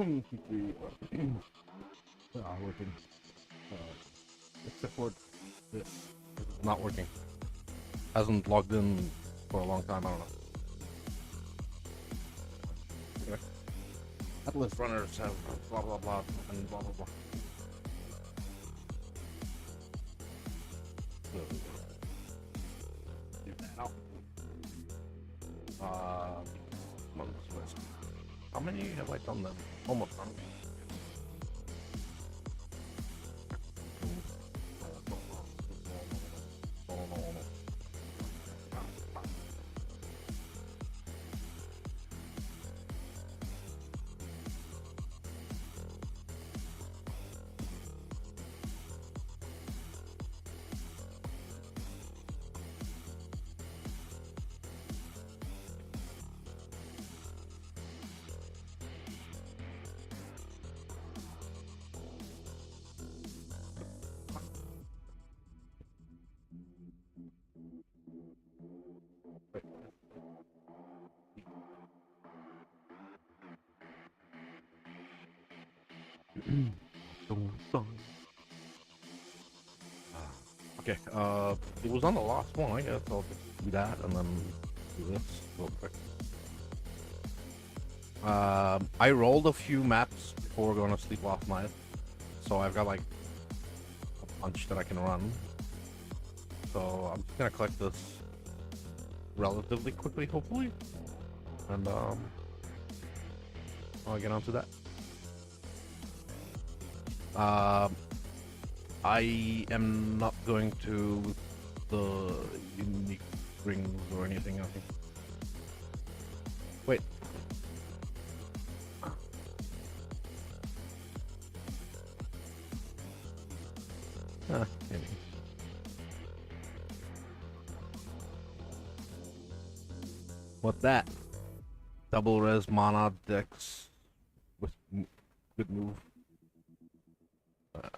Working. Except for this. This is not working. Hasn't logged in for a long time, I don't know. Anyway. Atlas runners have blah blah blah and blah blah blah. So, do that out. How many have I done them? Almost done. Okay, it was on the last one, I guess I'll just do that and then do this real quick. I rolled a few maps before going to sleep last night, so I've got like a bunch that I can run. So I'm just gonna collect this relatively quickly, hopefully, and I'll get onto that. I am not going to the unique rings or anything, I think. Wait. Maybe. What that? Double res mana dex with good move.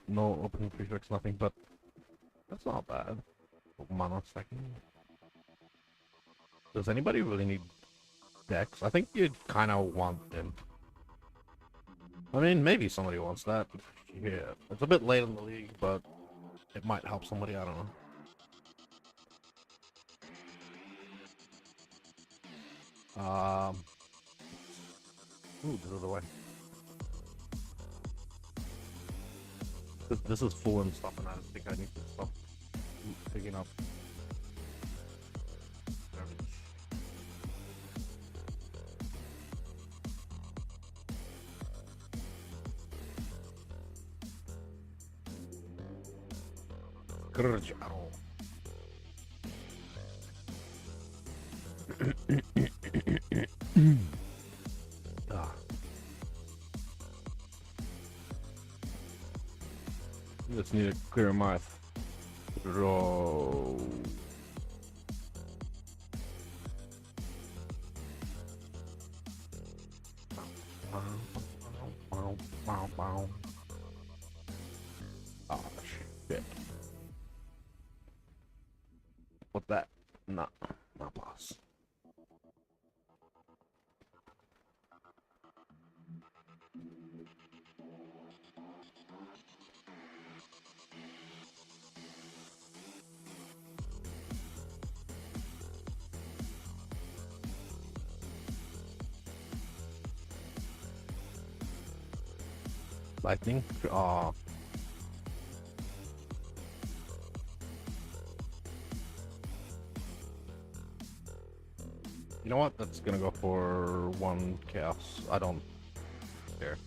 No opening prefix, nothing, but that's not bad. Mana stacking. Does anybody really need dex? I think you'd kind of want them. I mean, maybe somebody wants that. Yeah, it's a bit late in the league, but it might help somebody, I don't know. Ooh, this is the way. This is full and stuff, and I think I need to stop picking up garbage. Just need to clear my throat. Oh shit. What's that? Nah, not boss. Lightning? Oh. You know what? That's gonna go for one chaos. I don't care.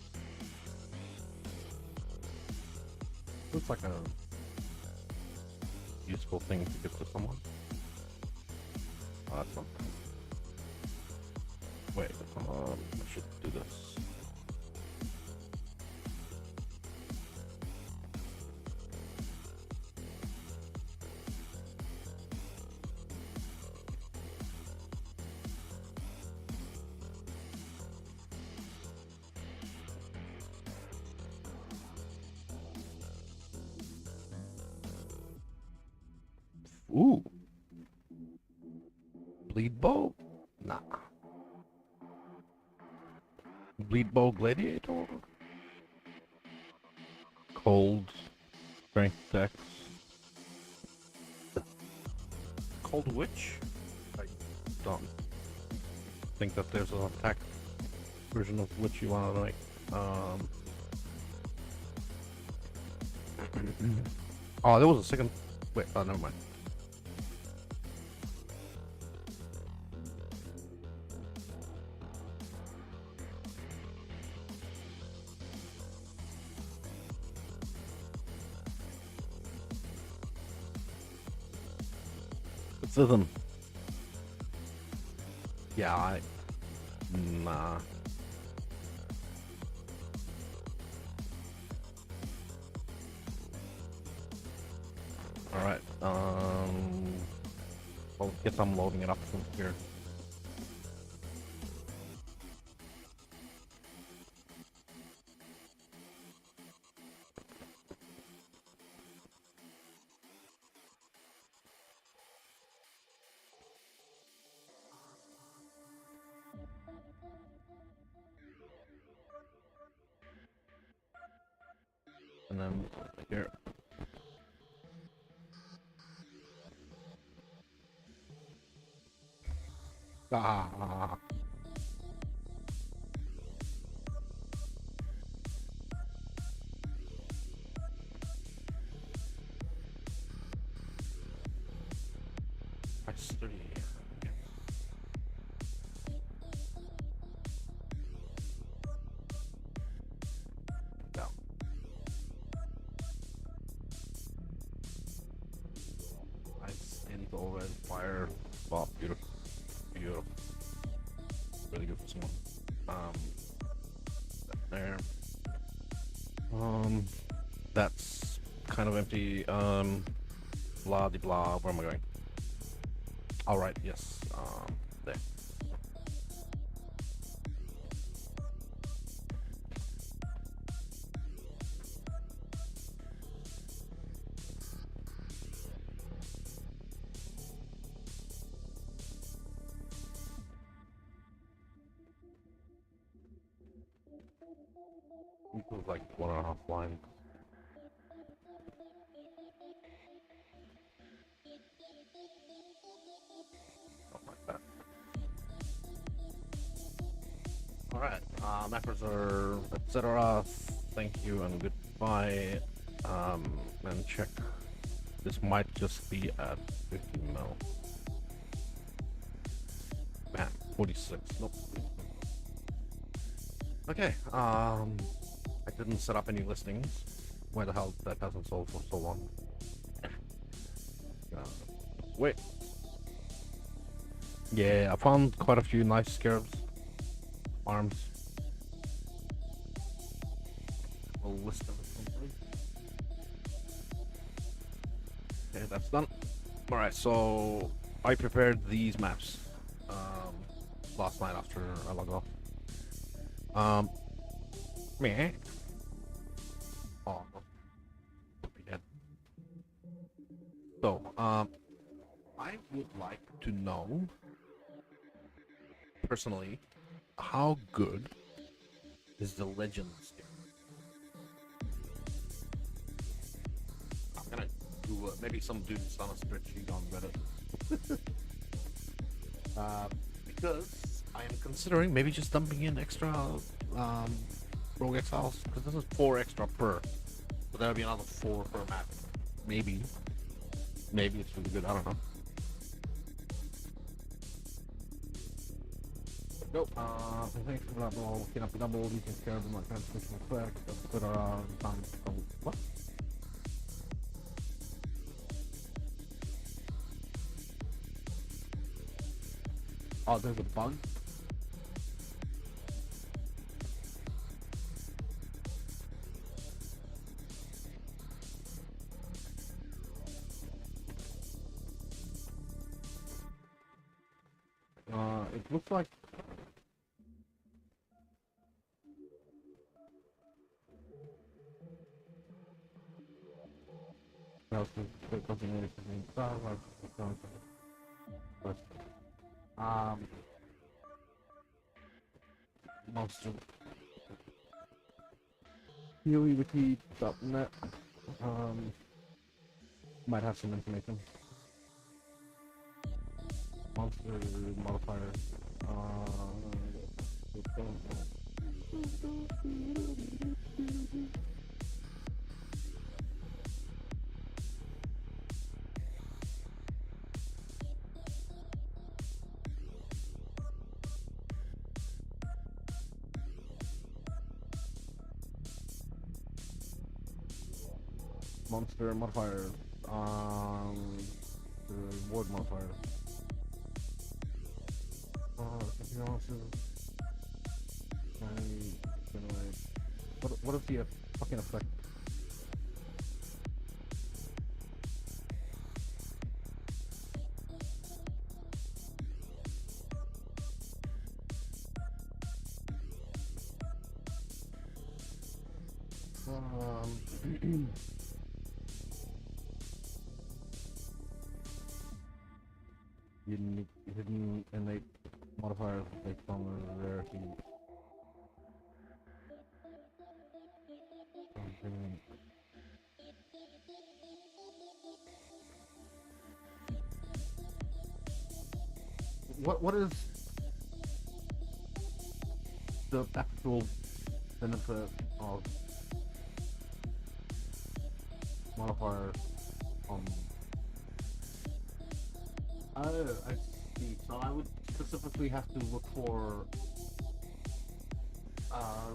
Looks like a useful thing to give to someone. Oh, that's something. Wait, I should do this. Ooh. Bleed bow? Nah. Bleed Bow Gladiator. Cold. Strength Dex. Cold Witch? I don't think that there's an attack version of Witch you want to make. Oh, there was a second. Wait, oh, never mind. It's them. Yeah, nah. Alright, well, I guess I'm loading it up from here. And then here. Ah. That's 3. Down. Nice. Into red fire. Wow, beautiful. Beautiful. Really good for someone. There. That's kind of empty. Blah de blah. Where am I going? All right. Yes. There. It was like 1.5 lines. Something like that. Alright, macros are etc. Thank you and goodbye. And check. This might just be at 50 mil. Man, 46. Nope. Okay, I didn't set up any listings. Why the hell that hasn't sold for so long? Wait. Yeah, I found quite a few nice scarabs. Arms. We'll list them simply. Okay, that's done. Alright, so I prepared these maps last night after I logged off. Meh. Oh, dead. So, I would like to know, personally, how good is the Legends game? I'm gonna do maybe some dude's on a spreadsheet on Reddit. Because I am considering maybe just dumping in extra Rogue Exiles, because this is 4 extra per. So that'll be another 4 per map. Maybe. Maybe it's really good, I don't know. Nope. Thanks for that ball. Looking up the double, using Scarab in my transmission effect. Put what? Oh, there's a bug? It looks like monster PoEWiki.net might have some information. Monster modifier. Monster modifier. The ward modifier. Something else is. What is the fucking effect? Unique hidden innate modifiers based on the rarity. What is the actual benefit of modifiers? Oh, I see. So I would specifically have to look for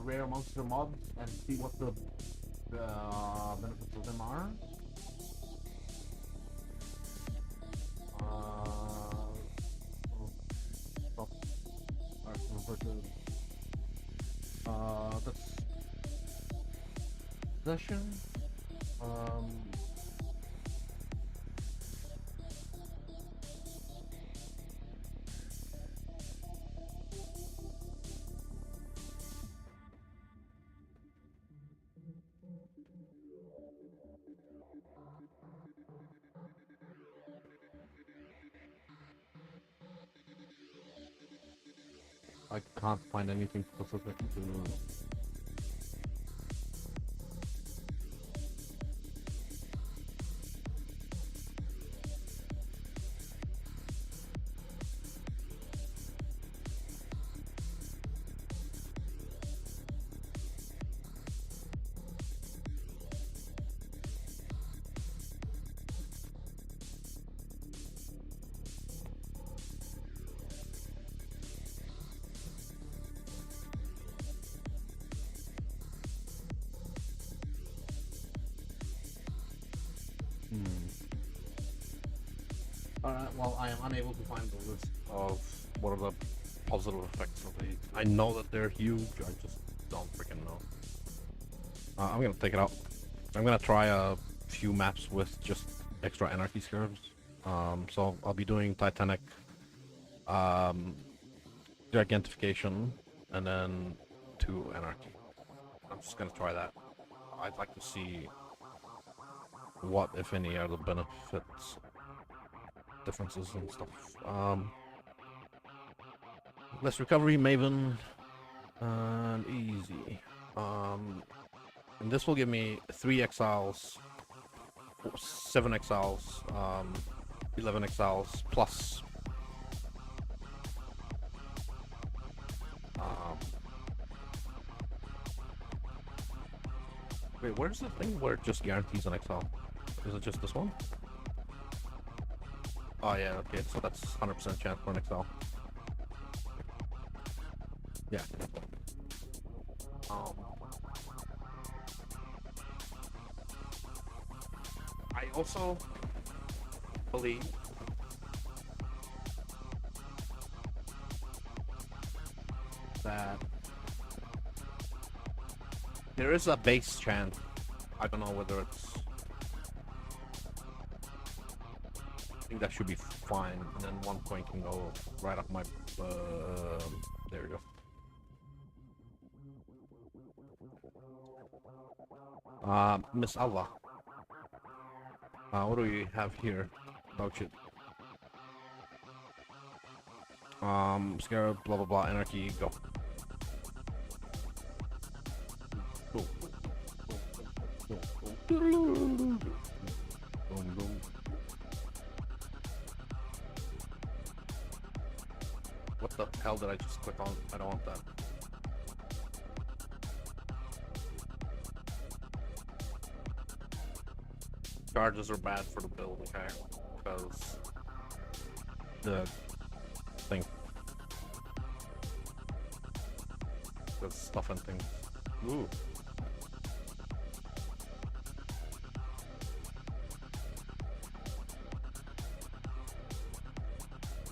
rare monster mobs and see what the benefits of them are. That's possession. I can't find anything specific to. Well, I am unable to find the list of what are the positive effects of these. I know that they're huge, I just don't freaking know. I'm gonna take it out. I'm gonna try a few maps with just extra anarchy scarabs. So I'll be doing Titanic, Gigantification, and then 2 anarchy. I'm just gonna try that. I'd like to see what, if any, are the benefits, differences and stuff. Less recovery, Maven, and easy. And this will give me 3 exiles, 7 exiles, 11 exiles, plus wait, where's the thing where it just guarantees an exile? Is it just this one? Oh yeah, okay, so that's 100% chance for an exile. Yeah. I also believe that there is a base chance. I don't know whether it's. I think that should be fine. And then 1 point can go right up my. There we go. Miss Allah. What do we have here? About shit. Scarab, blah blah blah, anarchy, go. Cool. Boom, boom. What the hell did I just click on? I don't want that. Charges are bad for the build, okay? Because the thing, the stuff and things. Ooh.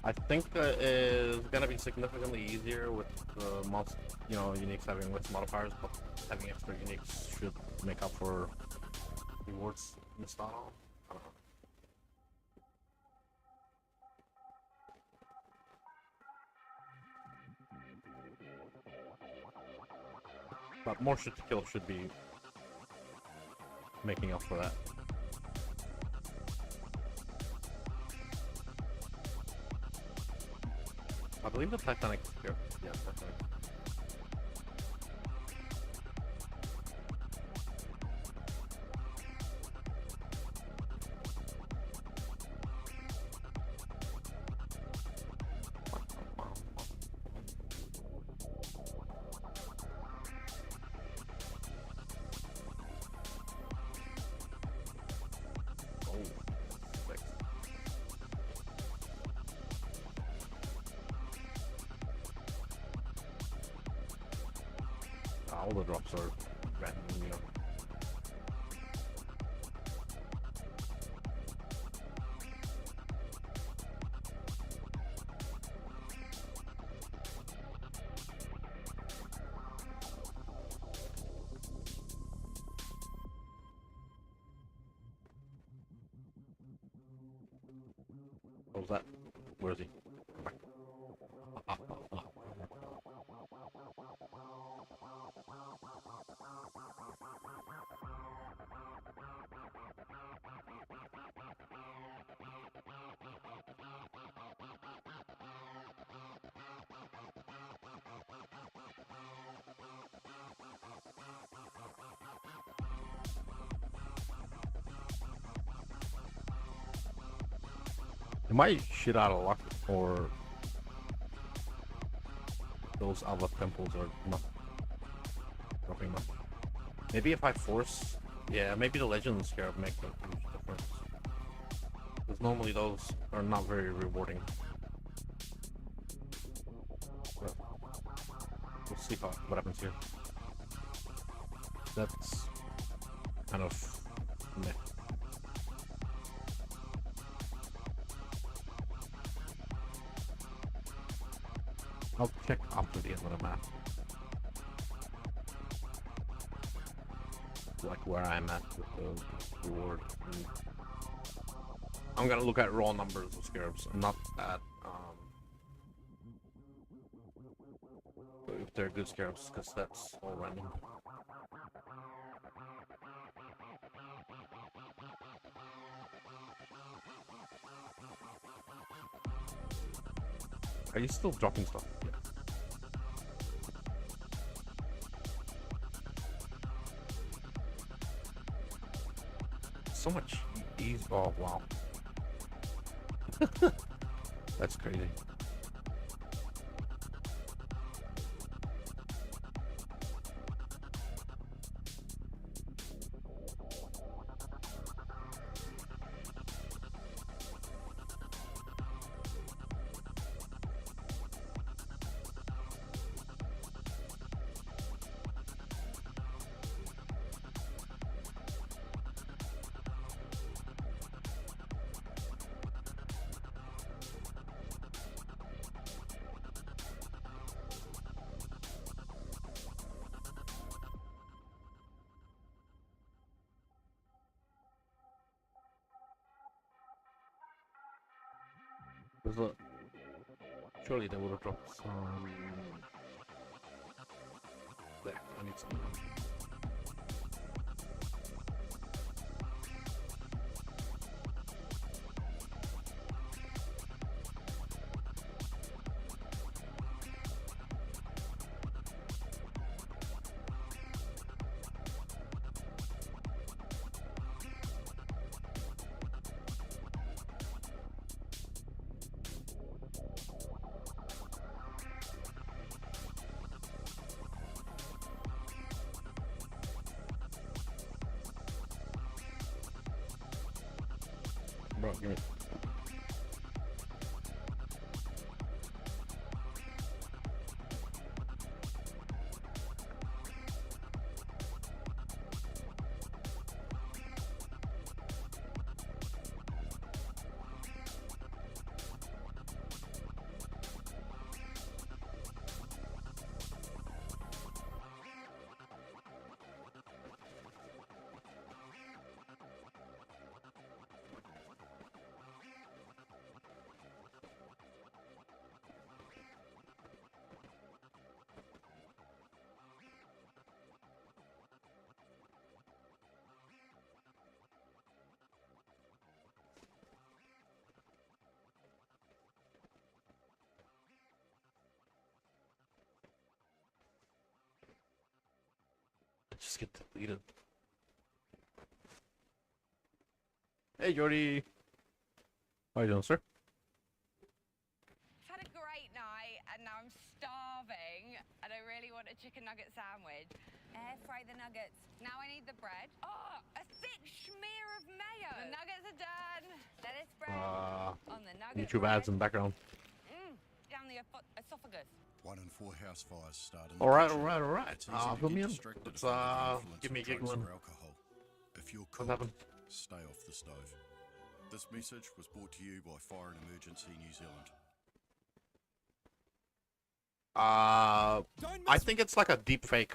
I think it's gonna be significantly easier with the most, uniques having less modifiers, but having extra uniques should make up for rewards missed out on. I don't know. But more shit to kill should be making up for that. I believe the Titanic is here. Yeah, Titanic. All the drops are random, What was that? Where is he? Come back. It might shit out of luck, or those other temples are not dropping much. Maybe if I force, yeah, maybe the Legends Scarab make a huge difference. Because normally those are not very rewarding. But we'll see what happens here. That's kind of meh. I'll check after the end of the map. Like where I'm at with the reward. I'm gonna look at raw numbers of scarabs, not at if they're good scarabs, because that's all random. Are you still dropping stuff? Yeah. So much ease. Oh wow. That's crazy. Surely they would have dropped some. There, I need some. Bro, give me. Just get deleted. Hey, Jordy. How you doing, sir? I've had a great night and now I'm starving and I really want a chicken nugget sandwich. Air fry the nuggets. Now I need the bread. Oh, a thick smear of mayo. The nuggets are done. Lettuce bread on the nugget YouTube bread. ads in the background. Down the esophagus. 1 in 4 house fires start in the Alright, kitchen. alright. It's easy to Fill get me in. distracted Let's, if under the influence give me a of drugs giggling. or alcohol. If you're What cold, happened? stay off the stove. This message was brought to you by Fire and Emergency New Zealand. I think it's like a deep fake.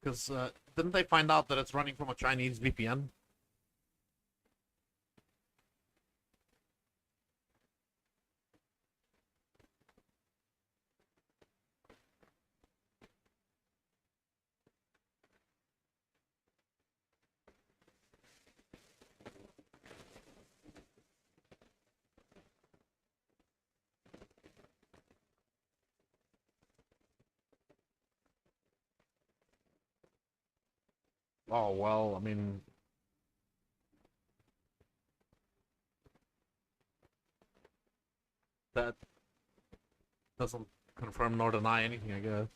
Because, didn't they find out that it's running from a Chinese VPN? Oh, well, I mean... That doesn't confirm nor deny anything, I guess.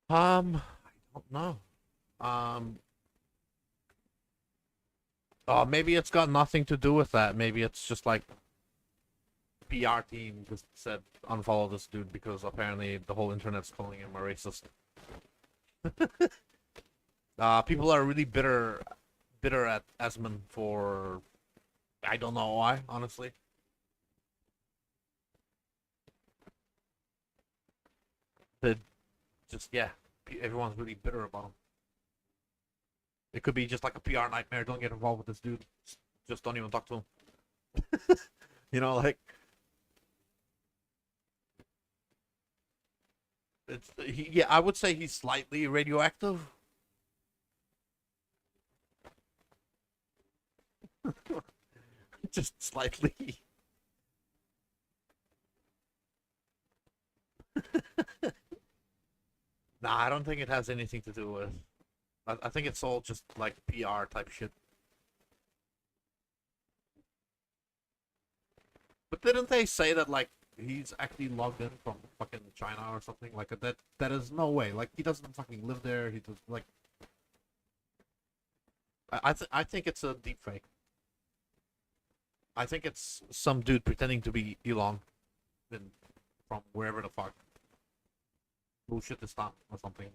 I don't know. Oh, maybe it's got nothing to do with that. Maybe it's just like PR team just said unfollow this dude because apparently the whole internet's calling him a racist. People are really bitter at Esmond for I don't know why, honestly. The just yeah, everyone's really bitter about him. It could be just like a PR nightmare. Don't get involved with this dude. Just don't even talk to him. You know, like yeah, I would say he's slightly radioactive. Just slightly. Nah, I don't think it has anything to do with. I think it's all just like PR type shit. But didn't they say that like he's actually logged in from fucking China or something like that? That is no way. Like he doesn't fucking live there. He does like. I think it's a deep fake. I think it's some dude pretending to be Elon, from wherever the fuck. Bullshit this time or something.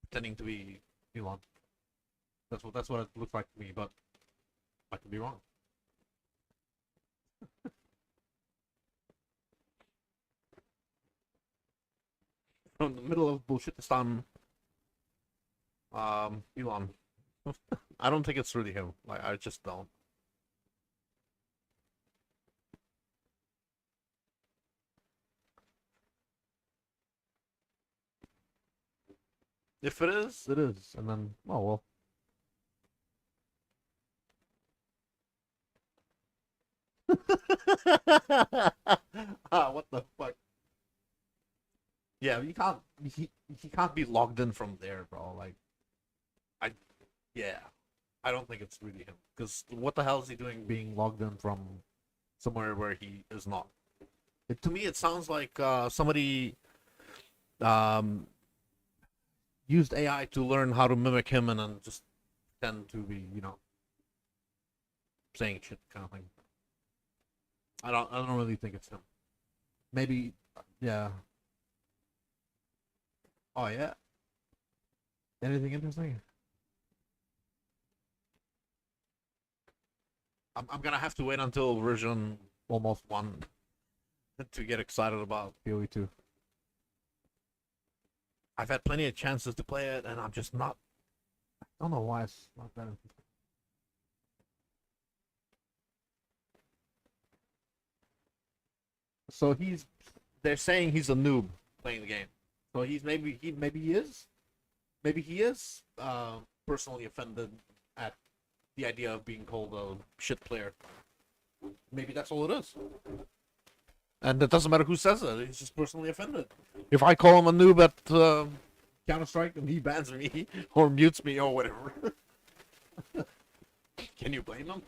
Pretending to be Elon. That's what it looks like to me, but I could be wrong. From the middle of bullshit this time, Elon. I don't think it's really him. Like I just don't. If it is, it is. And then, oh well. What the fuck? Yeah, you can't. He can't be logged in from there, bro. Like, yeah, I don't think it's really him. Because what the hell is he doing being logged in from somewhere where he is not? To me, it sounds like somebody um, used AI to learn how to mimic him and then just tend to be, saying shit kind of thing. I don't really think it's him. Maybe, yeah. Oh yeah. Anything interesting? I'm gonna have to wait until version almost 1 to get excited about PoE 2. I've had plenty of chances to play it, and I'm just not. I don't know why it's not that interesting. So they're saying he's a noob playing the game. So maybe he is, personally offended at the idea of being called a shit player. Maybe that's all it is. And it doesn't matter who says it. He's just personally offended. If I call him a noob at Counter-Strike and he bans me or mutes me or whatever, can you blame him?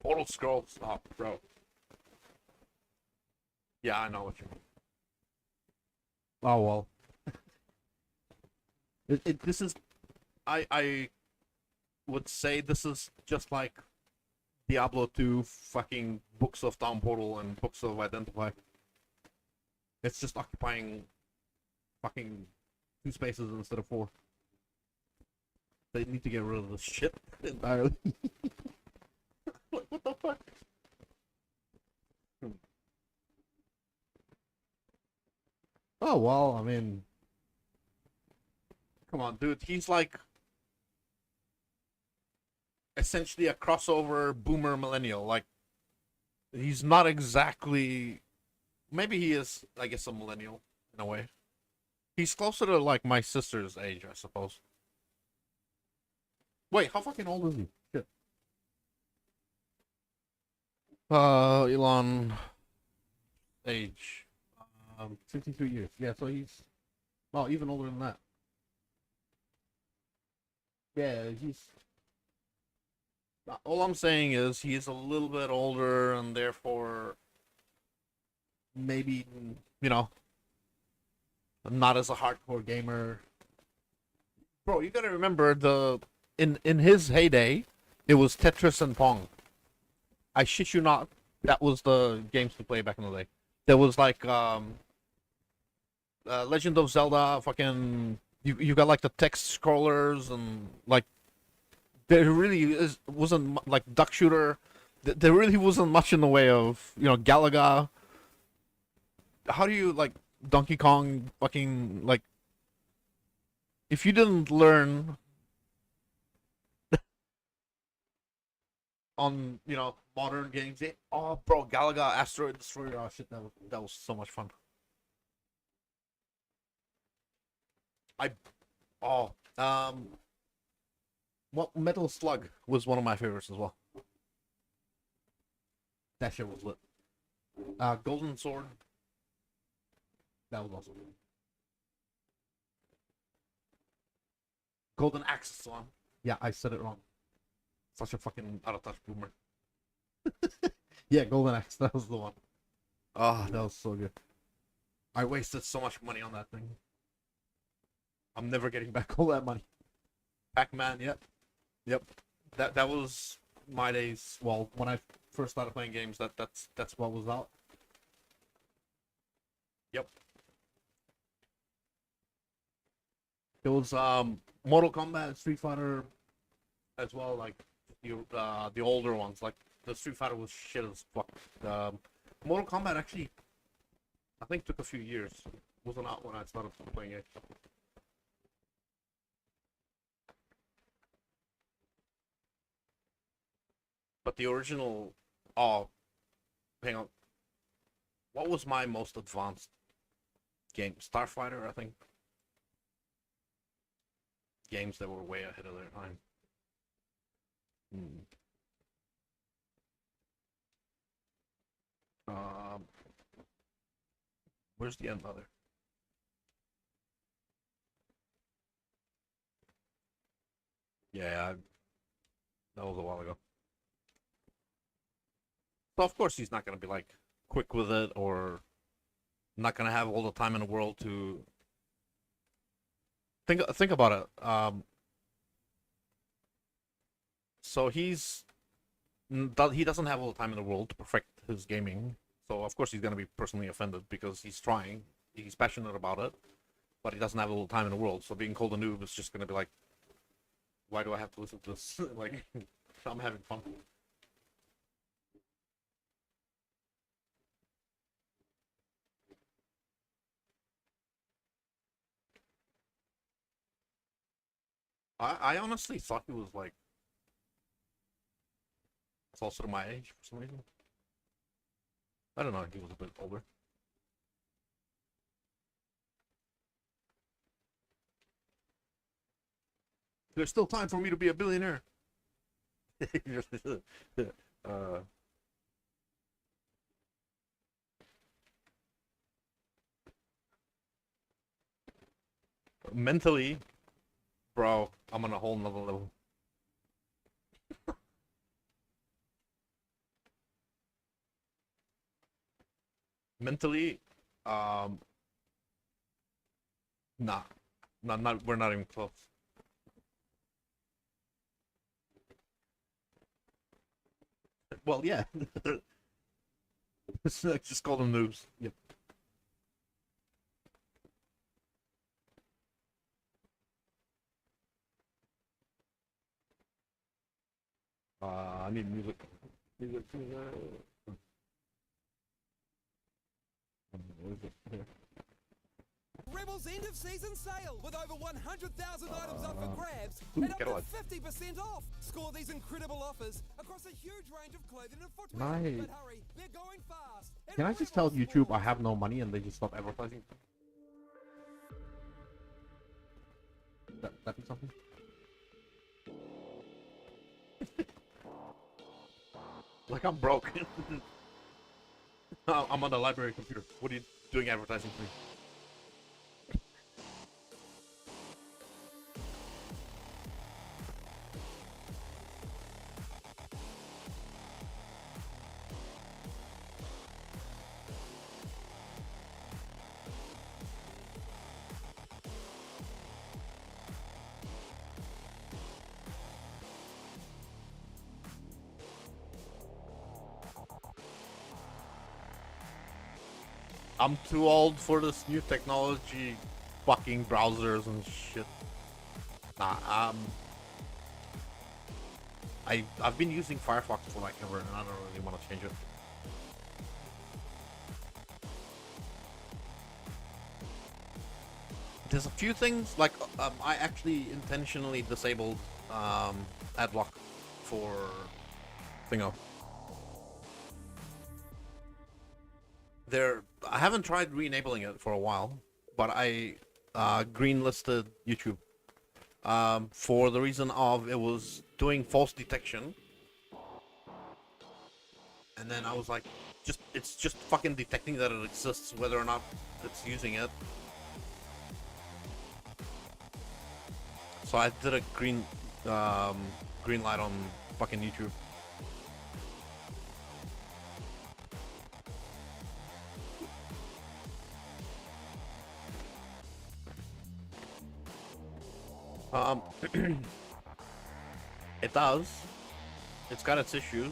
Portal scrolls. Oh, bro. Yeah, I know what you mean. Oh well. This is, I would say this is just like Diablo 2 fucking Books of Town Portal and Books of Identify. It's just occupying fucking 2 spaces instead of 4. They need to get rid of this shit entirely. Like, what the fuck? Oh well, I mean, come on, dude. He's like essentially a crossover boomer millennial. Like, he's not exactly. Maybe he is, I guess, a millennial in a way. He's closer to like my sister's age, I suppose. Wait, how fucking old is he? Shit. Elon age. 52 years. Yeah, so he's even older than that. Yeah, he's. All I'm saying is he's a little bit older and therefore maybe, not as a hardcore gamer. Bro, you gotta remember in his heyday, it was Tetris and Pong. I shit you not, that was the games to play back in the day. There was like Legend of Zelda, fucking you got like the text scrollers and like there really wasn't like duck shooter. There really wasn't much in the way of Galaga. How do you like Donkey Kong? Fucking like if you didn't learn on modern games, oh bro, Galaga, Asteroid Destroyer, oh shit, that was so much fun. I oh Well, Metal Slug was one of my favorites as well. That shit was lit. Golden Sword. That was awesome. Golden Axe is the one. Yeah, I said it wrong. Such a fucking out of touch boomer. Yeah, Golden Axe. That was the one. Oh, that was so good. I wasted so much money on that thing. I'm never getting back all that money. Pac-Man, yep. That was my days. Well, when I first started playing games, that's what was out. Yep. It was Mortal Kombat, Street Fighter, as well. Like the older ones. Like the Street Fighter was shit as fuck. Mortal Kombat actually, I think, took a few years. It wasn't out when I started playing it. But the original, oh, hang on. What was my most advanced game? Starfighter, I think. Games that were way ahead of their time. Um, where's the end mother? Yeah, that was a while ago. So of course he's not gonna be like quick with it, or not gonna have all the time in the world to think about it. So he doesn't have all the time in the world to perfect his gaming. So of course he's gonna be personally offended because he's trying, he's passionate about it, but he doesn't have all the time in the world. So being called a noob is just gonna be like, why do I have to listen to this? Like, I'm having fun. I honestly thought he was like closer to my age for some reason. I don't know, he was a bit older. There's still time for me to be a billionaire. uh, mentally, bro, I'm on a whole nother level. Mentally, um, nah, not we're not even close. Well, yeah, just call them noobs. Yep. I need music. Music. Where is it? Here. Rebel's end of season sale with over 100,000 items up for grabs Ooh, and up get to on. 50% off. Score these incredible offers across a huge range of clothing and footwear. Nice. But hurry, they're going fast. And Can I just tell Rebel's YouTube I stores- have no money and they just stop advertising? That be something? Like I'm broke. I'm on the library computer. What are you doing advertising for me? I'm too old for this new technology, fucking browsers and shit. Nah, I've been using Firefox for like ever, and I don't really want to change it. There's a few things like I actually intentionally disabled ad block for Thingo. I haven't tried re-enabling it for a while, but I green-listed YouTube for the reason of it was doing false detection, and then I was like, it's just fucking detecting that it exists, whether or not it's using it. So I did a green light on fucking YouTube. It does. It's got its issues.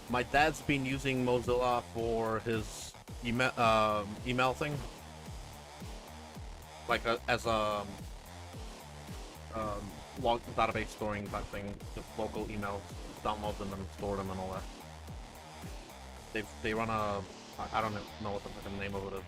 My dad's been using Mozilla for his email thing, like as a log database storing type thing, just local emails, download them and store them and all that. They run a I don't know what the fucking name of it is.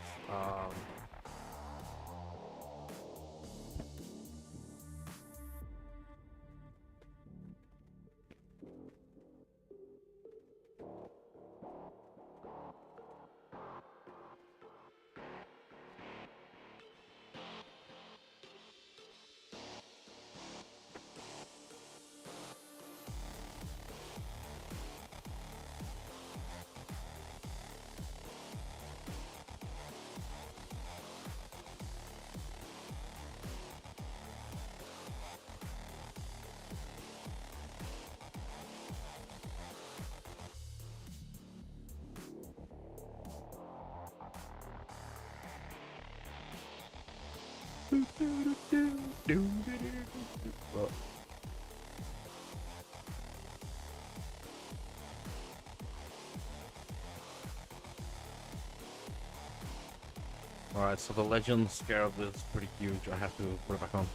Alright, so the legend Scarab is pretty huge. I have to put it back on.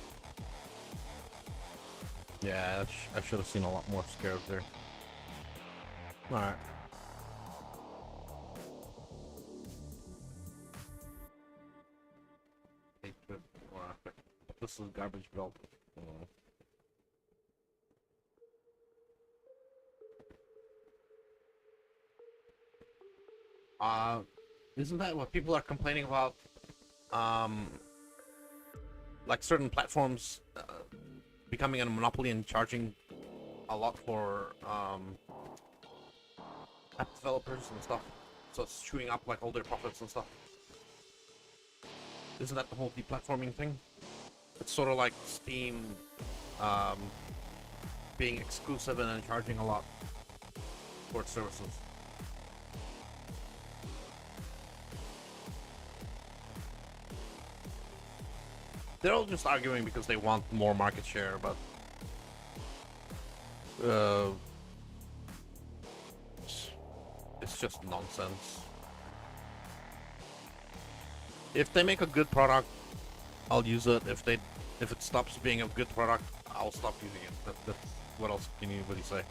Yeah, I should have seen a lot more Scarabs there. Alright. This is garbage belt. Isn't that what people are complaining about? Like certain platforms becoming a monopoly and charging a lot for app developers and stuff, so it's chewing up like all their profits and stuff. Isn't that the whole deplatforming thing? It's sort of like Steam being exclusive and then charging a lot for its services. They're all just arguing because they want more market share, but it's just nonsense. If they make a good product, I'll use it. If it stops being a good product, I'll stop using it. That's what else can you really say?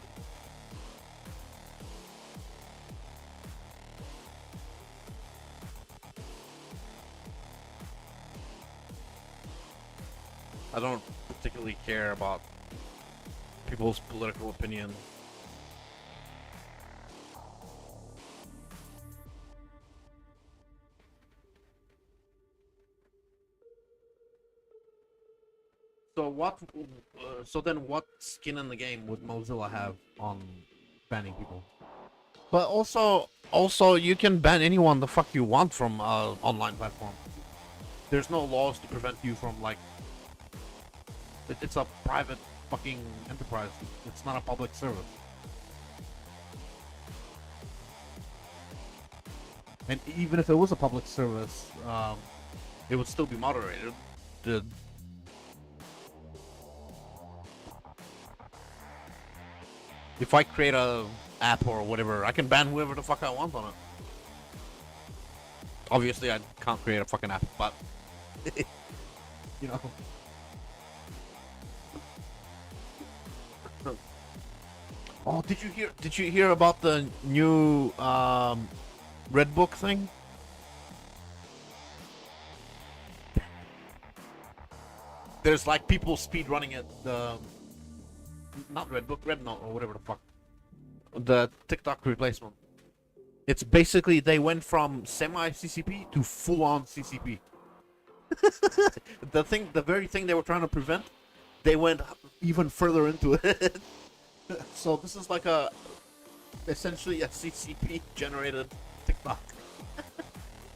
I don't particularly care about people's political opinion. So what? So then, what skin in the game would Mozilla have on banning people? But also, you can ban anyone the fuck you want from online platform. There's no laws to prevent you from like. It's a private fucking enterprise. It's not a public service. And even if it was a public service, it would still be moderated. If I create a app or whatever, I can ban whoever the fuck I want on it. Obviously, I can't create a fucking app, but you know. Oh, did you hear about the new Red Book thing? There's like people speed running it. Not Red Book, Red Note or whatever the fuck. The TikTok replacement. It's basically they went from semi CCP to full on CCP. The very thing they were trying to prevent, they went even further into it. So this is like essentially a CCP generated TikTok.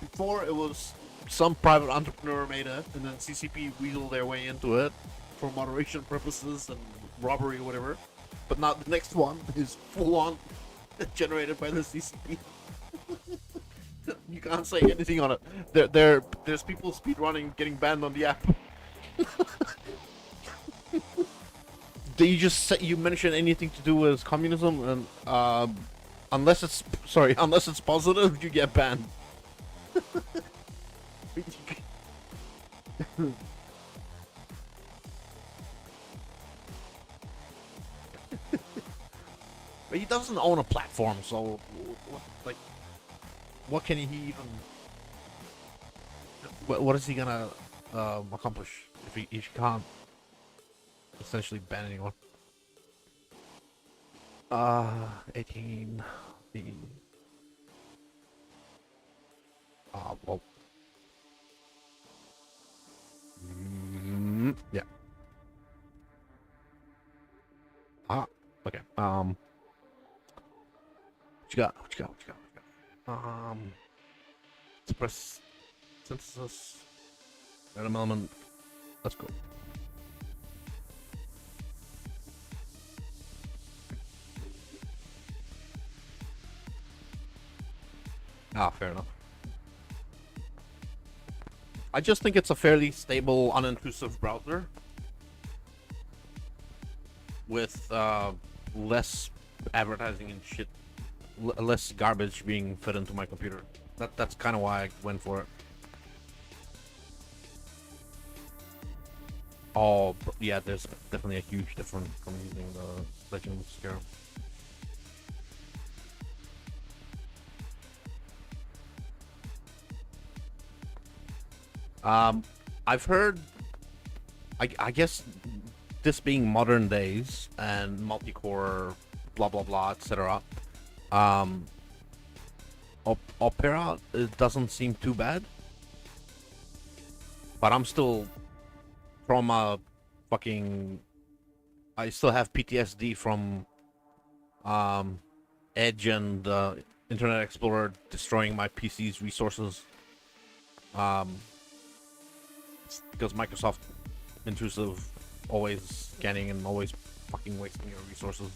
Before it was some private entrepreneur made it, and then CCP wheedled their way into it for moderation purposes and robbery or whatever. But now the next one is full on generated by the CCP. You can't say anything on it. There's people speedrunning getting banned on the app. You mention anything to do with communism, and unless it's positive, you get banned. But he doesn't own a platform, so what can he even? What is he gonna accomplish if he can't essentially ban anyone? 18. Well. Yeah. Okay. What you got? Suppress synthesis. Random element. Let's go. Fair enough. I just think it's a fairly stable, unintrusive browser with less advertising and shit, less garbage being fed into my computer. That's kind of why I went for it. Oh, yeah, there's definitely a huge difference from using the Legend Scarab. I've heard, I guess, this being modern days and multi-core, blah blah blah, etc. Opera, it doesn't seem too bad, but I'm still from a fucking. I still have PTSD from Edge and Internet Explorer destroying my PC's resources. Because Microsoft intrusive, always scanning and always fucking wasting your resources.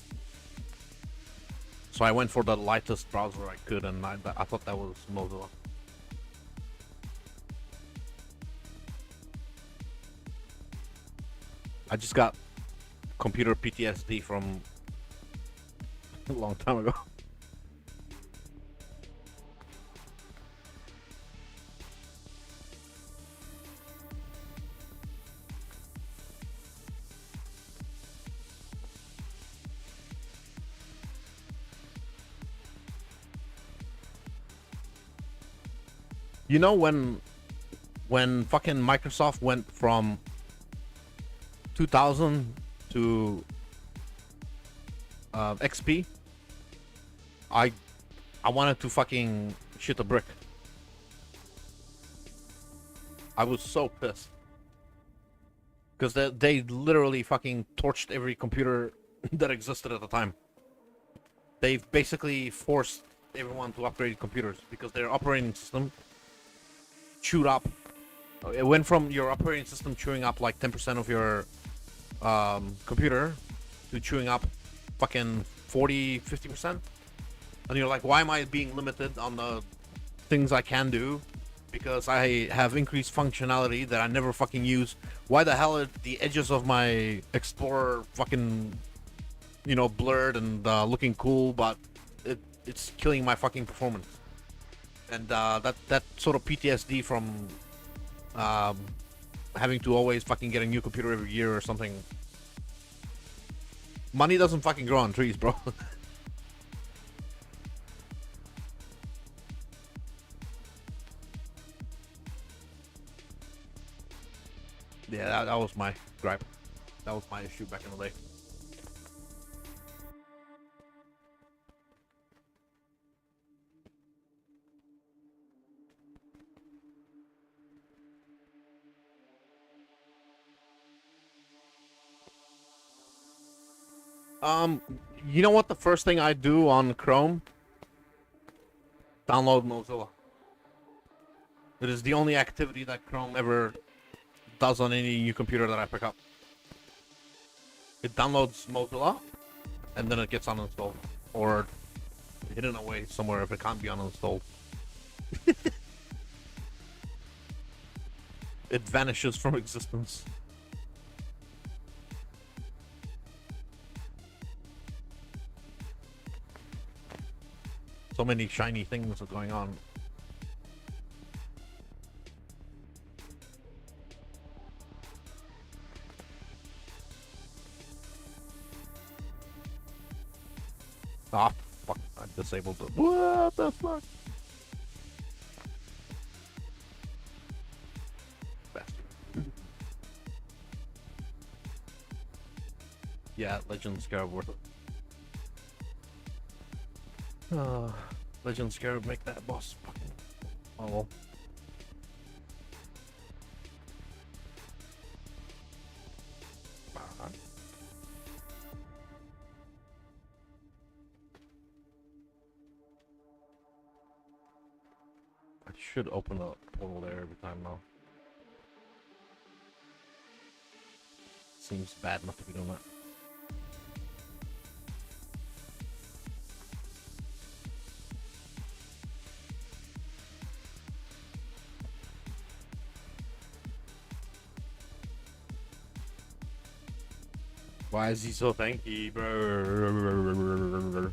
So I went for the lightest browser I could, and I thought that was Mozilla. I just got computer PTSD from a long time ago. You know when fucking Microsoft went from 2000 to XP, I wanted to fucking shit a brick. I was so pissed because they literally fucking torched every computer that existed at the time. They've basically forced everyone to upgrade computers because their operating system chewed up. It went from your operating system chewing up like 10% of your computer to chewing up fucking 40-50%. And you're like, why am I being limited on the things I can do? Because I have increased functionality that I never fucking use. Why the hell are the edges of my Explorer fucking, you know, blurred and looking cool, but it's killing my fucking performance? And that sort of PTSD from having to always fucking get a new computer every year or something. Money doesn't fucking grow on trees, bro. Yeah, that was my gripe. That was my issue back in the day. You know what the first thing I do on Chrome? Download Mozilla. It is the only activity that Chrome ever does on any new computer that I pick up. It downloads Mozilla, and then it gets uninstalled. Or hidden away somewhere if it can't be uninstalled. It vanishes from existence. So many shiny things are going on. Ah, fuck. I disabled it. What the fuck? Bastard. Yeah, Legend Scarab worth it. Legend Scarab, make that boss fucking. Oh well. I should open a portal there every time now. Seems bad not to be doing that. Why is he so tanky, bro?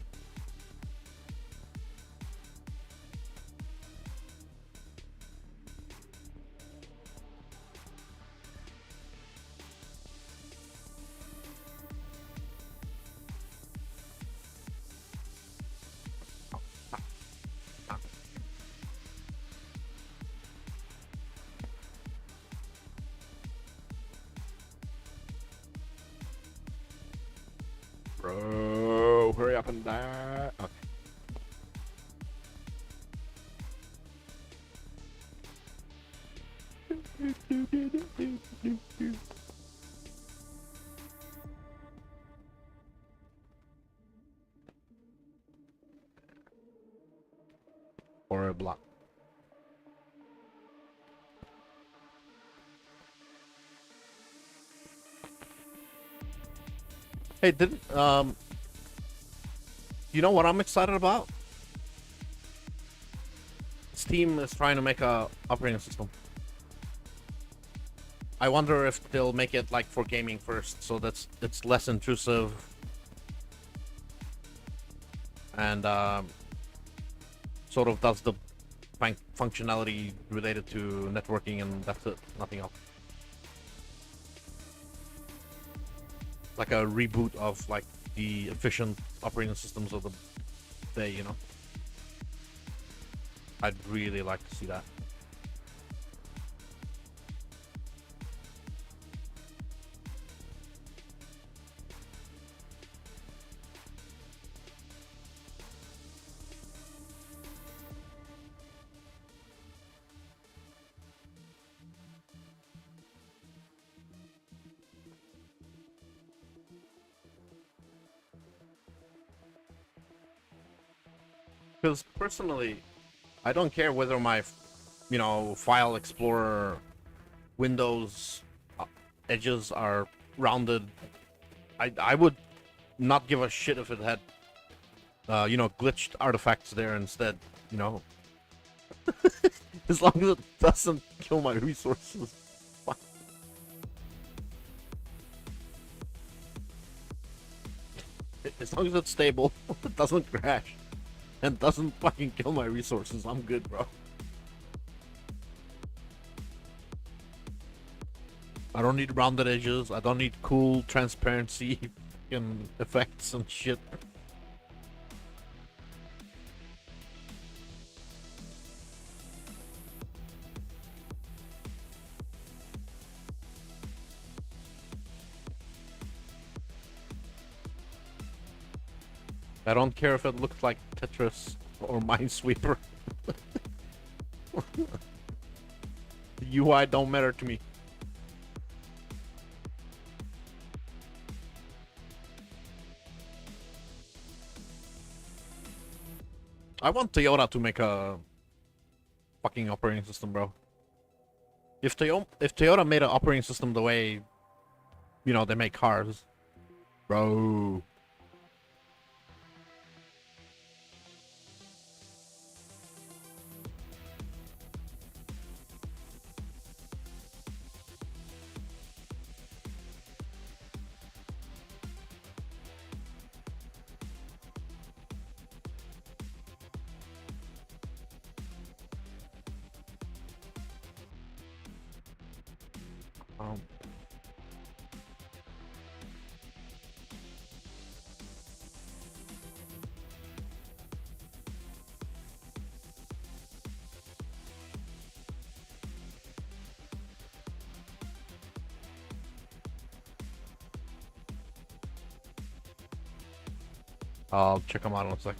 Bro, hurry up and die. Okay. Or a block. Hey, didn't you know what I'm excited about? Steam is trying to make a operating system. I wonder if they'll make it like for gaming first, so that's it's less intrusive and sort of does the functionality related to networking, and that's it, nothing else. Like a reboot of like the efficient operating systems of the day, you know. I'd really like to see that. Because personally, I don't care whether my, you know, file explorer windows edges are rounded. I would not give a shit if it had, you know, glitched artifacts there instead, you know. As long as it doesn't kill my resources. As long as it's stable, it doesn't crash, and doesn't fucking kill my resources, I'm good, bro. I don't need rounded edges. I don't need cool transparency fucking effects and shit. I don't care if it looks like Tetris or Minesweeper. The UI don't matter to me. I want Toyota to make a fucking operating system, bro. If Toyota made an operating system the way, you know, they make cars, bro. Um, I'll check them out in a sec.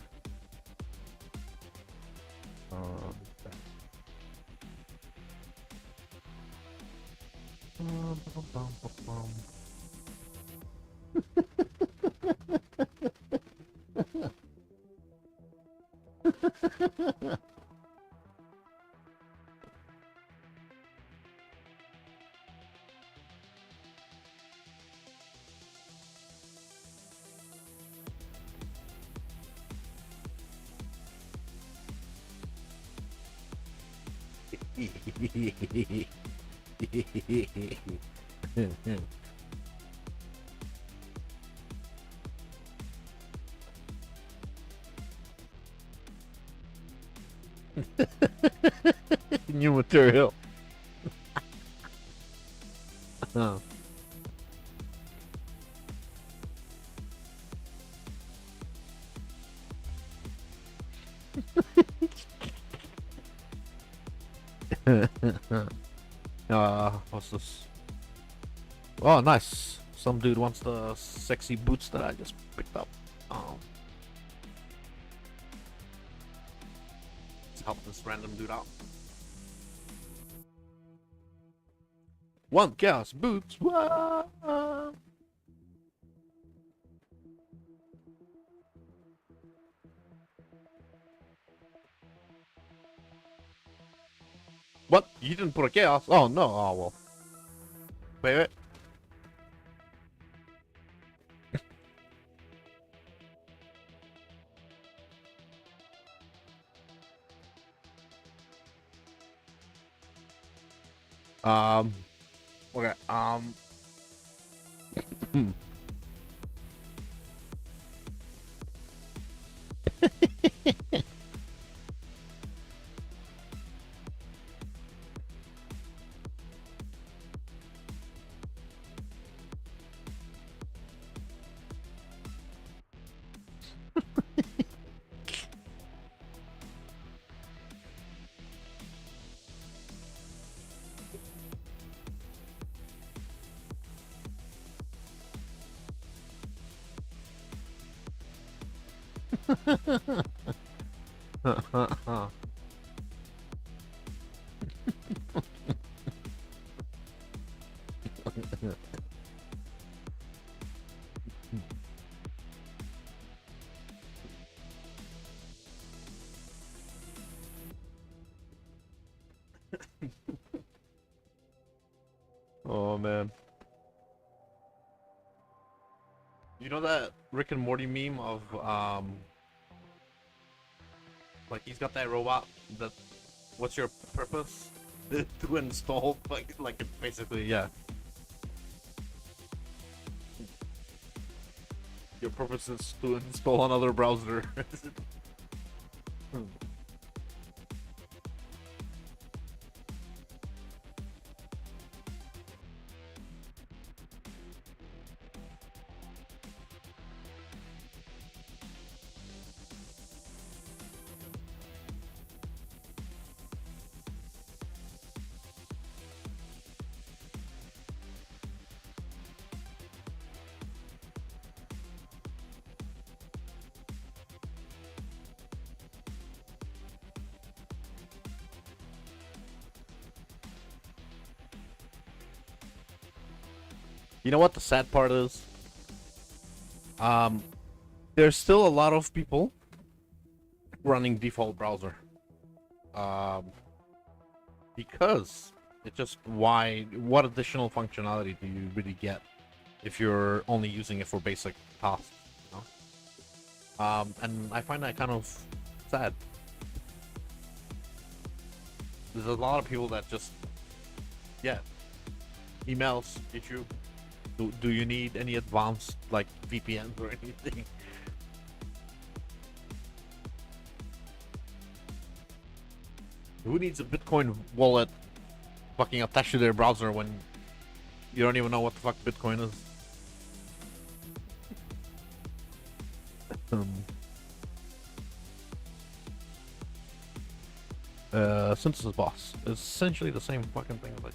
New material. Oh. What's this? Oh, nice. Some dude wants the sexy boots that I just picked up. Let's help this random dude out. One chaos boots. Whoa! What? You didn't put a chaos? Oh no. Oh well. Wait. Okay. Hmm. Oh man. You know that Rick and Morty meme of like he's got that robot that what's your purpose? To install like basically, yeah. Your purpose is to install another browser. You know what the sad part is? There's still a lot of people running default browser. Because it just what additional functionality do you really get if you're only using it for basic tasks, you know? And I find that kind of sad. There's a lot of people that just, yeah, emails, YouTube. Do you need any advanced like VPNs or anything? Who needs a Bitcoin wallet fucking attached to their browser when you don't even know what the fuck Bitcoin is? Synthesis boss. It's essentially the same fucking thing. Like,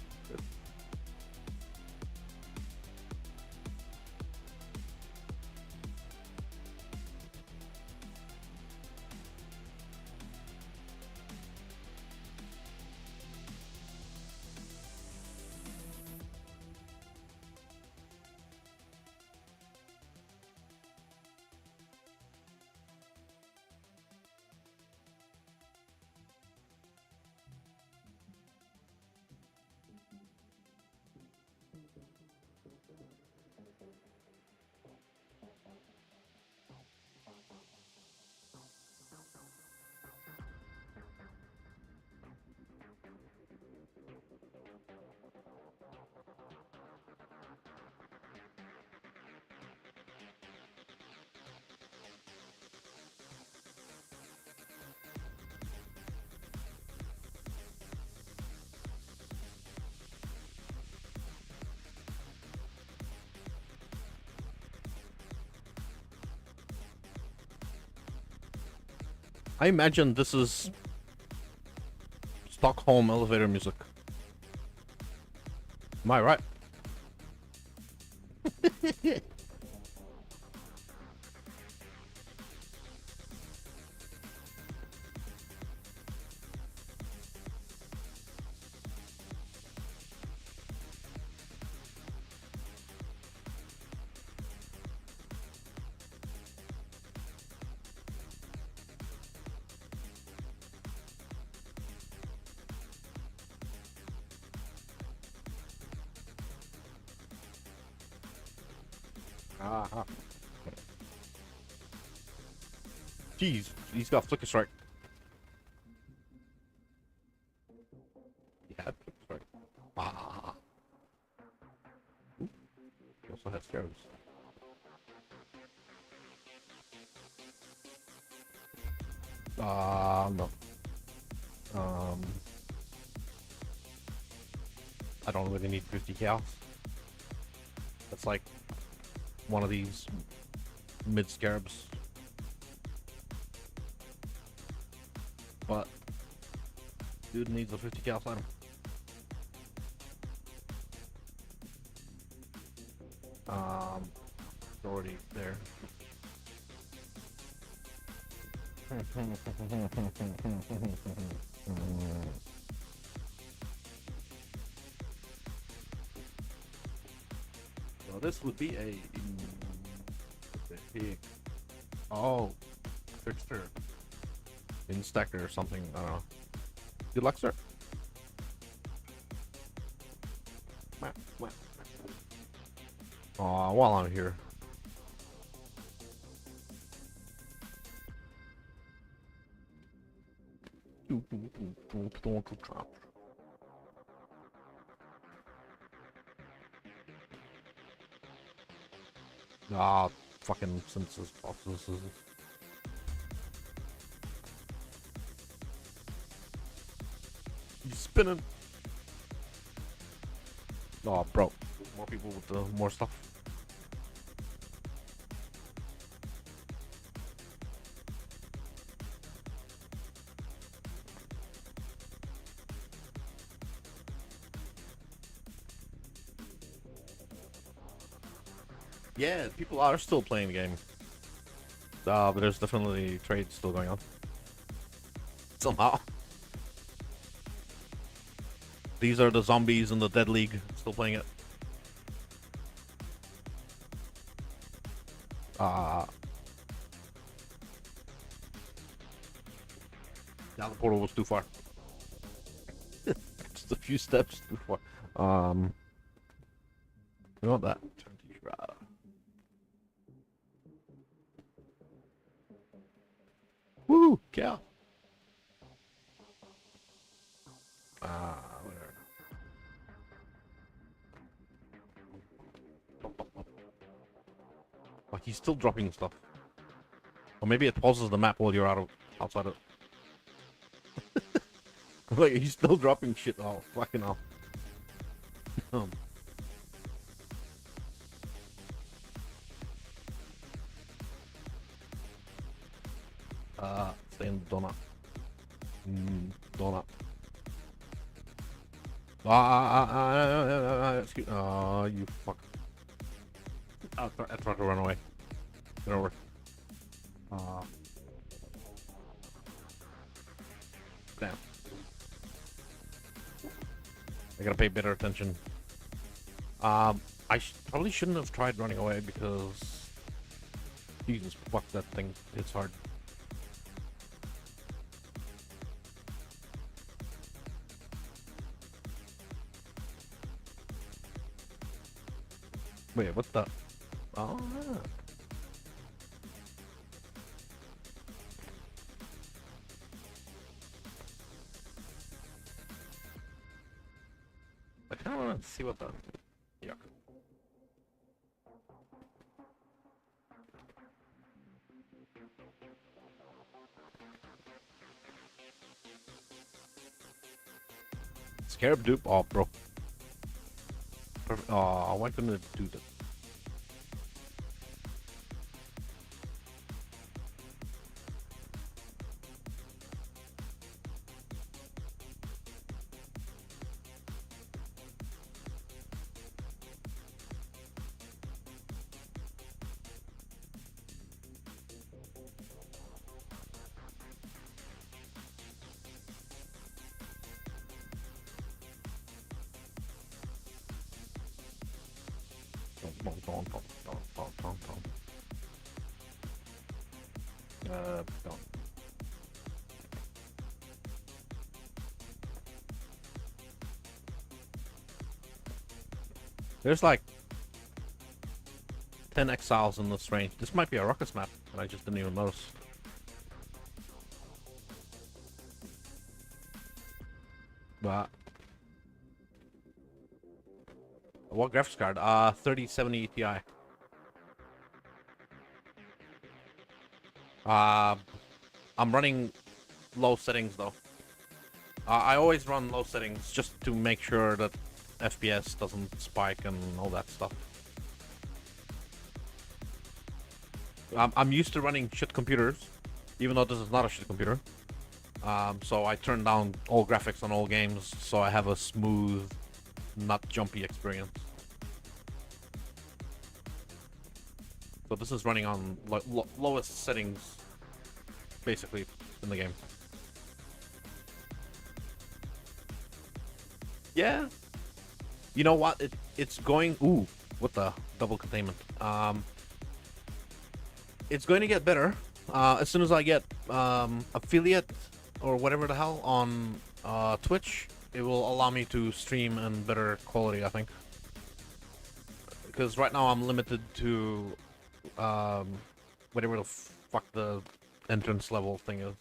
I imagine this is Stockholm elevator music. Am I right? Aha. Jeez, he's got flicker strike. He had flicker strike. Ah. Ooh. He also has scarabs. No. I don't really need 50 cows. That's like one of these mid scarabs. But dude needs a 50 cal item. It's already there. So this would be a oh, fixture in stacker or something. I don't know. Good luck, sir. While I'm here. Ah, fucking synthesis processes. He's spinning. Oh, bro. More people with the more stuff. Yeah, people are still playing the game. But there's definitely trades still going on. Somehow. These are the zombies in the Dead League still playing it. Now the portal was too far. Just a few steps too far. We want that. Woo! Cow! Whatever. Like he's still dropping stuff. Or maybe it pauses the map while you're outside it. Like he's still dropping shit. Oh, fucking hell. Stay in the donut. Donut. Excuse. Oh, you fuck. I tried to run away. Didn't work. Damn. I gotta pay better attention. I probably shouldn't have tried running away because Jesus fuck, that thing hits hard. Wait, what the? Oh, yeah. I kind of want to see what the... Yuck. Scarab dupe? Oh, bro. Oh, why couldn't it do that? Don't. There's like 10 exiles in this range. This might be a ruckus map, and I just didn't even notice. But what graphics card? 3070 Ti. I'm running low settings though. I always run low settings just to make sure that FPS doesn't spike and all that stuff. I'm used to running shit computers, even though this is not a shit computer. So I turn down all graphics on all games so I have a smooth, not jumpy experience. So this is running on lowest settings, basically, in the game. Yeah. You know what? It's going... Ooh, what the double containment. It's going to get better. As soon as I get affiliate or whatever the hell on Twitch, it will allow me to stream in better quality, I think. Because right now I'm limited to whatever the fuck the entrance level thing is.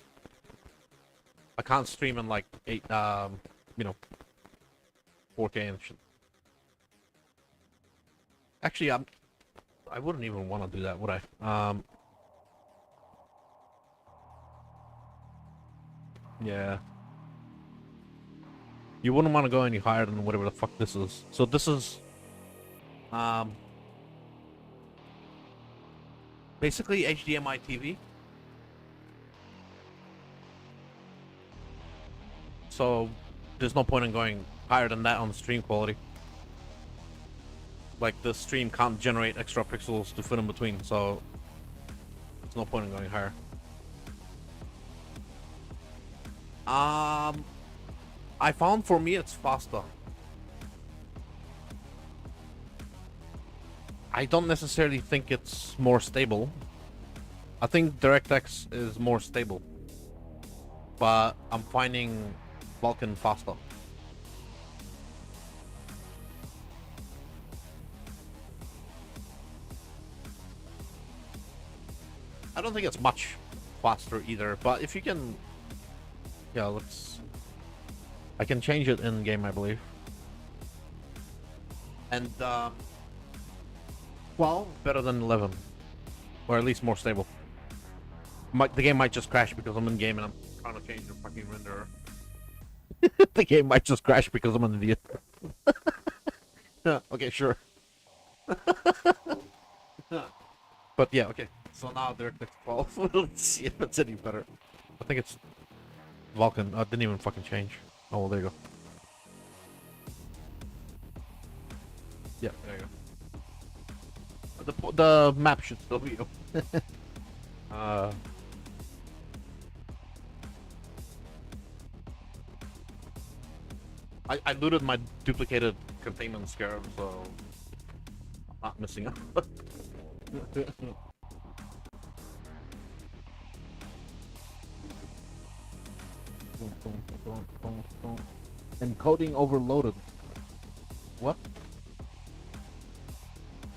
I can't stream in like 8, you know, 4K and shit. Actually, I wouldn't even want to do that, would I? Yeah. You wouldn't want to go any higher than whatever the fuck this is. So this is basically HDMI TV. So there's no point in going higher than that on the stream quality. Like the stream can't generate extra pixels to fit in between, so there's no point in going higher. I found for me it's faster. I don't necessarily think it's more stable. I think DirectX is more stable, but I'm finding Vulkan faster. I don't think it's much faster either, but if you can... Yeah, let's... I can change it in game, I believe. And, 12 better than 11. Or at least more stable. The game might just crash because I'm in game and I'm trying to change the fucking renderer. The game might just crash because I'm an idiot. Okay, sure. But yeah, okay. So now DirectX 12. Let's see if it's any better. I think it's Vulkan. Didn't even fucking change. Oh, well, there you go. Yeah, there you go. The map should still be open. I looted my duplicated containment Scarab, so I'm not missing out. Encoding overloaded. What?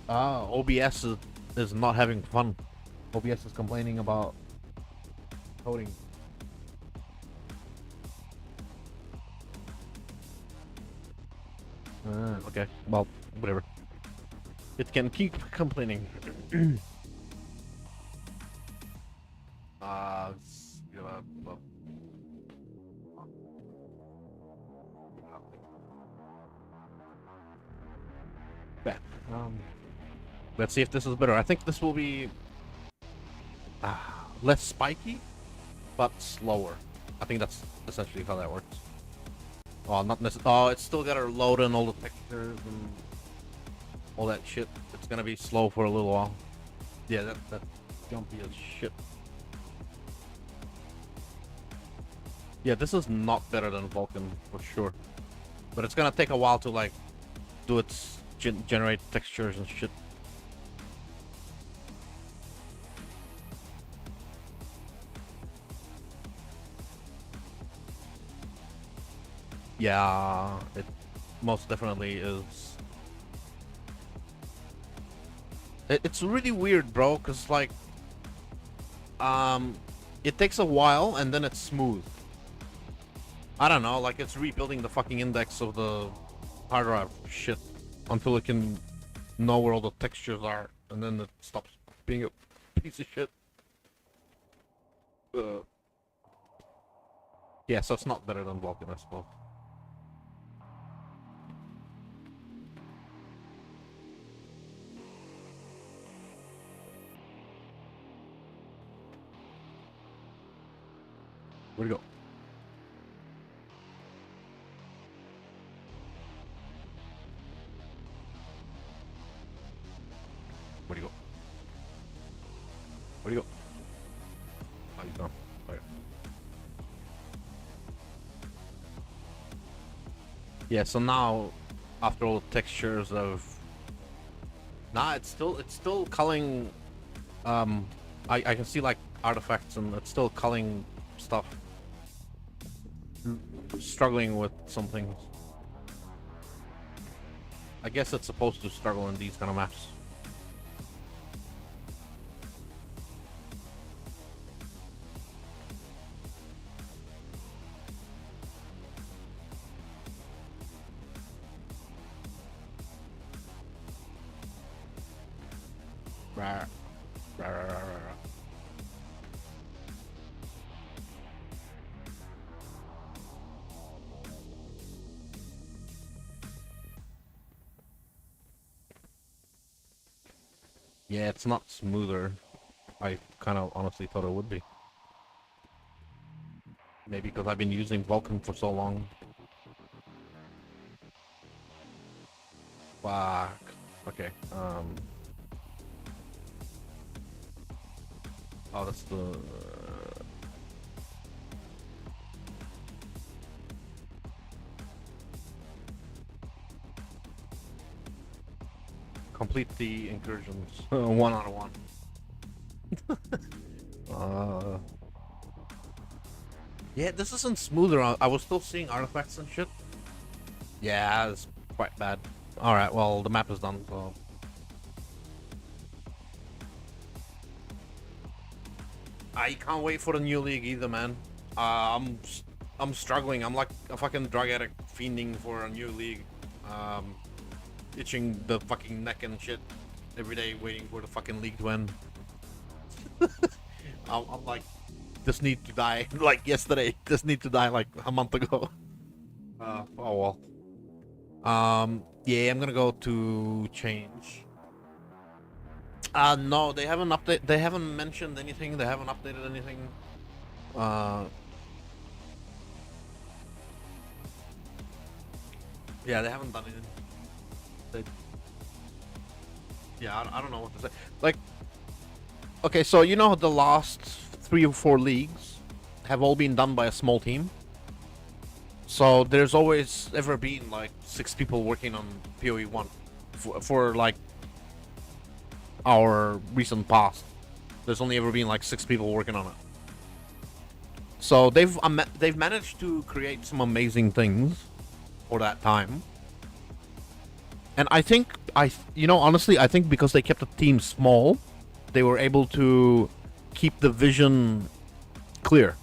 OBS is not having fun. OBS is complaining about coding. Okay, well, whatever. It can keep complaining. Let's see if this is better. I think this will be less spiky, but slower. I think that's essentially how that works. Oh, not necessarily. Oh, it's still got to load in all the textures and all that shit. It's gonna be slow for a little while. Yeah, that's jumpy as shit. Yeah, this is not better than Vulkan for sure, but it's gonna take a while to like do its generate textures and shit. Yeah, it most definitely is. It's really weird, bro, because like it takes a while and then it's smooth. I don't know, like it's rebuilding the fucking index of the hard drive shit until it can know where all the textures are, and then it stops being a piece of shit. Yeah, so it's not better than Vulkan, I suppose. Where'd he go? Where'd he go? Where'd he go? Oh, he's gone. Okay. Yeah, so now, after all the textures of... Nah, it's still culling... I can see, like, artifacts, and it's still culling stuff. Struggling with some things. I guess it's supposed to struggle in these kind of maps. Rah. Rah, rah, rah, rah, rah. Yeah, it's not smoother. I kind of honestly thought it would be. Maybe because I've been using Vulkan for so long. Fuck. Okay, oh, that's the... Complete the incursions. One out of one. Yeah, this isn't smoother. I was still seeing artifacts and shit. Yeah, it's quite bad. Alright, well, the map is done, so... I can't wait for the new league either, man. I'm struggling. I'm like a fucking drug addict fiending for a new league. Itching the fucking neck and shit every day, waiting for the fucking league to end. I'm like, this need to die like yesterday. This need to die like a month ago. Oh well. Yeah, I'm gonna go to change. No, they haven't they haven't mentioned anything, they haven't updated anything. Yeah, they haven't done anything. Yeah, I don't know what to say. Like, okay, so you know the last 3 or 4 leagues have all been done by a small team. So there's always ever been like 6 people working on PoE 1 for like our recent past. There's only ever been like 6 people working on it. So they've managed to create some amazing things for that time. And I think, honestly, I think because they kept the team small, they were able to keep the vision clear.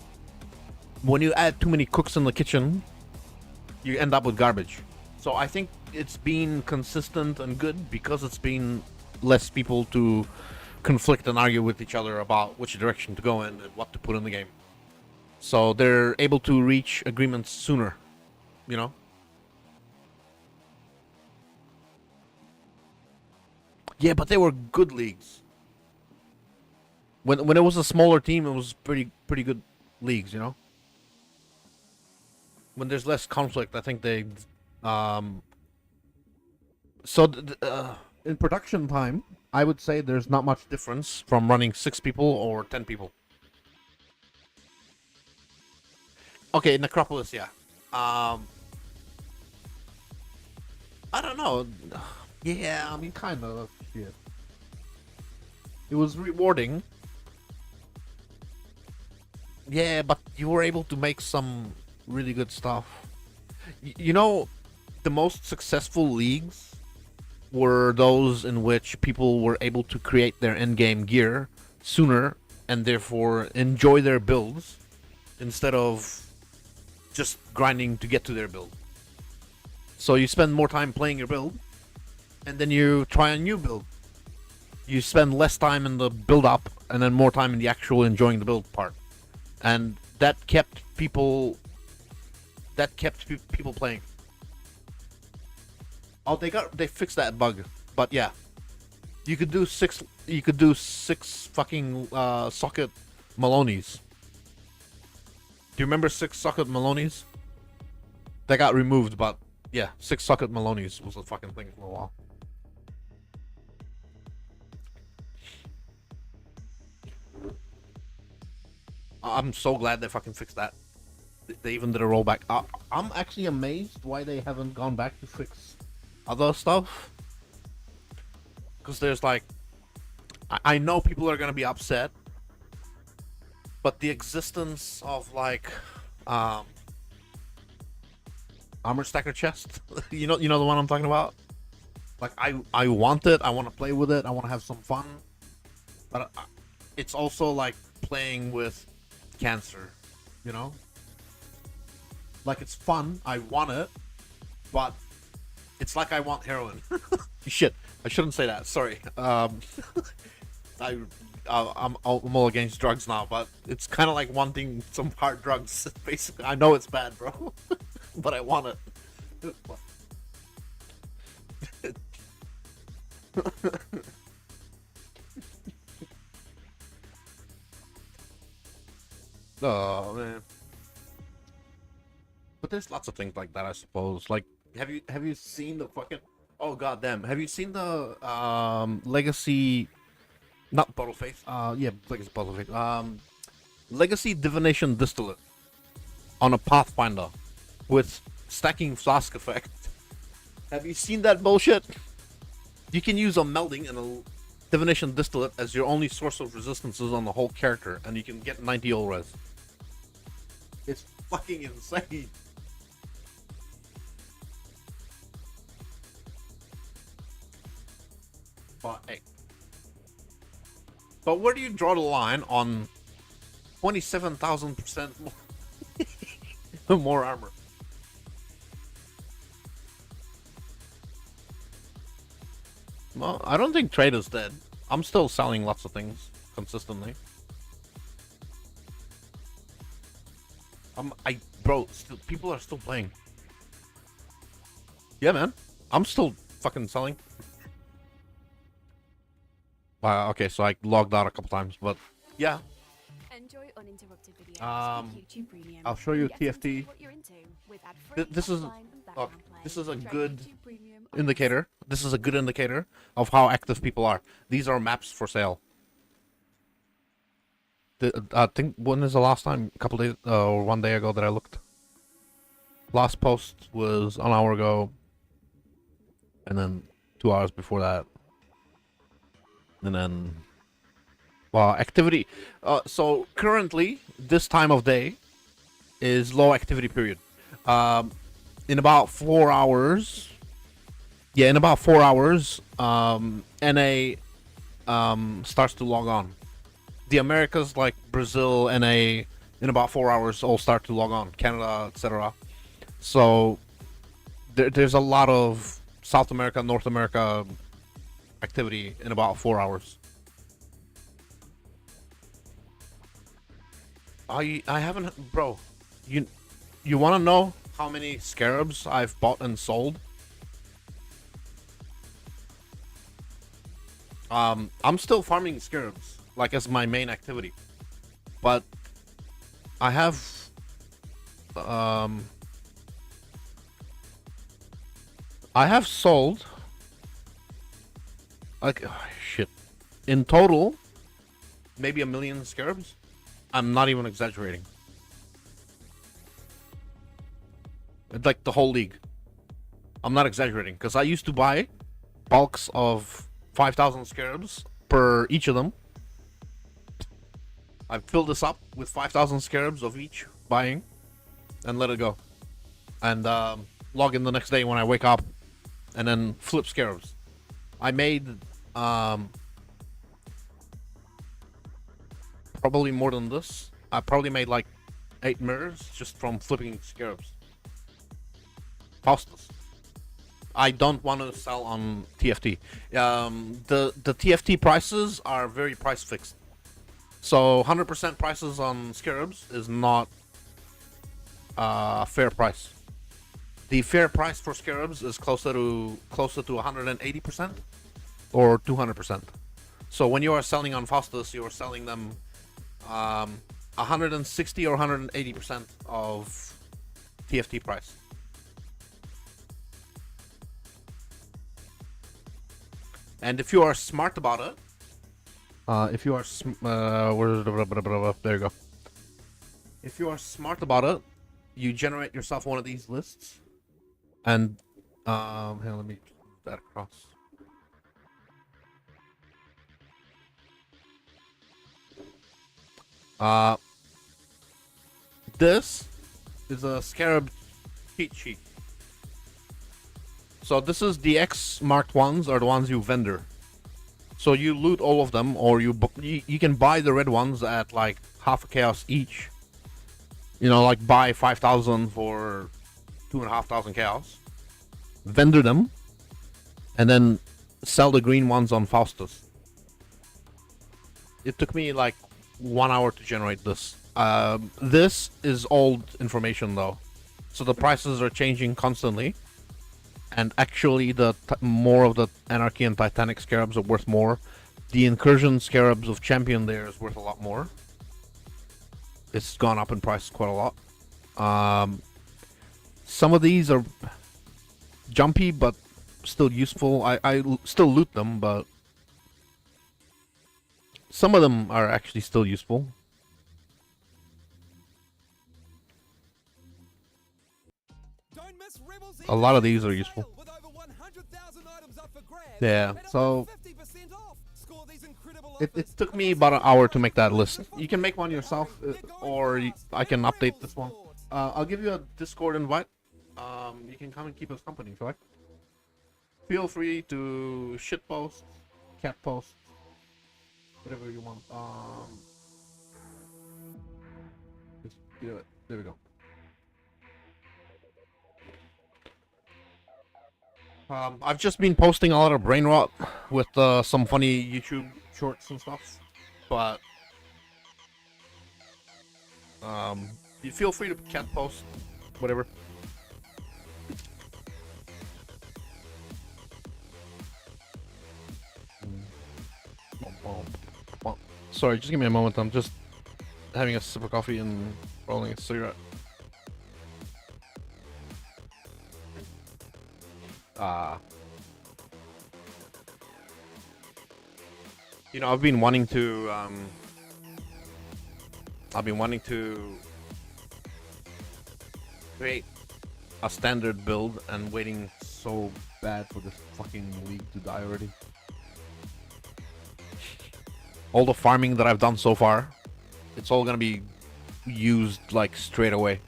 When you add too many cooks in the kitchen, you end up with garbage. So I think it's been consistent and good because it's been less people to conflict and argue with each other about which direction to go in and what to put in the game. So they're able to reach agreements sooner, you know? Yeah, but they were good leagues. When it was a smaller team, it was pretty good leagues, you know. When there's less conflict, I think they, in production time, I would say there's not much difference from running 6 people or 10 people. Okay, Necropolis, yeah. I don't know. Yeah, I mean, kind of. Shit. It was rewarding. Yeah, but you were able to make some really good stuff. You know, the most successful leagues were those in which people were able to create their end-game gear sooner and therefore enjoy their builds instead of just grinding to get to their build. So you spend more time playing your build, and then you try a new build. You spend less time in the build-up, and then more time in the actual enjoying the build part, and that kept people. People playing. Oh, they fixed that bug, but yeah, you could do six fucking socket Maloney's. Do you remember 6 socket Maloney's? That got removed, but yeah, 6 socket Maloney's was a fucking thing for a while. I'm so glad they fucking fixed that. They even did a rollback. I'm actually amazed why they haven't gone back to fix other stuff. Because there's like... I know people are gonna be upset. But the existence of like... armor stacker chest. you know the one I'm talking about? Like I want it. I want to play with it. I want to have some fun. But it's also like playing with cancer, you know? Like, it's fun, I want it, but it's like I want heroin. Shit, I shouldn't say that, sorry. I'm all against drugs now, but it's kind of like wanting some hard drugs. Basically, I know it's bad, bro, but I want it. Oh man. But there's lots of things like that, I suppose. Like, have you seen the fucking... Oh goddamn! Have you seen the Legacy? Not Bottle Faith. Yeah, Legacy Bottle Faith. Legacy Divination Distillate on a Pathfinder with stacking flask effect. Have you seen that bullshit? You can use a melding and a Divination Distillate as your only source of resistances on the whole character, and you can get 90 ult res. It's fucking insane. But hey. But where do you draw the line on 27,000% more, more armor? Well, I don't think trade is dead. I'm still selling lots of things consistently. Bro, people are still playing. Yeah, man. I'm still fucking selling. Wow, okay, so I logged out a couple times, but yeah. Enjoy uninterrupted videos with YouTube Premium. I'll show you Get TFT. into what you're into with ad-free This is offline and background play. this is a Try good YouTube Premium on indicator. This is a good indicator of how active people are. These are maps for sale. I think, when is the last time? A couple days or 1 day ago that I looked. Last post was an hour ago, and then 2 hours before that, and then, well, activity. So currently, this time of day is low activity period. In about 4 hours, yeah, in about 4 hours, NA starts to log on. The Americas, like Brazil, NA, in about 4 hours all start to log on. Canada, etc. So there's a lot of South America, North America activity in about 4 hours. I haven't, bro. You want to know how many Scarabs I've bought and sold? I'm still farming Scarabs, like, as my main activity, but I have sold, like, oh, shit, in total maybe 1 million Scarabs. I'm not even exaggerating. Like, the whole league. I'm not exaggerating, because I used to buy bulks of 5,000 Scarabs per each of them. I've filled this up with 5,000 Scarabs of each buying and let it go. and log in the next day when I wake up, and then flip scarabs. I made probably more than this. I probably made like 8 mirrors just from flipping scarabs. Faustus. I don't want to sell on TFT. The TFT prices are very price fixed. So 100% prices on scarabs is not a fair price. The fair price for scarabs is closer to 180% or 200%. So when you are selling on Faustus, you are selling them 160 or 180% of TFT price. And if you are smart about it, there you go. If you are smart about it, you generate yourself one of these lists, and here, let me put that across. This is a Scarab cheat sheet. So this is the X marked ones are the ones you vendor. So you loot all of them, or you can buy the red ones at like half a chaos each. You know, like buy 5,000 for 2,500 chaos. Vendor them, and then sell the green ones on Faustus. It took me like 1 hour to generate this. This is old information though, so the prices are changing constantly. And actually, more of the Anarchy and Titanic scarabs are worth more. The Incursion scarabs of Champion there is worth a lot more. It's gone up in price quite a lot. Some of these are jumpy, but still useful. I still loot them, but some of them are actually still useful. A lot of these are useful. Yeah, so it took me about an hour to make that list. You can make one yourself, or I can update this one. I'll give you a Discord invite. You can come and keep us company if you like. Feel free to shitpost, catpost, whatever you want. Just do it. There we go. I've just been posting a lot of brain rot with some funny YouTube shorts and stuff, but you feel free to cat post, whatever. Sorry, just give me a moment. I'm just having a sip of coffee and rolling a cigarette. You know, I've been wanting to create a standard build and waiting so bad for this fucking league to die already. All the farming that I've done so far, it's all gonna be used like straight away.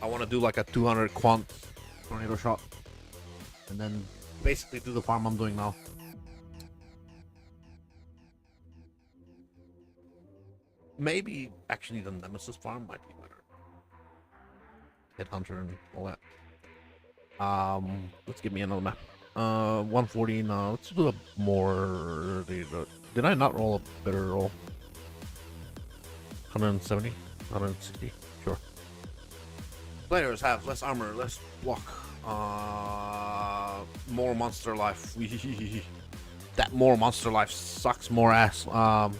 I want to do like a 200 quant tornado shot, and then basically do the farm I'm doing now. Maybe actually the Nemesis farm might be better. Headhunter and all that. Let's give me another map. 140 now. Let's do a more. Did I not roll a better roll? 170, 160. Sure. Players have less armor, less walk. More monster life. That more monster life sucks more ass. Oh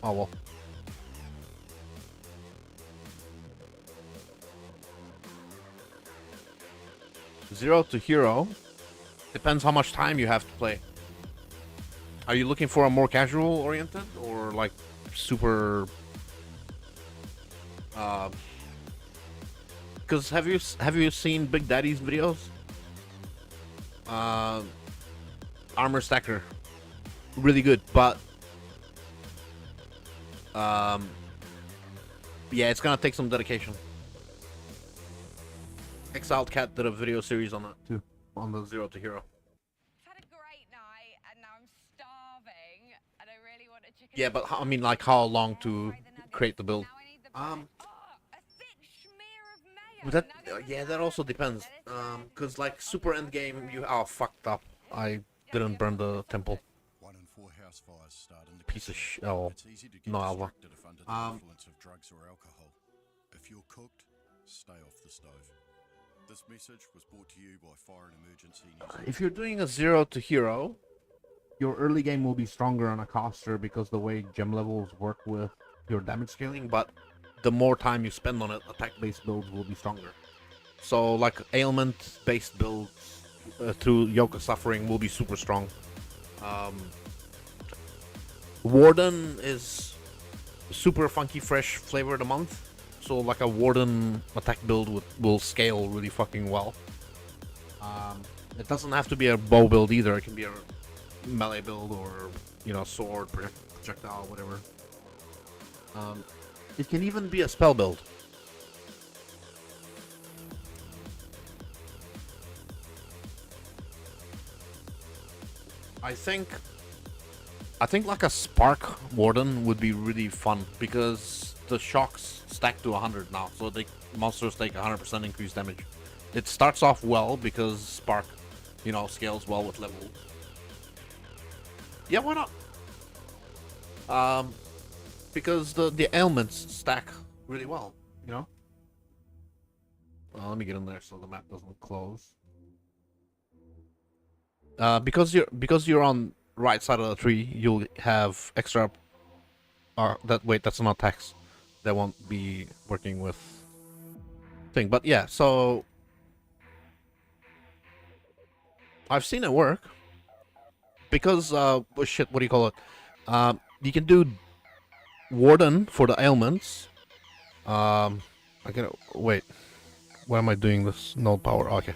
well. Zero to hero. Depends how much time you have to play. Are you looking for a more casual oriented or like super? Because have you seen Big Daddy's videos? Armor stacker, really good, but yeah, it's gonna take some dedication. Exile Cat did a video series on that too, on the Zero to Hero. I've had a great night and now I'm starving and I really want a chicken. Yeah, but I mean, like, how long to create the build? Now I need the bread. Um, A thick schmear of mayo. but that Nuggets yeah, and that also salad. depends. Let it sit. Cause like super end game, you fucked up. I didn't burn the temple. 1 in 4 house fires start in the Piece of kitchen. oh, It's easy to get no, Alva. distracted if under the influence of drugs or alcohol. If you're cooked, stay off the stove. This message was brought to you by Fire and Emergency New Zealand. If you're doing a Zero to Hero, your early game will be stronger on a caster because the way gem levels work with your damage scaling, but the more time you spend on it, attack-based builds will be stronger. So, like, ailment-based builds through Yoke of Suffering will be super strong. Warden is super funky, fresh flavor of the month. So, like, a Warden attack build will scale really fucking well. It doesn't have to be a bow build either. It can be a melee build or, you know, sword, projectile, whatever. It can even be a spell build. I think like a Spark Warden would be really fun because the shocks stack to 100 now, so the monsters take 100% increased damage. It starts off well because Spark, you know, scales well with levels. Yeah, why not? Because the ailments stack really well, you know. Well, let me get in there so the map doesn't close. Because you're on right side of the tree, you'll have extra. That's not text. That won't be working with thing. But yeah, so I've seen it work. Because shit, what do you call it? You can do Warden for the ailments. I can wait. Why am I doing this? No power. Okay.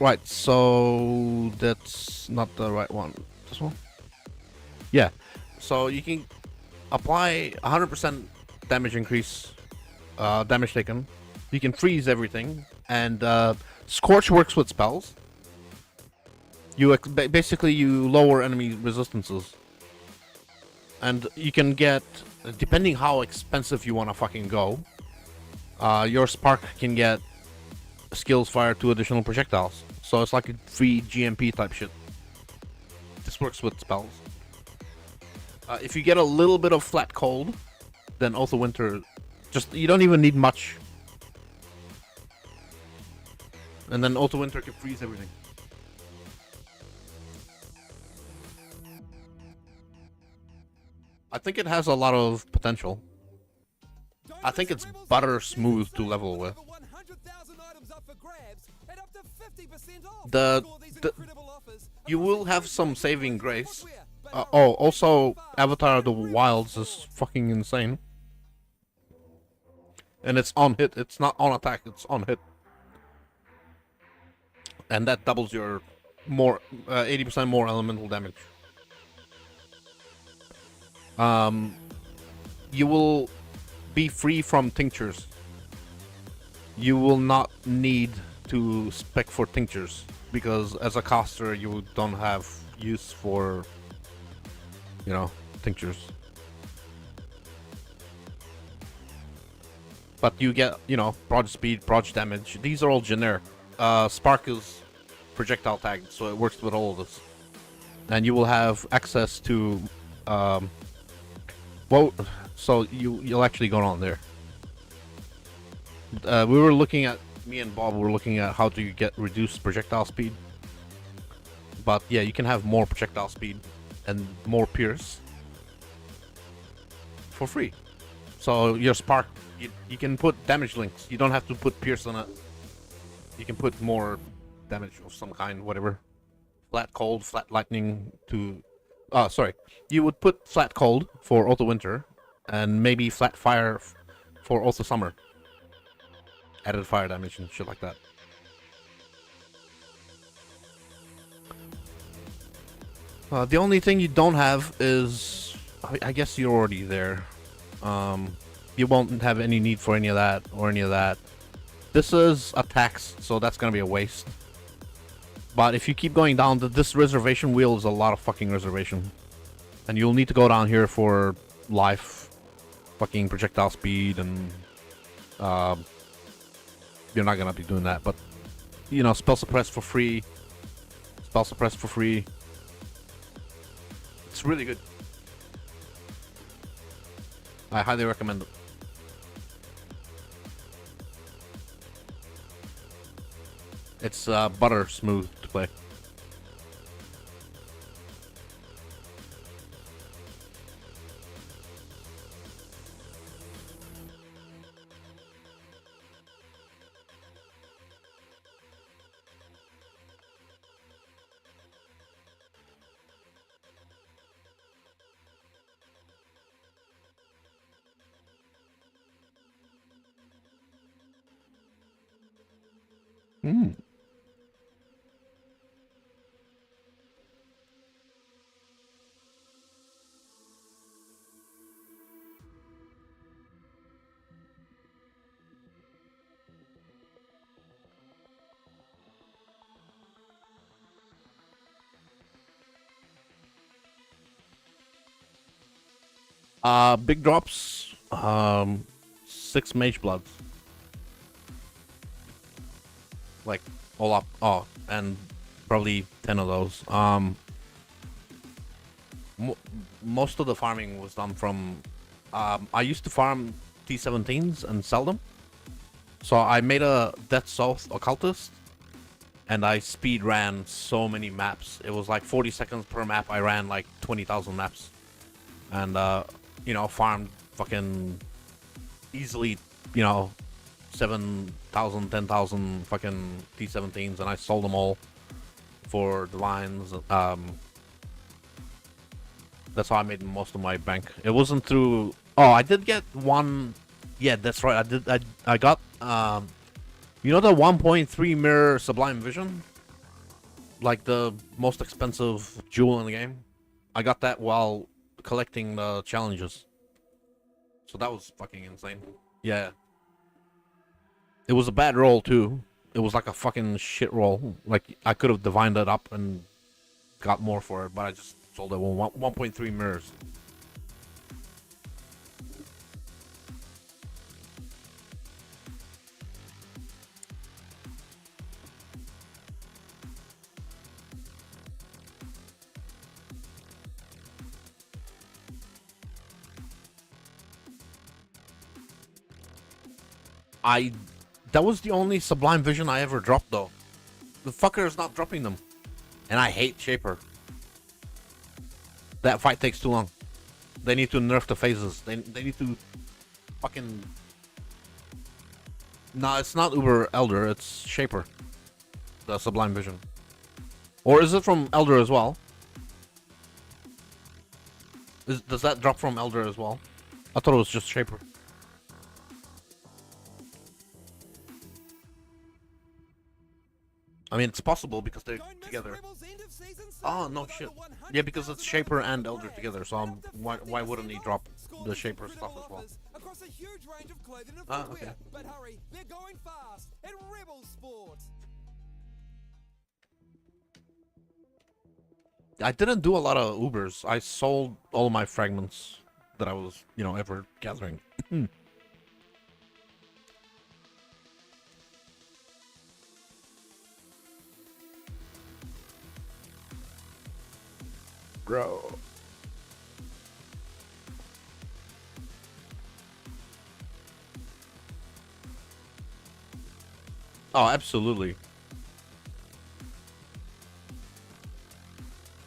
Right, so that's not the right one. This one? Yeah. So you can apply 100% damage increase, damage taken. You can freeze everything, and Scorch works with spells. You basically you lower enemy resistances, and you can get, depending how expensive you want to fucking go, your Spark can get skills fire 2 additional projectiles. So it's like a free GMP type shit. This works with spells. If you get a little bit of flat cold, then Oath of Winter, you don't even need much. And then Oath of Winter can freeze everything. I think it has a lot of potential. I think it's butter smooth to level with. You will have some saving grace. Also, Avatar of the Wilds is fucking insane. And it's on hit. It's not on attack. It's on hit. And that doubles your 80% more elemental damage. You will be free from tinctures. You will not need to spec for tinctures because as a caster you don't have use for, you know, tinctures. But you get, you know, proj speed, proj damage. These are all generic. Spark is projectile tagged, so it works with all of this. And you will have access to well, so you'll actually go on there. We were looking at, me and Bob were looking at how to get reduced projectile speed. But yeah, you can have more projectile speed and more pierce for free. So your Spark, you can put damage links. You don't have to put pierce on it. You can put more damage of some kind, whatever. Flat cold, flat lightning to... sorry. You would put flat cold for Oath of Winter, and maybe flat fire for Oath of Summer. Added fire damage and shit like that. The only thing you don't have is... I guess you're already there. you won't have any need for any of that or any of that. This is a tax, so that's gonna be a waste. But if you keep going down, this reservation wheel is a lot of fucking reservation. And you'll need to go down here for life, fucking projectile speed, and you're not gonna be doing that. But, you know, spell suppress for free. Spell suppress for free. It's really good. I highly recommend it. It's butter smooth to play. Hmm. Big drops. 6 mage bloods. Like all up. Oh, and probably 10 of those. Most of the farming was done from. I used to farm T17s and sell them. So I made a Death South Occultist, and I speed ran so many maps. It was like 40 seconds per map. I ran like 20,000 maps, and you know, farmed fucking easily, you know, 7,000, 10,000 fucking T17s, and I sold them all for the lines. That's how I made most of my bank. It wasn't through. Oh, I did get one. Yeah, that's right. I got you know, the 1.3 mirror Sublime Vision, like the most expensive jewel in the game. I got that while collecting the challenges. So that was fucking insane. Yeah. It was a bad roll too. It was like a fucking shit roll. Like, I could have divined it up and got more for it, but I just sold it 1.3 mirrors. That was the only Sublime Vision I ever dropped, though. The fucker is not dropping them. And I hate Shaper. That fight takes too long. They need to nerf the phases. They need to fucking... No, it's not Uber Elder, it's Shaper. The Sublime Vision. Or is it from Elder as well? Does that drop from Elder as well? I thought it was just Shaper. I mean, it's possible because they're together. Oh, no shit. Yeah, because it's Shaper and Elder together, so why wouldn't he drop the Shaper stuff as well? Across a huge range of clothing and Ah, footwear. okay. But hurry, they're going fast at Rebel Sport. I didn't do a lot of Ubers. I sold all my fragments that I was, you know, ever gathering. Bro. Oh, absolutely.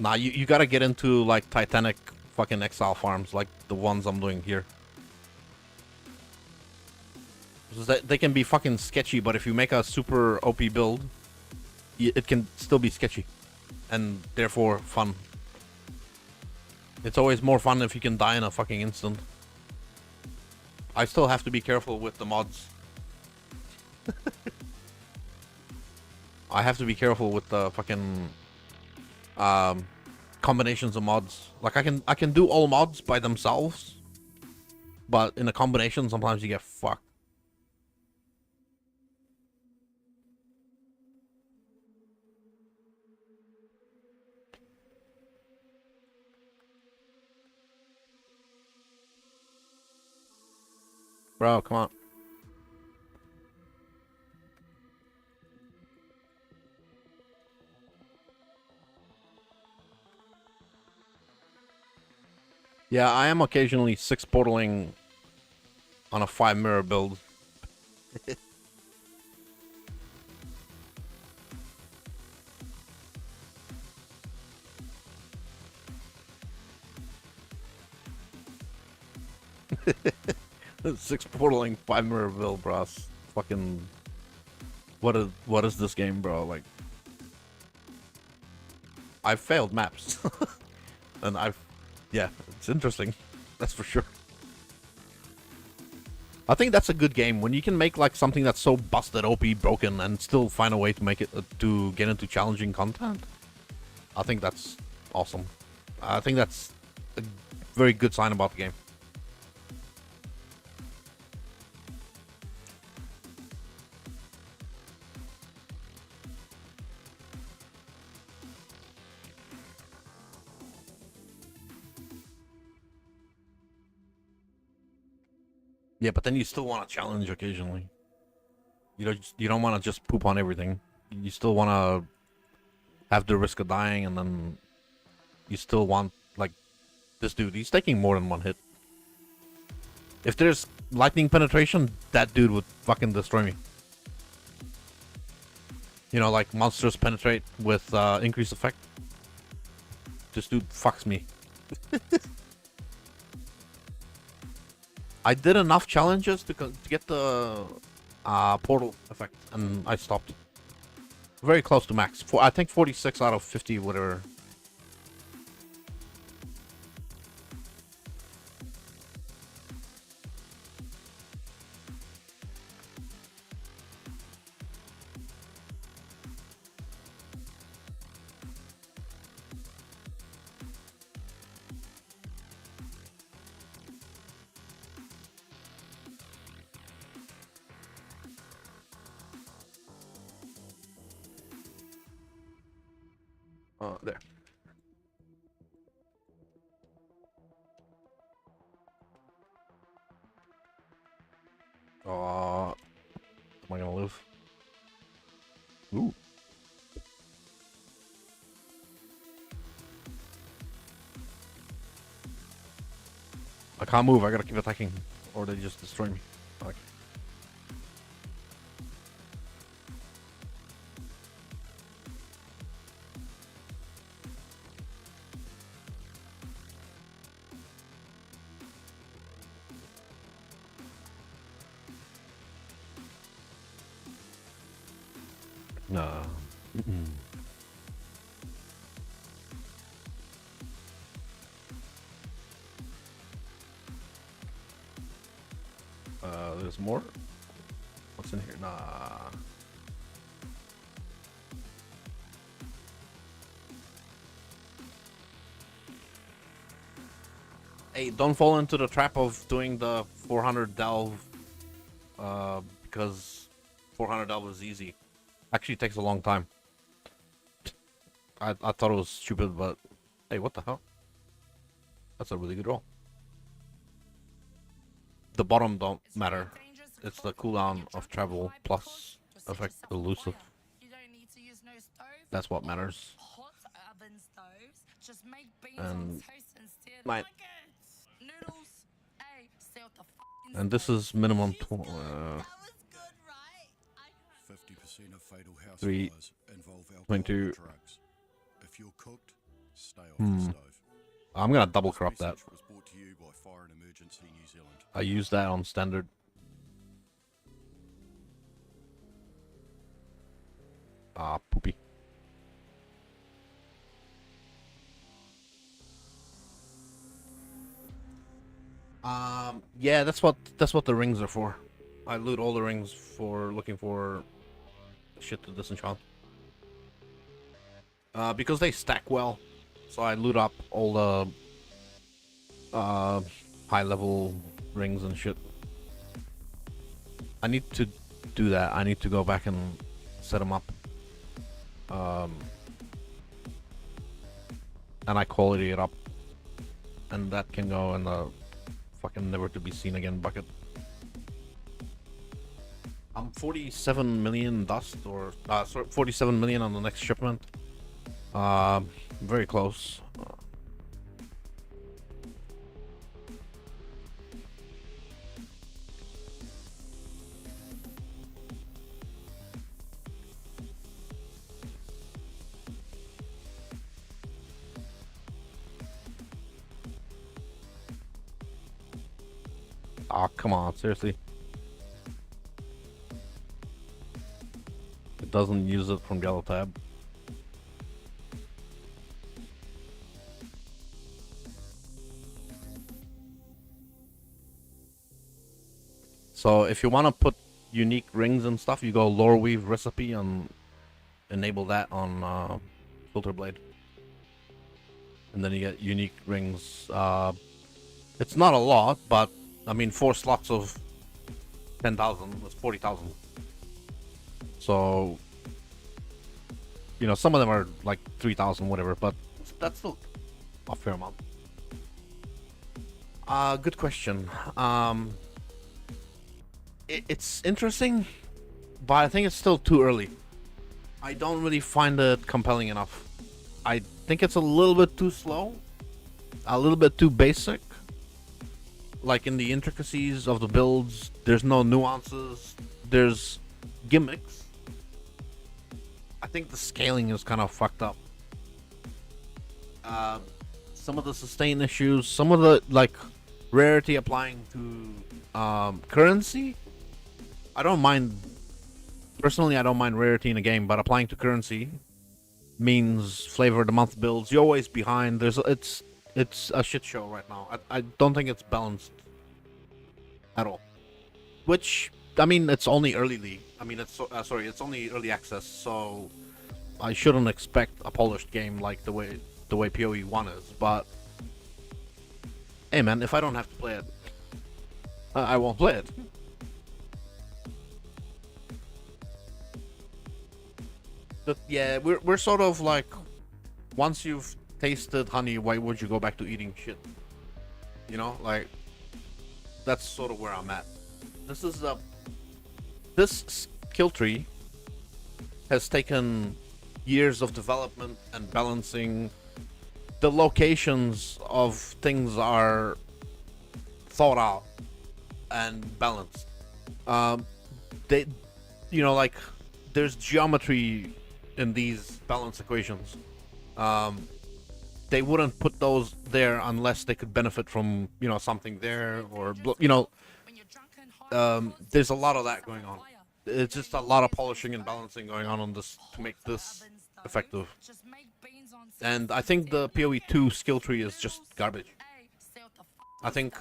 Nah, you gotta get into, like, Titanic fucking Exile farms, like the ones I'm doing here. They can be fucking sketchy, but if you make a super OP build, it can still be sketchy. And therefore, fun. It's always more fun if you can die in a fucking instant. I still have to be careful with the mods. I have to be careful with the fucking combinations of mods. Like, I can do all mods by themselves, but in a combination, sometimes you get fucked. Bro, come on. Yeah, I am occasionally 6 portaling on a 5 mirror build. Six portaling 5 mirror build, bro. Fucking what is this game, bro? Like, I've failed maps. And yeah, it's interesting. That's for sure. I think that's a good game when you can make like something that's so busted, OP, broken, and still find a way to make it to get into challenging content. I think that's awesome. I think that's a very good sign about the game. Yeah, but then you still want to challenge occasionally. You don't want to just poop on everything. You still want to have the risk of dying, and then you still want, like, this dude. He's taking more than one hit. If there's lightning penetration, that dude would fucking destroy me. You know, like monsters penetrate with increased effect. This dude fucks me. I did enough challenges to get the portal effect, and I stopped. Very close to max. I think 46 out of 50, whatever. There. Am I gonna live? Ooh. I can't move. I gotta keep attacking, or they just destroy me. Okay. No. There's more? What's in here? Nah. Hey, don't fall into the trap of doing the 400 delve, because 400 delve is easy. Actually, it takes a long time. I thought it was stupid, but hey, what the hell? That's a really good roll. The bottom don't matter. It's the cooldown of travel plus effect elusive. That's what matters. And and this is minimum 50% of fatal house 3, fires involve alcohol 22. and drugs. If you're cooked, stay off the stove. I'm gonna double This crop that. message was brought to you by Fire and Emergency New Zealand. I use that on standard. Poopy. Yeah, that's what the rings are for. I loot all the rings for looking for shit to disenchant. Because they stack well, so I loot up all the high level rings and shit. I need to do that. I need to go back and set them up. And I quality it up. And that can go in the fucking never to be seen again bucket. I'm 47 million dust, or sorry, 47 million on the next shipment. Very close. Ah, come on, seriously. It doesn't use it from yellow tab. So if you want to put unique rings and stuff, you go lore weave recipe and enable that on filter blade. And then you get unique rings. It's not a lot, but I mean 4 slots of 10,000 was 40,000. So, you know, some of them are like 3,000, whatever, but that's still a fair amount. Good question. It's interesting, but I think it's still too early. I don't really find it compelling enough. I think it's a little bit too slow, a little bit too basic. Like in the intricacies of the builds, there's no nuances, there's gimmicks. I think the scaling is kind of fucked up. Some of the sustain issues, some of the like rarity applying to currency. I don't mind, personally I don't mind rarity in a game, but applying to currency means flavor of the month builds. You're always behind. It's a shit show right now. I don't think it's balanced at all. Which, I mean, it's only early league. I mean, it's it's only early access, so I shouldn't expect a polished game like the way PoE 1 is. But hey, man, if I don't have to play it, I won't play it. But yeah, we're sort of like, once you've tasted honey, why would you go back to eating shit? You know, like, that's sort of where I'm at. This skill tree has taken years of development and balancing. The locations of things are thought out and balanced. They, you know, like, there's geometry in these balance equations. They wouldn't put those there unless they could benefit from, you know, something there, or, you know, there's a lot of that going on. It's just a lot of polishing and balancing going on this to make this effective. And I think the PoE 2 skill tree is just garbage. I think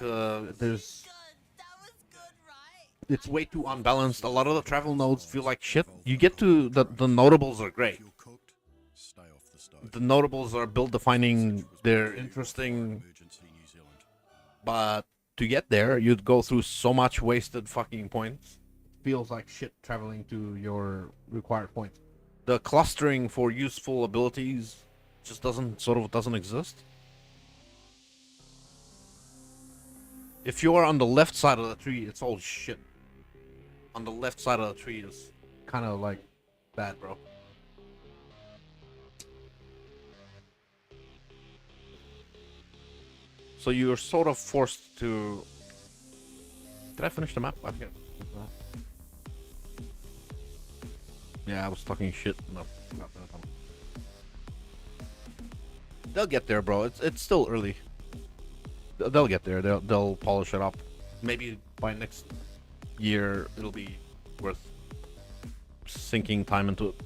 it's way too unbalanced. A lot of the travel nodes feel like shit. You get to the notables are great. The notables are build defining, they're interesting, but to get there you'd go through so much wasted fucking points. Feels like shit traveling to your required points. The clustering for useful abilities just doesn't exist. If you are on the left side of the tree, it's all shit. On the left side of the tree is kind of like bad, bro. So you're sort of forced to... Did I finish the map? I forget. Yeah, I was talking shit. No, not that time. They'll get there, bro. It's still early. They'll get there. They'll polish it up. Maybe by next year it'll be worth sinking time into it.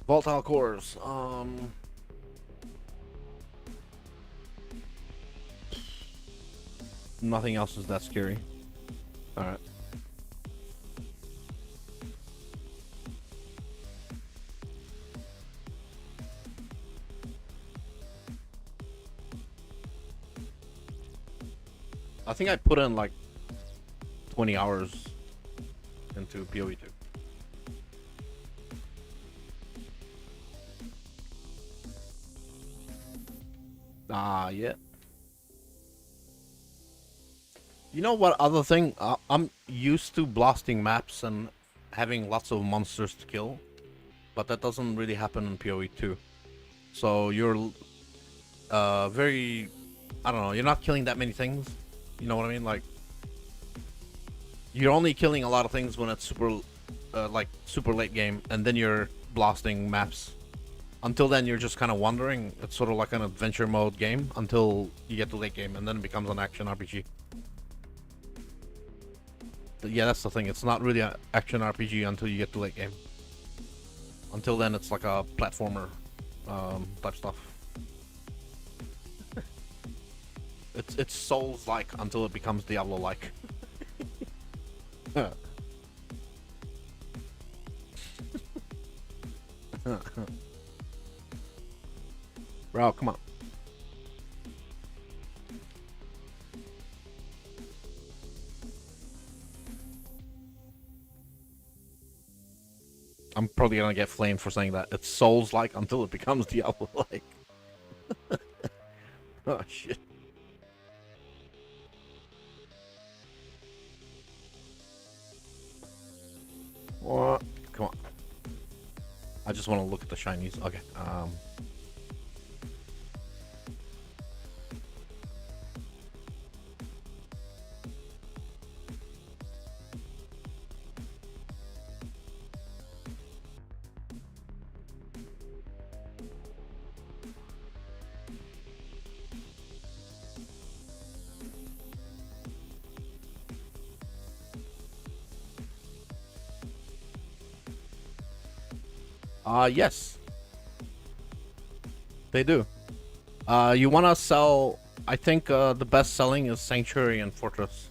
Volatile cores. Nothing else is that scary. Alright. I think I put in like 20 hours into PoE 2. Yeah. You know what other thing? I'm used to blasting maps and having lots of monsters to kill, but that doesn't really happen in PoE 2. So you're very, I don't know, you're not killing that many things. You know what I mean? Like, you're only killing a lot of things when it's super, like, super late game, and then you're blasting maps. Until then, you're just kind of wandering. It's sort of like an adventure mode game until you get to late game, and then it becomes an action RPG. But yeah, that's the thing. It's not really an action RPG until you get to late game. Until then, it's like a platformer type stuff. It's Souls-like until it becomes Diablo-like. Bro, come on. I'm probably gonna get flamed for saying that. It's Souls-like until it becomes Diablo-like. Oh, shit. What? Come on. I just want to look at the shinies. Okay. Yes. They do. You want to sell, I think the best selling is Sanctuary and Fortress.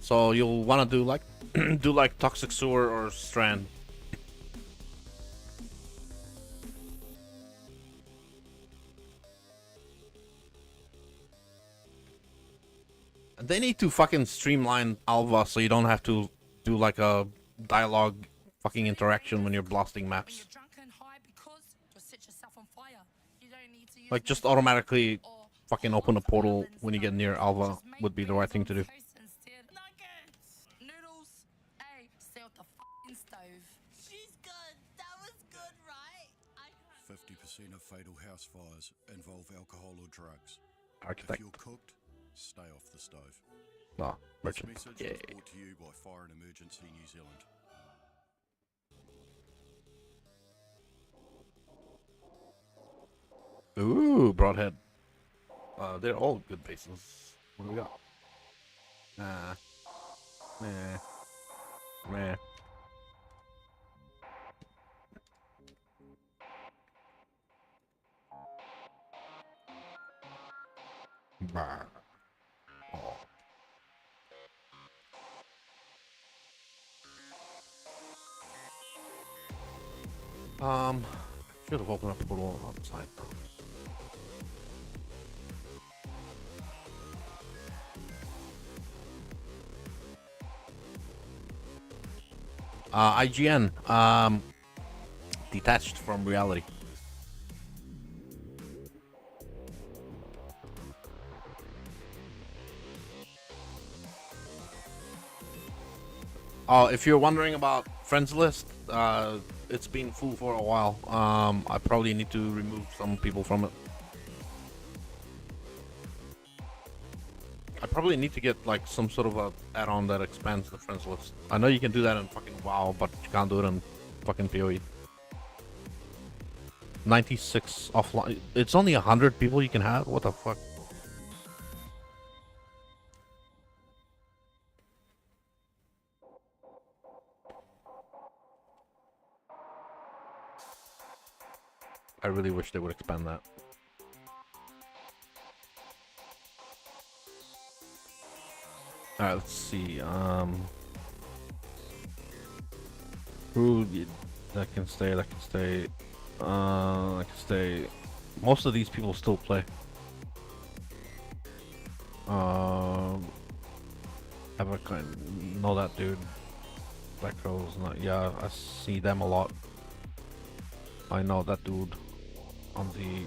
So you'll want to do like do like Toxic Sewer or Strand. And they need to fucking streamline Alva so you don't have to do like a dialogue fucking interaction when you're blasting maps. Like, just automatically fucking open a portal when you get near Alva would be the right thing to do. Noodles, hey, stay off the f***ing stove. She's good. That was good, right? 50% of fatal house fires involve alcohol or drugs. Architect. If you're cooked, stay off the stove. No, This merchant. message Yeah. was brought to you by Fire and Emergency New Zealand. Ooh, Broadhead. They're all good bases. What do we got? Nah. Meh. Bah. Oh. Should have opened up a portal outside. IGN, detached from reality. If you're wondering about friends list, it's been full for a while. I probably need to remove some people from it. I probably need to get like some sort of a add-on that expands the friends list. I know you can do that in fucking WoW, but you can't do it in fucking PoE. 96 offline. It's only 100 people you can have? What the fuck? I really wish they would expand that. Alright, let's see. Who that can stay, that can stay. That can stay. Most of these people still play. Have a kind know that dude. Black Crowes, not yeah. I see them a lot. I know that dude on the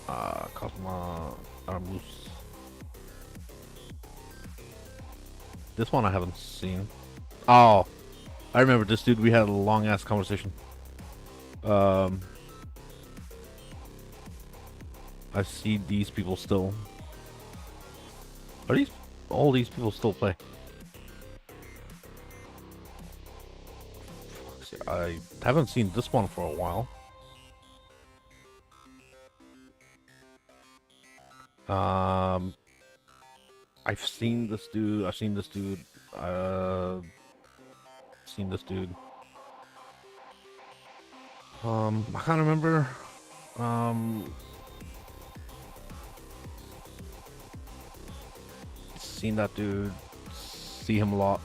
Cosma Armus. This one I haven't seen. Oh, I remember this dude. We had a long ass conversation. I see these people still. Are these all these people still play? I haven't seen this one for a while. I've seen this dude. I've seen this dude. Seen this dude. I can't remember. Seen that dude. See him a lot.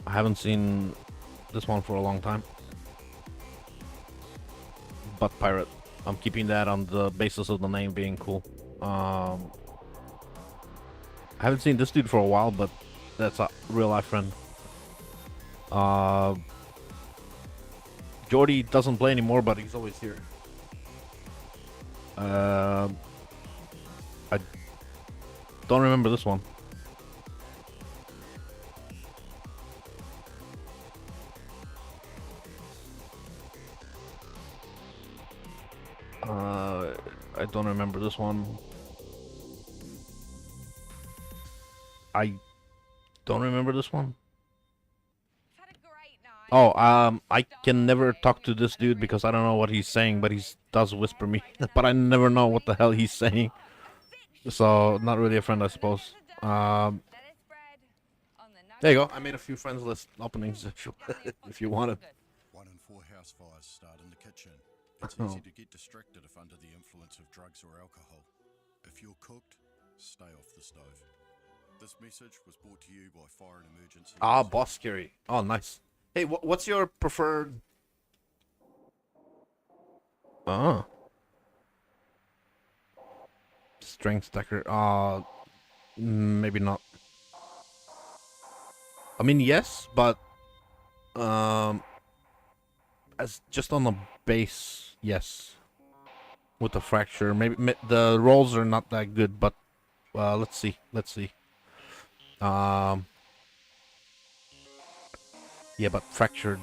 I haven't seen this one for a long time. But pirate. I'm keeping that on the basis of the name being cool. I haven't seen this dude for a while, but that's a real life friend. Jordy doesn't play anymore, but he's always here. I don't remember this one. I don't remember this one. I don't remember this one. Had a great night. Oh, I can never talk to this dude because I don't know what he's saying, but he does whisper me. But I never know what the hell he's saying. So, not really a friend, I suppose. There you go. I made a few friends list openings if you wanted. 1 in 4 house fires start in the kitchen. It's easy to get distracted if under the influence of drugs or alcohol. If you're cooked, stay off the stove. This message was brought to you by Fire and Emergency. Ah, Boss Scary. Oh, nice. Hey, what's your preferred... Oh. Strength stacker. Maybe not. I mean, yes, but... as just on the base, yes. With the fracture. Maybe the rolls are not that good, but... let's see. Let's see. Yeah, but fractured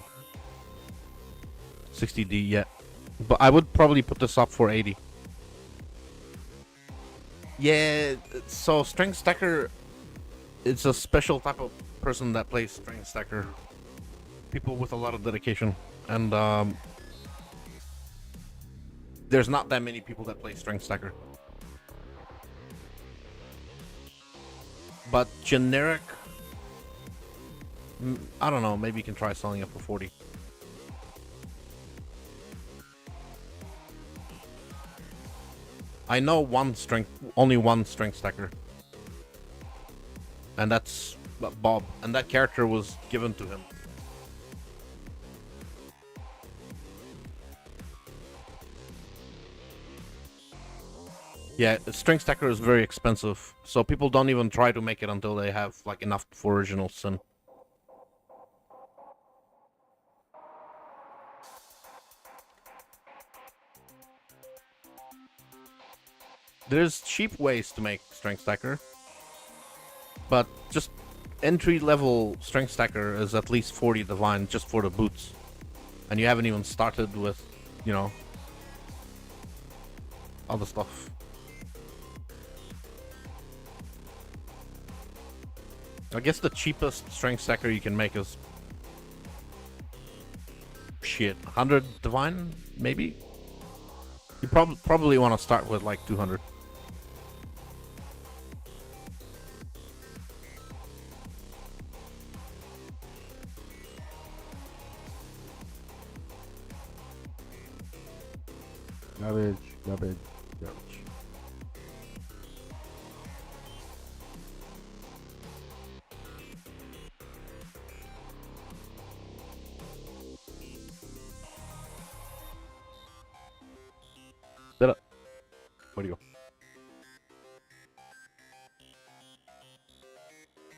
60D, yeah. But I would probably put this up for 80. Yeah, so Strength Stacker, it's a special type of person that plays Strength Stacker. People with a lot of dedication. And there's not that many people that play Strength Stacker. But generic, I don't know, maybe you can try selling it for 40. I know only one strength stacker. And that's Bob. And that character was given to him. Yeah, strength stacker is very expensive, so people don't even try to make it until they have like enough for original sin. There's cheap ways to make strength stacker, but just entry level strength stacker is at least 40 divine just for the boots, and you haven't even started with, you know, other stuff. I guess the cheapest strength stacker you can make is shit 100 divine, maybe. You probably want to start with like 200. Garbage, garbage, garbage.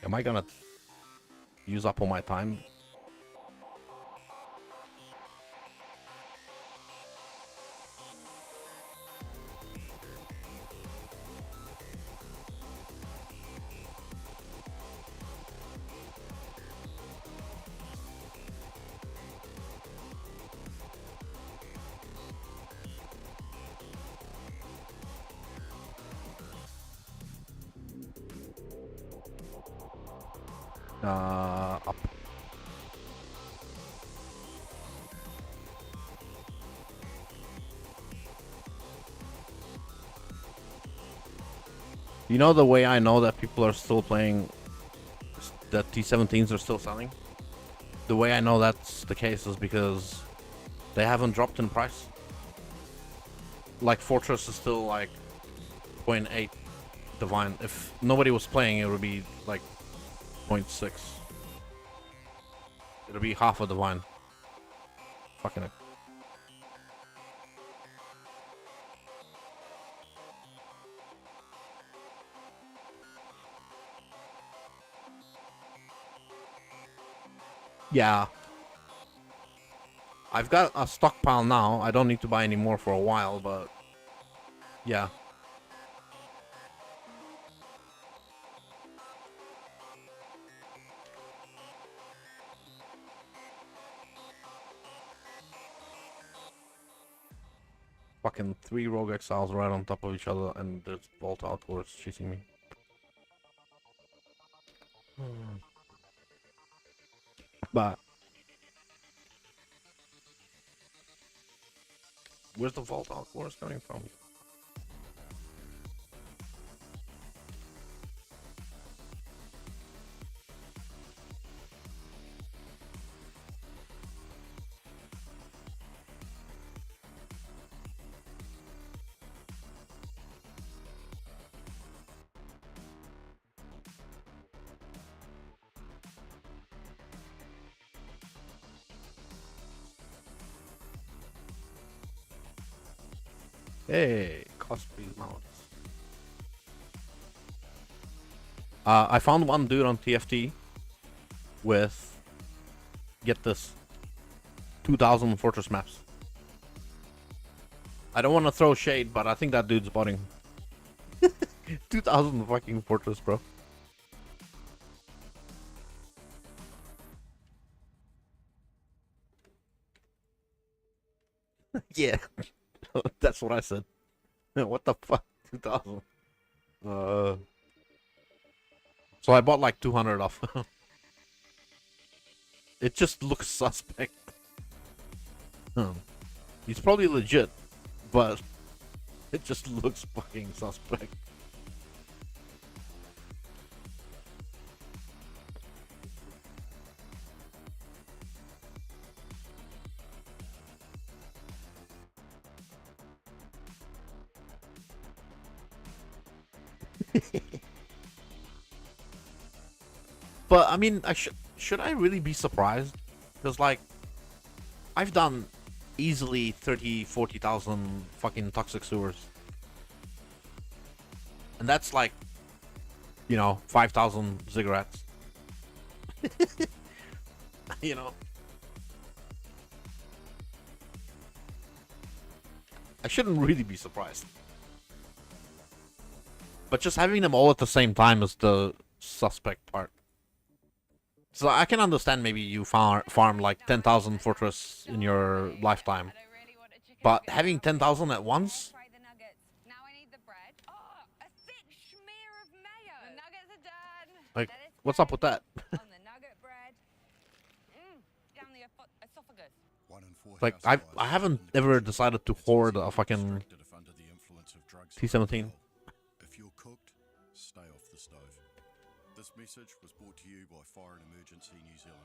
Am I gonna use up all my time? Up. You know the way I know that people are still playing, that T17s are still selling? The way I know that's the case is because they haven't dropped in price. Like Fortress is still like 0.8 Divine. If nobody was playing, it would be like 0.6. It'll be half a Divine. Fucking it. Yeah. I've got a stockpile now. I don't need to buy any more for a while, but yeah. Fucking 3 Rogue Exiles right on top of each other, and there's Vault Outwards chasing me. But where's the Vault Outwards coming from? Hey, costly mounts. I found one dude on TFT with, get this, 2,000 Fortress maps. I don't want to throw shade, but I think that dude's botting. 2,000 fucking Fortress, bro. Yeah, that's what I said. What the fuck? 2,000. So I bought like 200 off. It just looks suspect. He's probably legit, but it just looks fucking suspect. But I mean, should I really be surprised? Because like, I've done easily 30,000-40,000 fucking toxic sewers, and that's like, you know, 5,000 ziggurats. You know, I shouldn't really be surprised. But just having them all at the same time is the suspect part. So I can understand maybe you farm like 10,000 Fortress in your lifetime. But having 10,000 at once? Like, what's up with that? Like, I haven't ever decided to hoard a fucking T17. If you're cooked, stay off the stove. This message was brought to you by Fire and Emergency New Zealand.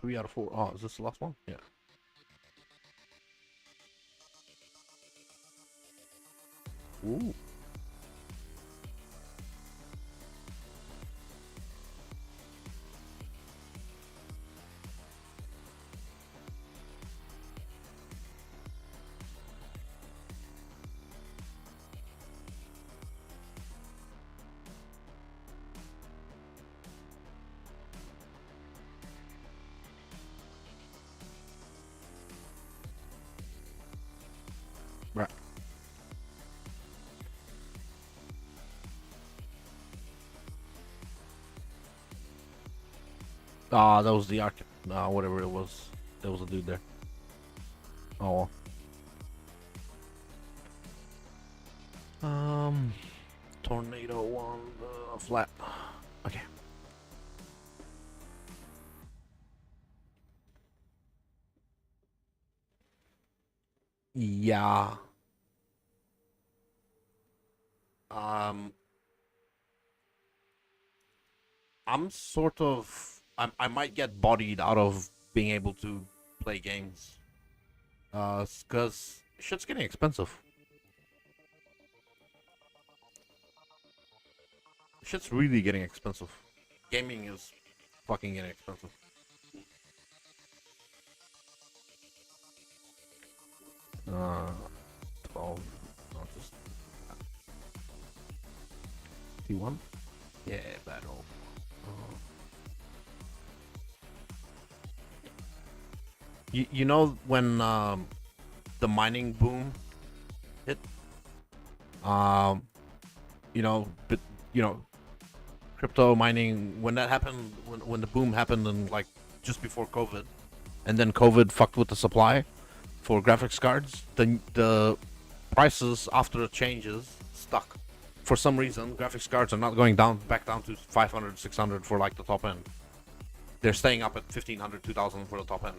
3 out of 4. Oh, is this the last one? Yeah. Ooh. Right. Ah, that was the arch. Whatever it was. There was a dude there. Oh. Well. Tornado on the flat. Okay. Yeah. Um. I'm sort of. I might get bodied out of being able to play games. Cause shit's getting expensive. Shit's really getting expensive. Gaming is fucking getting expensive. Uh, 12. Not just T1. Yeah, battle. You know when the mining boom hit, um you know but you know crypto mining, when that happened, when the boom happened, and like just before COVID, and then COVID fucked with the supply for graphics cards, the prices after the changes stuck. For some reason, graphics cards are not going back down to 500, 600 for like the top end. They're staying up at 1500, 2000 for the top end,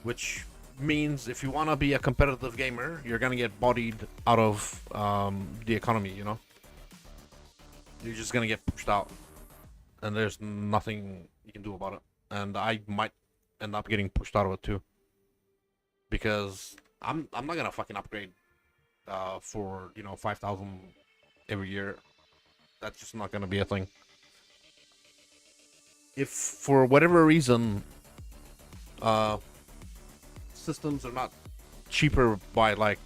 which means if you want to be a competitive gamer, you're gonna get bodied out of the economy, you know? You're just gonna get pushed out, and there's nothing you can do about it. And I might end up getting pushed out of it too, because I'm not gonna fucking upgrade for 5,000 every year. That's just not gonna be a thing. If for whatever reason systems are not cheaper by like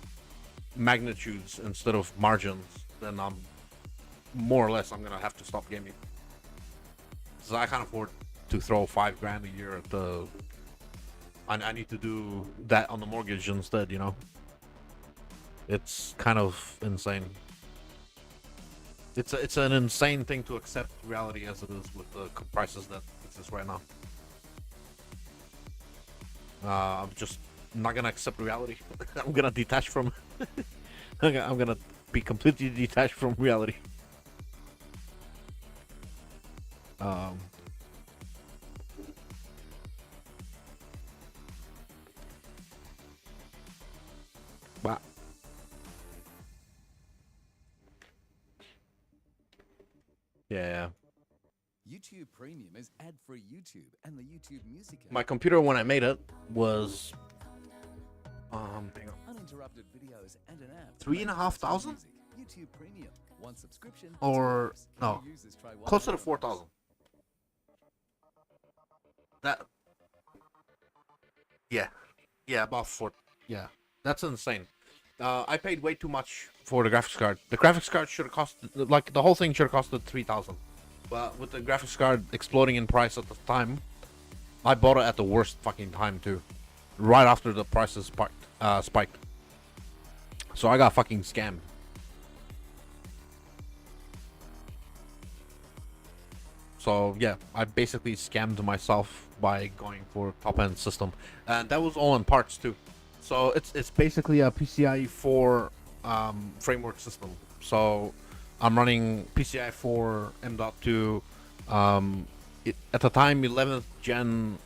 magnitudes instead of margins, then I'm gonna have to stop gaming. So I can't afford to throw $5,000 a year at the. I need to do that on the mortgage instead, you know. It's kind of insane. It's an insane thing to accept reality as it is with the prices that exist right now. I'm just not gonna accept reality. I'm gonna detach from. I'm gonna be completely detached from reality. Wow. Yeah. YouTube Premium is ad-free YouTube and the YouTube Music app. My computer when I made it was hang on. Uninterrupted videos and an app. 3,500? YouTube Premium. One subscription. Or 2 apps. no, New users try one closer to app. 4,000. That. Yeah, about 4. Yeah, that's insane. I paid way too much for the graphics card. The graphics card should have cost, like, the whole thing should have costed 3,000. But with the graphics card exploding in price at the time, I bought it at the worst fucking time too, right after the prices spiked. So I got fucking scammed. So yeah, I basically scammed myself by going for top end system, and that was all in parts too. So it's basically a PCIe 4 framework system. So I'm running PCIe 4 M.2. At the time 11th gen.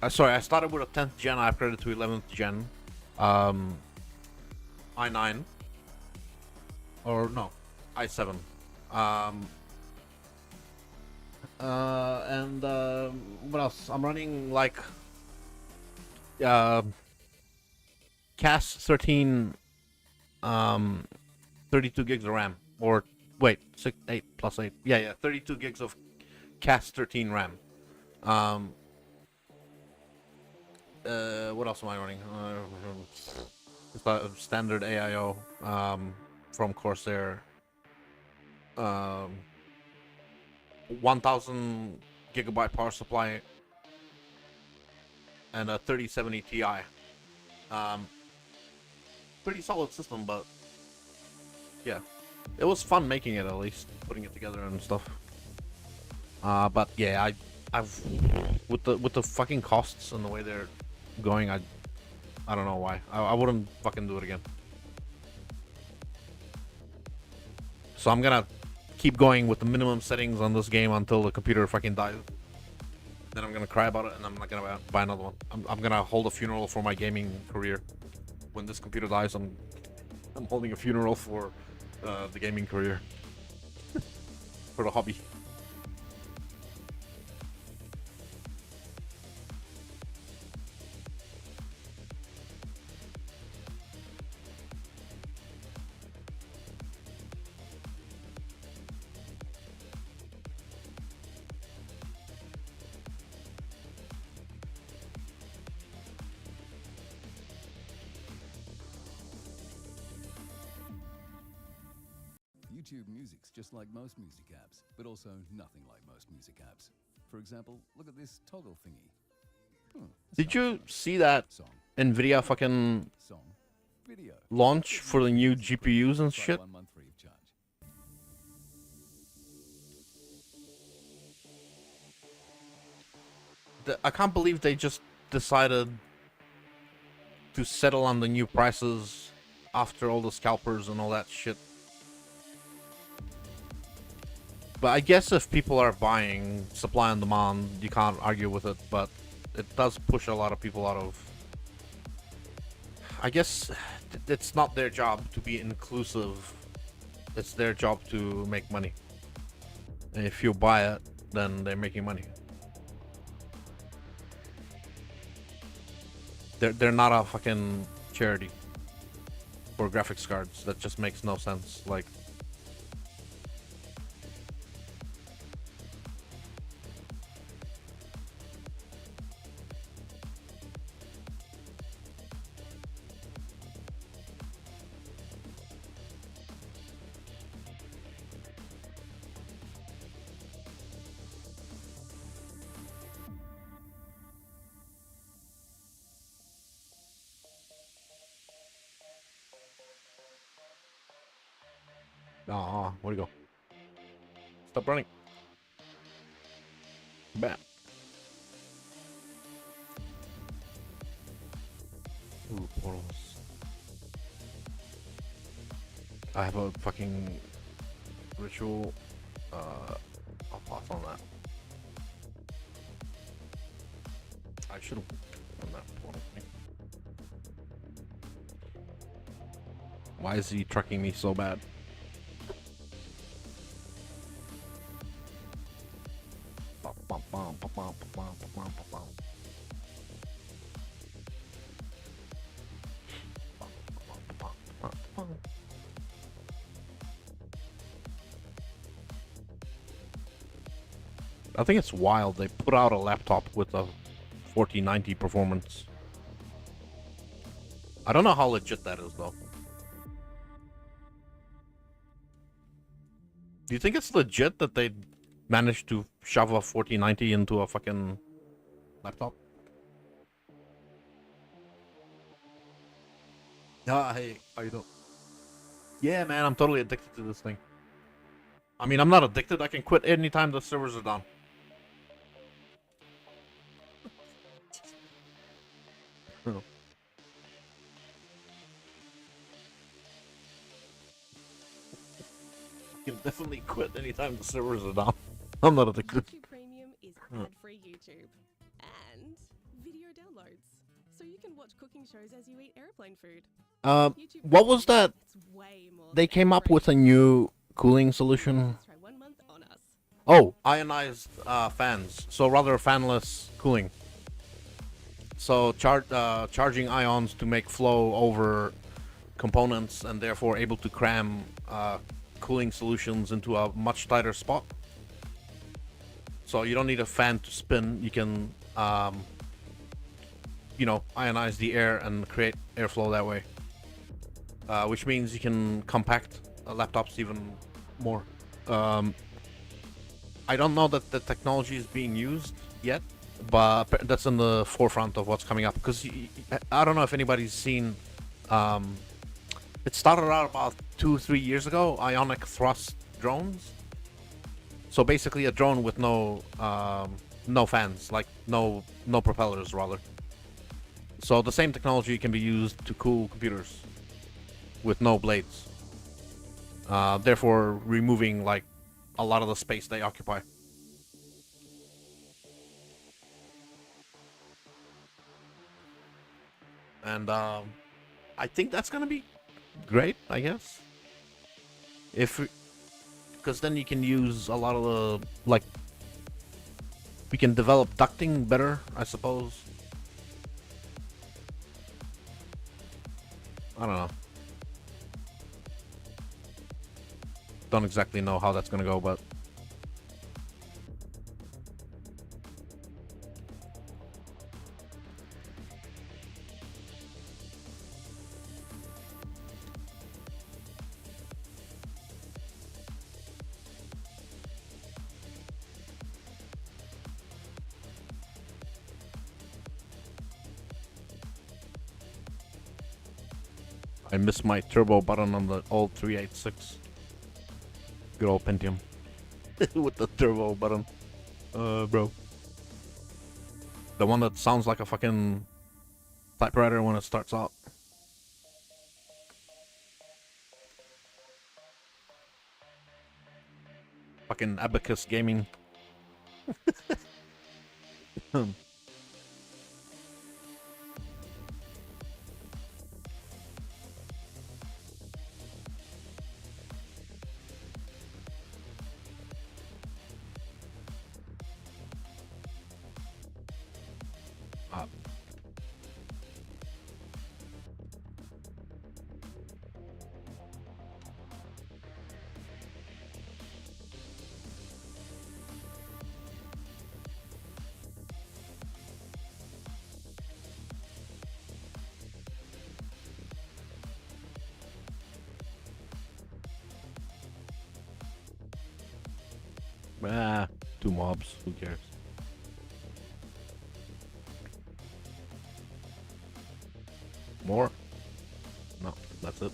Sorry, I started with a 10th gen. I upgraded to 11th gen. i9 or no, i7. And what else? I'm running like CAS 13 32 gigs of RAM, or wait, 8 plus 8. Yeah, 32 gigs of CAS 13 RAM. What else am I running? It's a standard AIO from Corsair. 1,000 gigabyte power supply and a 3070 Ti. pretty solid system, but yeah, it was fun making it, at least putting it together and stuff. But yeah, I've with the fucking costs and the way they're going, I don't know why. I wouldn't fucking do it again. So I'm gonna keep going with the minimum settings on this game until the computer fucking dies. Then I'm gonna cry about it, and I'm not gonna buy another one. I'm gonna hold a funeral for my gaming career. When this computer dies, I'm holding a funeral for the gaming career. For the hobby. YouTube Music's just like most music apps, but also nothing like most music apps. For example, look at this toggle thingy. Did you see that Song, Nvidia fucking song, video. launch for the new GPUs and Try shit? 1 month free of charge. I can't believe they just decided to settle on the new prices after all the scalpers and all that shit. But I guess if people are buying, supply and demand, you can't argue with it, but it does push a lot of people out of... I guess it's not their job to be inclusive. It's their job to make money. And if you buy it, then they're making money. They're not a fucking charity for graphics cards. That just makes no sense. Like, where'd he go? Stop running. Bam. Ooh, portals. I have a fucking ritual. I'll pass on that. I should have done that portal thing. Why is he trucking me so bad? I think it's wild they put out a laptop with a 4090 performance. I don't know how legit that is though. Do you think it's legit that they managed to shove a 4090 into a fucking laptop? Ah, hey, how you doing? Yeah, man, I'm totally addicted to this thing. I mean, I'm not addicted. I can quit anytime the servers are down. Oh. You can definitely quit anytime the servers are down. I'm not addicted. YouTube Premium is ad-free YouTube and video downloads, so you can watch cooking shows as you eat airplane food. YouTube What was that? It's way more They than came up with a free. new cooling solution. Try 1 month on us. Oh, ionized fans. So rather fanless cooling. So charging ions to make flow over components and therefore able to cram cooling solutions into a much tighter spot. So you don't need a fan to spin. You can, you know, ionize the air and create airflow that way. Which means you can compact laptops even more. I don't know that the technology is being used yet, but that's in the forefront of what's coming up. Because I don't know if anybody's seen It started out about 2-3 years ago. Ionic thrust drones. So basically, a drone with no fans, like no propellers, rather. So the same technology can be used to cool computers with no blades. Therefore, removing like a lot of the space they occupy. And I think that's gonna be great, I guess. Because then you can use a lot of the, like, we can develop ducting better, I suppose. I don't know. Don't exactly know how that's gonna go, but I missed my turbo button on the old 386. Good old Pentium. With the turbo button. Bro. The one that sounds like a fucking typewriter when it starts out. Fucking Abacus Gaming. Ah, 2 mobs, who cares? More? No, that's it.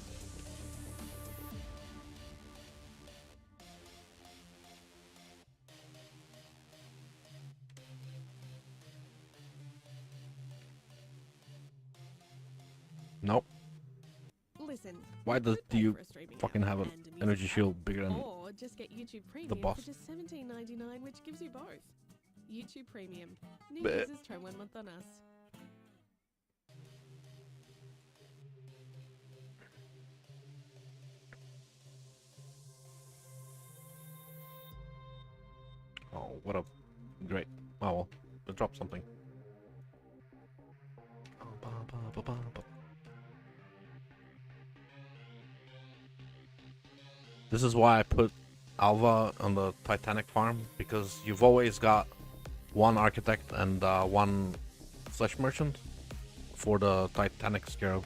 Nope. Listen. Why do pay you for a streaming fucking app have an and a music energy app, shield bigger than or just get YouTube Premium boss? for just $17.99, which gives you both. YouTube Premium. New Bleh. users try 1 month on us. Oh, what a great. Oh well, it dropped something. This is why I put Alva on the Titanic farm, because you've always got one architect and one flesh merchant for the Titanic Scarab.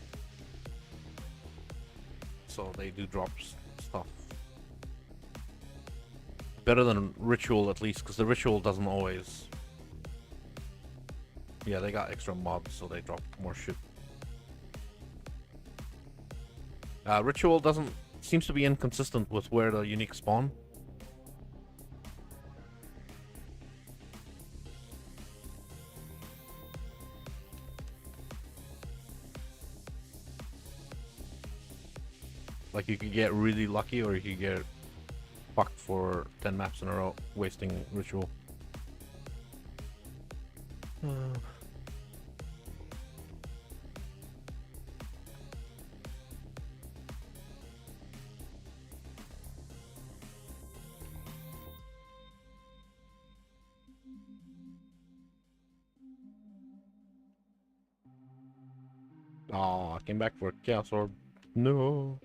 So they do drop stuff. Better than Ritual, at least, because the Ritual doesn't always. Yeah, they got extra mobs, so they drop more shit. Ritual seems to be inconsistent with where the unique spawn. Like, you could get really lucky, or you could get fucked for 10 maps in a row, wasting Ritual. Oh, I came back for Chaos Orb. No.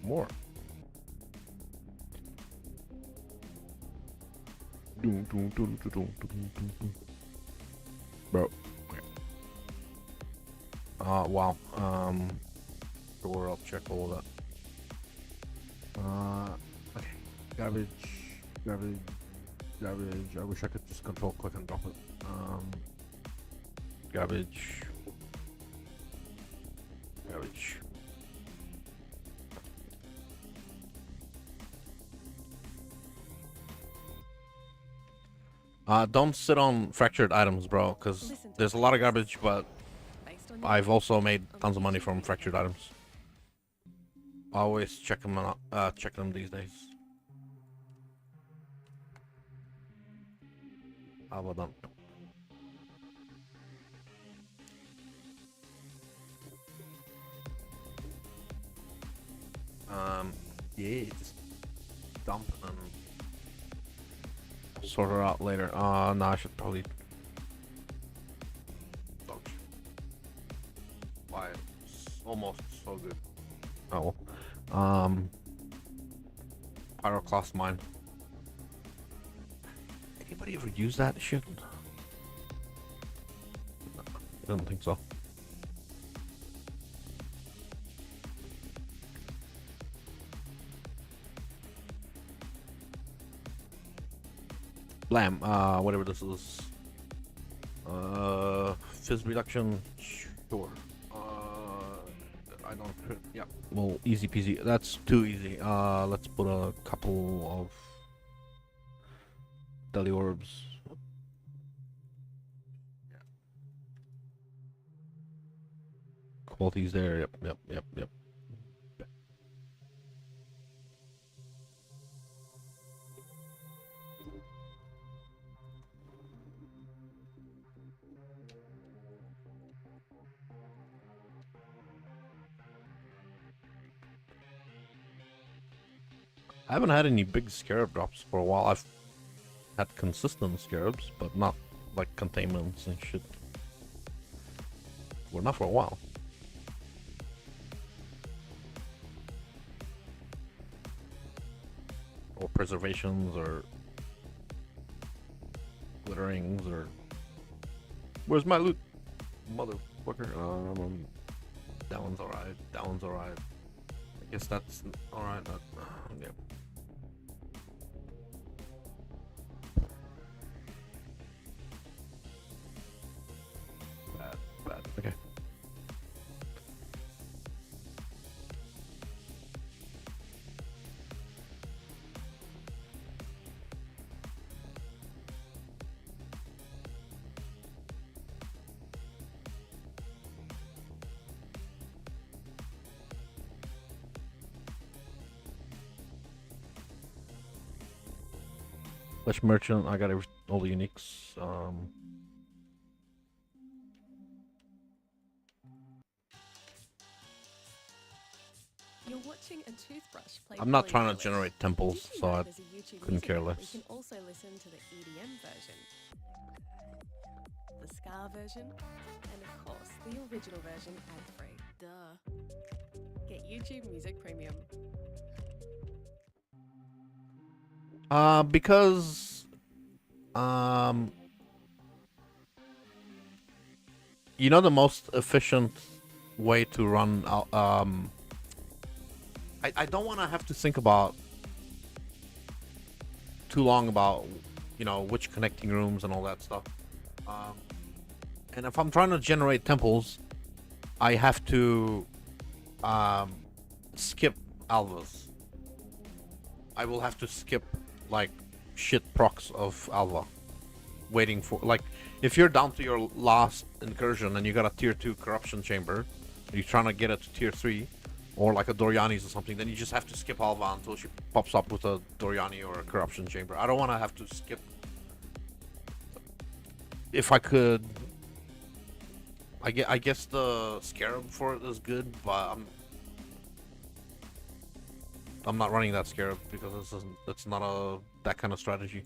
More. Doom, doom, doom, doom, doom, doom, doom. Bro. Okay. Wow. Sure, I'll check all of that. Okay. Garbage. I wish I could just control click and drop it. Garbage. Don't sit on fractured items, bro, because there's a lot of garbage, but I've also made tons of money from fractured items. I always check them out, check them these days. How about them? Yeah, just dump and sort her out later. No, I should probably. Why? It's almost so good. Oh, Pyroclast mine. Anybody ever use that shit? I don't think so. Blam, whatever this is. Fizz reduction, sure. I don't, yeah, well, easy peasy. That's too easy. Let's put a couple of Deli Orbs. Yeah. Qualities there, yep. I haven't had any big Scarab drops for a while. I've had consistent Scarabs, but not like containments and shit. Well, not for a while. Or preservations, or glitterings, or... Where's my loot? Motherfucker. That one's alright. That one's alright. I guess that's alright. Yeah. Bad. Okay. Flesh Merchant, I got all the uniques. You're watching a toothbrush play. I'm not trying to generate temples, so I couldn't care less. You can also listen to the EDM version, the Scar version, and of course the original version ad-free. Duh. Get YouTube Music Premium. Because you know, the most efficient way to run I don't want to have to think about too long about, you know, which connecting rooms and all that stuff. And if I'm trying to generate temples, I have to skip alvas. I will have to skip like shit procs of alva, waiting for, like, if you're down to your last incursion and you got a tier 2 corruption chamber, you're trying to get it to tier 3, or like a Doriani's or something, then you just have to skip alva until she pops up with a Doriani or a corruption chamber. I don't want to have to skip. If I could, I guess the Scarab for it is good, but I'm not running that Scarab because it's not that kind of strategy.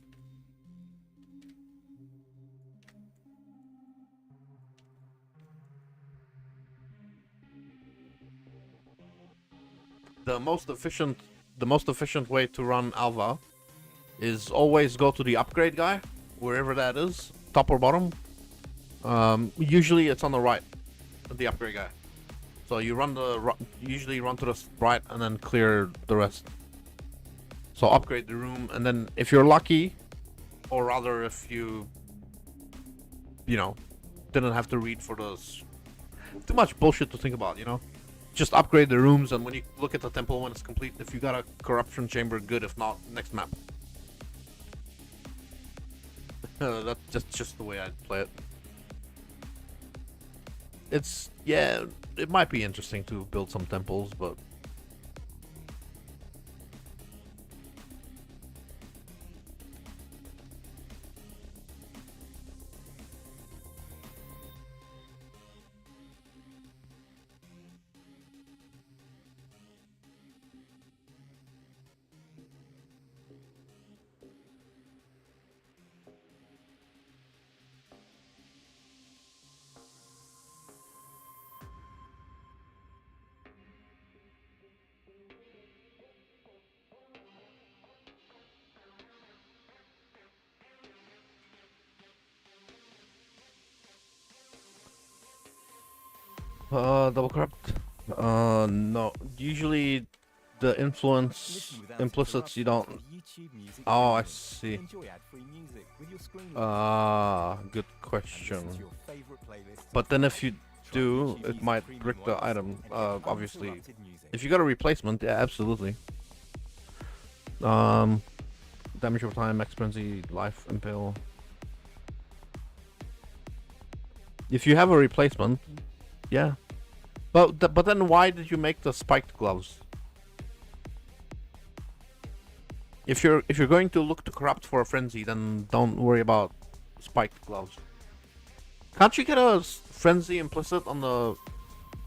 The most efficient way to run Alva is always go to the upgrade guy, wherever that is, top or bottom. Usually it's on the right, the upgrade guy. So you usually run to the right and then clear the rest. So upgrade the room, and then if you're lucky, or rather if you know, didn't have to read for those. Too much bullshit to think about, you know? Just upgrade the rooms, and when you look at the temple when it's complete, if you got a corruption chamber, good. If not, next map. That's just the way I'd play it. Yeah, it might be interesting to build some temples, but double corrupt? No. Usually the influence implicits you don't. Oh, I see. Good question. But then if you do, it might brick the item. Obviously, if you got a replacement, yeah, absolutely. Damage over time, expensive, life, impale. If you have a replacement, yeah. But then why did you make the spiked gloves? If you're going to look to corrupt for a frenzy, then don't worry about spiked gloves. Can't you get a frenzy implicit on the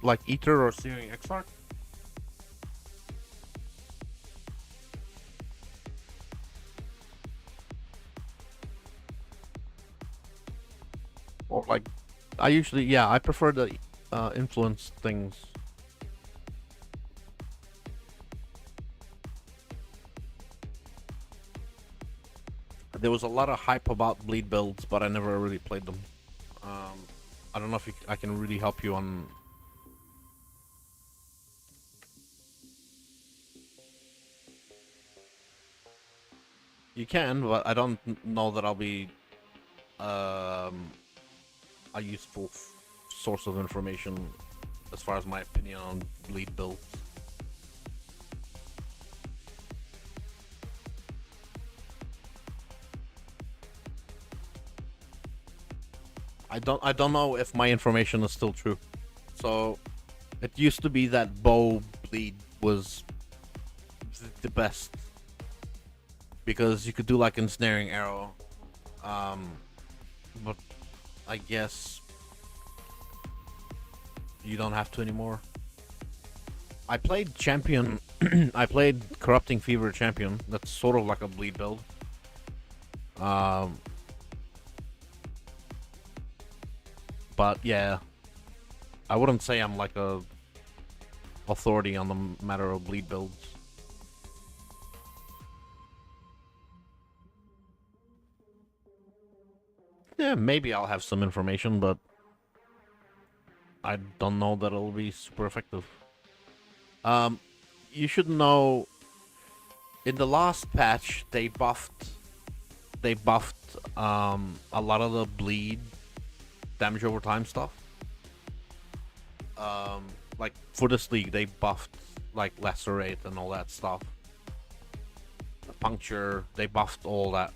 like Ether or Searing Exarch? Or like, I prefer the influence things. There was a lot of hype about bleed builds, but I never really played them. I don't know if I can really help you on. You can, but I don't know that I'll be a useful source of information as far as my opinion on bleed builds. I don't know if my information is still true. So it used to be that bow bleed was the best because you could do like ensnaring arrow, but I guess you don't have to anymore. I played champion. I played corrupting fever champion. That's sort of like a bleed build. But yeah, I wouldn't say I'm like a authority on the matter of bleed builds. Yeah, maybe I'll have some information, but I don't know that it'll be super effective. You should know, in the last patch they buffed a lot of the bleed damage over time stuff. Like for this league they buffed like lacerate and all that stuff. The puncture, they buffed all that.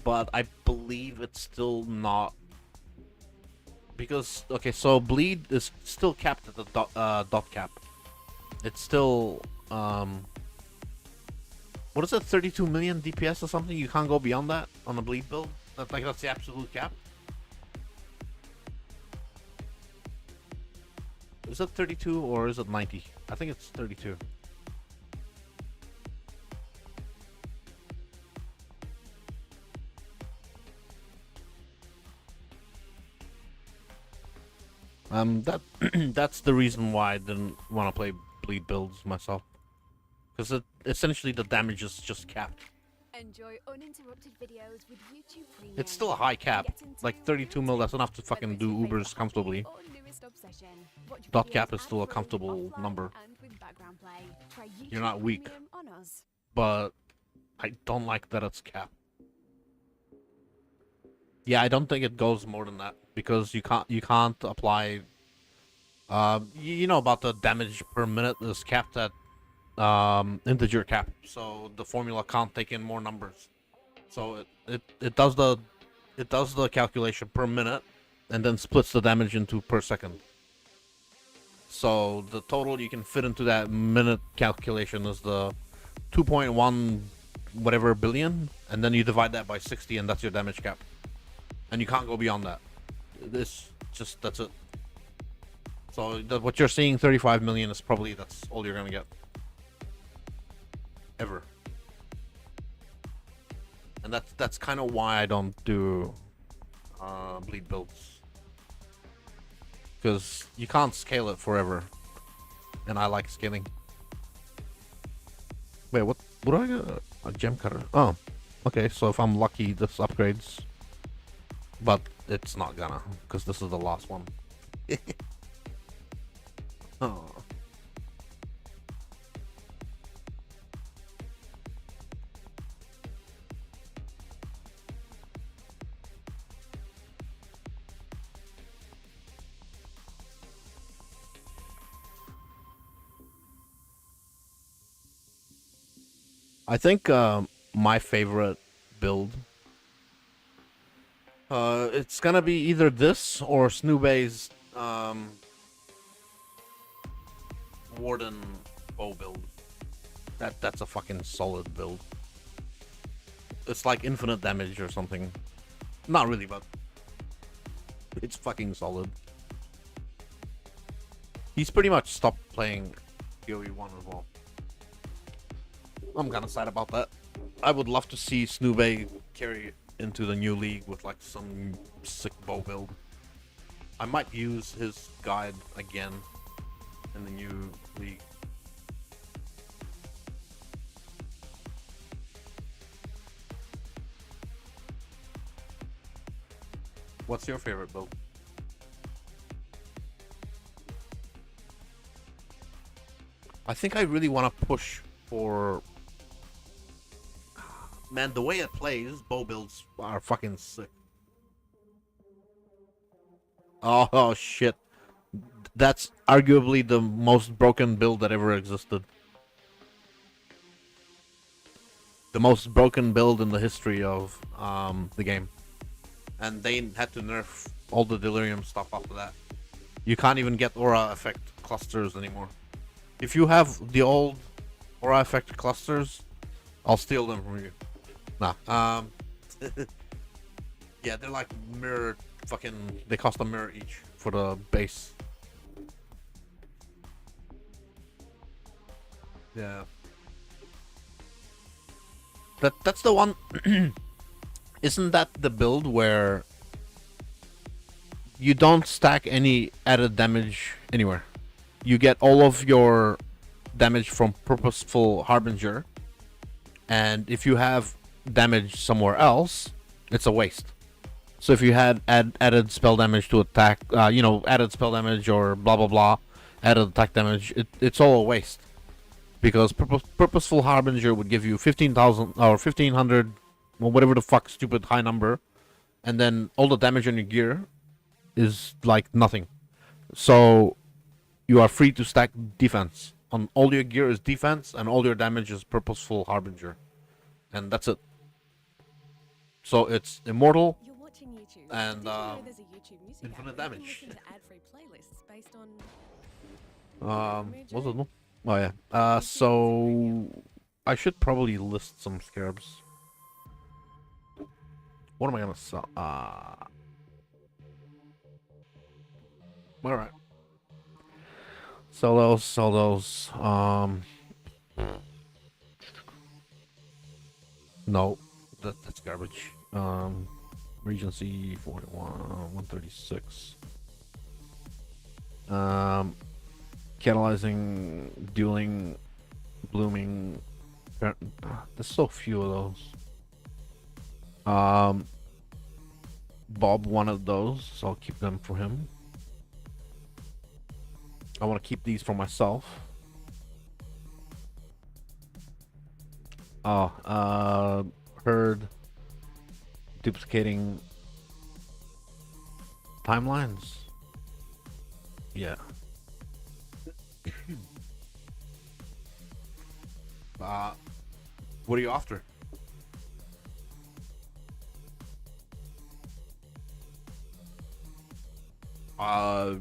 But I believe it's still not, because okay, so bleed is still capped at the dot cap. It's still what is it, 32 million DPS or something? You can't go beyond that on a bleed build. That's the absolute cap. Is it 32 or is it 90? I think it's 32. That's the reason why I didn't want to play bleed builds myself, because essentially the damage is just capped. Enjoy uninterrupted videos with YouTube Premium. It's still a high cap. Get into Like 32 mil, that's enough to whether fucking it's do your favourite Ubers comfortably. hobby or newest obsession. Watch Dot cap videos is still a ad-free, comfortable offline, number. and with background play. Try You're YouTube not weak. Premium on us. But I don't like that it's capped. Yeah, I don't think it goes more than that because you can't apply. You know about the damage per minute is capped at integer cap, so the formula can't take in more numbers. So it does the calculation per minute, and then splits the damage into per second. So the total you can fit into that minute calculation is the 2.1 whatever billion, and then you divide that by 60, and that's your damage cap. And you can't go beyond that. That's it. So what you're seeing, 35 million, is probably that's all you're gonna get. Ever. And that's kind of why I don't do bleed builds. Because you can't scale it forever. And I like scaling. Wait, what do I get? A gem cutter. Oh. Okay, so if I'm lucky, this upgrades. But it's not gonna, because this is the last one. Oh. I think my favorite build, it's gonna be either this or Snoobay's Warden bow build. That's a fucking solid build. It's like infinite damage or something. Not really, but it's fucking solid. He's pretty much stopped playing PoE 1 as well. I'm kind of sad about that. I would love to see Snoobay carry into the new league with like some sick bow build. I might use his guide again in the new league. What's your favorite build? I think I really want to push for... Man, the way it plays, bow builds are fucking sick. Oh shit. That's arguably the most broken build that ever existed. The most broken build in the history of the game. And they had to nerf all the delirium stuff after that. You can't even get aura effect clusters anymore. If you have the old aura effect clusters, I'll steal them from you. Nah. Yeah, they're like mirror fucking... They cost a mirror each for the base. Yeah. That's the one... Isn't that the build where you don't stack any added damage anywhere? You get all of your damage from Purposeful Harbinger, and if you have damage somewhere else, it's a waste. So if you had added spell damage to attack, added spell damage or blah blah blah, added attack damage, it's all a waste. Because Purposeful Harbinger would give you 15,000 or 1,500, or whatever the fuck stupid high number, and then all the damage on your gear is like nothing. So you are free to stack defense. On all your gear is defense, and all your damage is Purposeful Harbinger, and that's it. So it's immortal. You're watching YouTube. And, Did you know there's a YouTube music infinite app where you can damage. listen to ad-free playlists based on What's it? Oh yeah. So I should probably list some scarabs. What am I gonna sell? All right. Sell those. No, that's garbage. Regency 41, 136. Catalyzing, dueling, blooming. There's so few of those. Bob wanted those, so I'll keep them for him. I want to keep these for myself. Heard duplicating timelines. Yeah. What are you after? I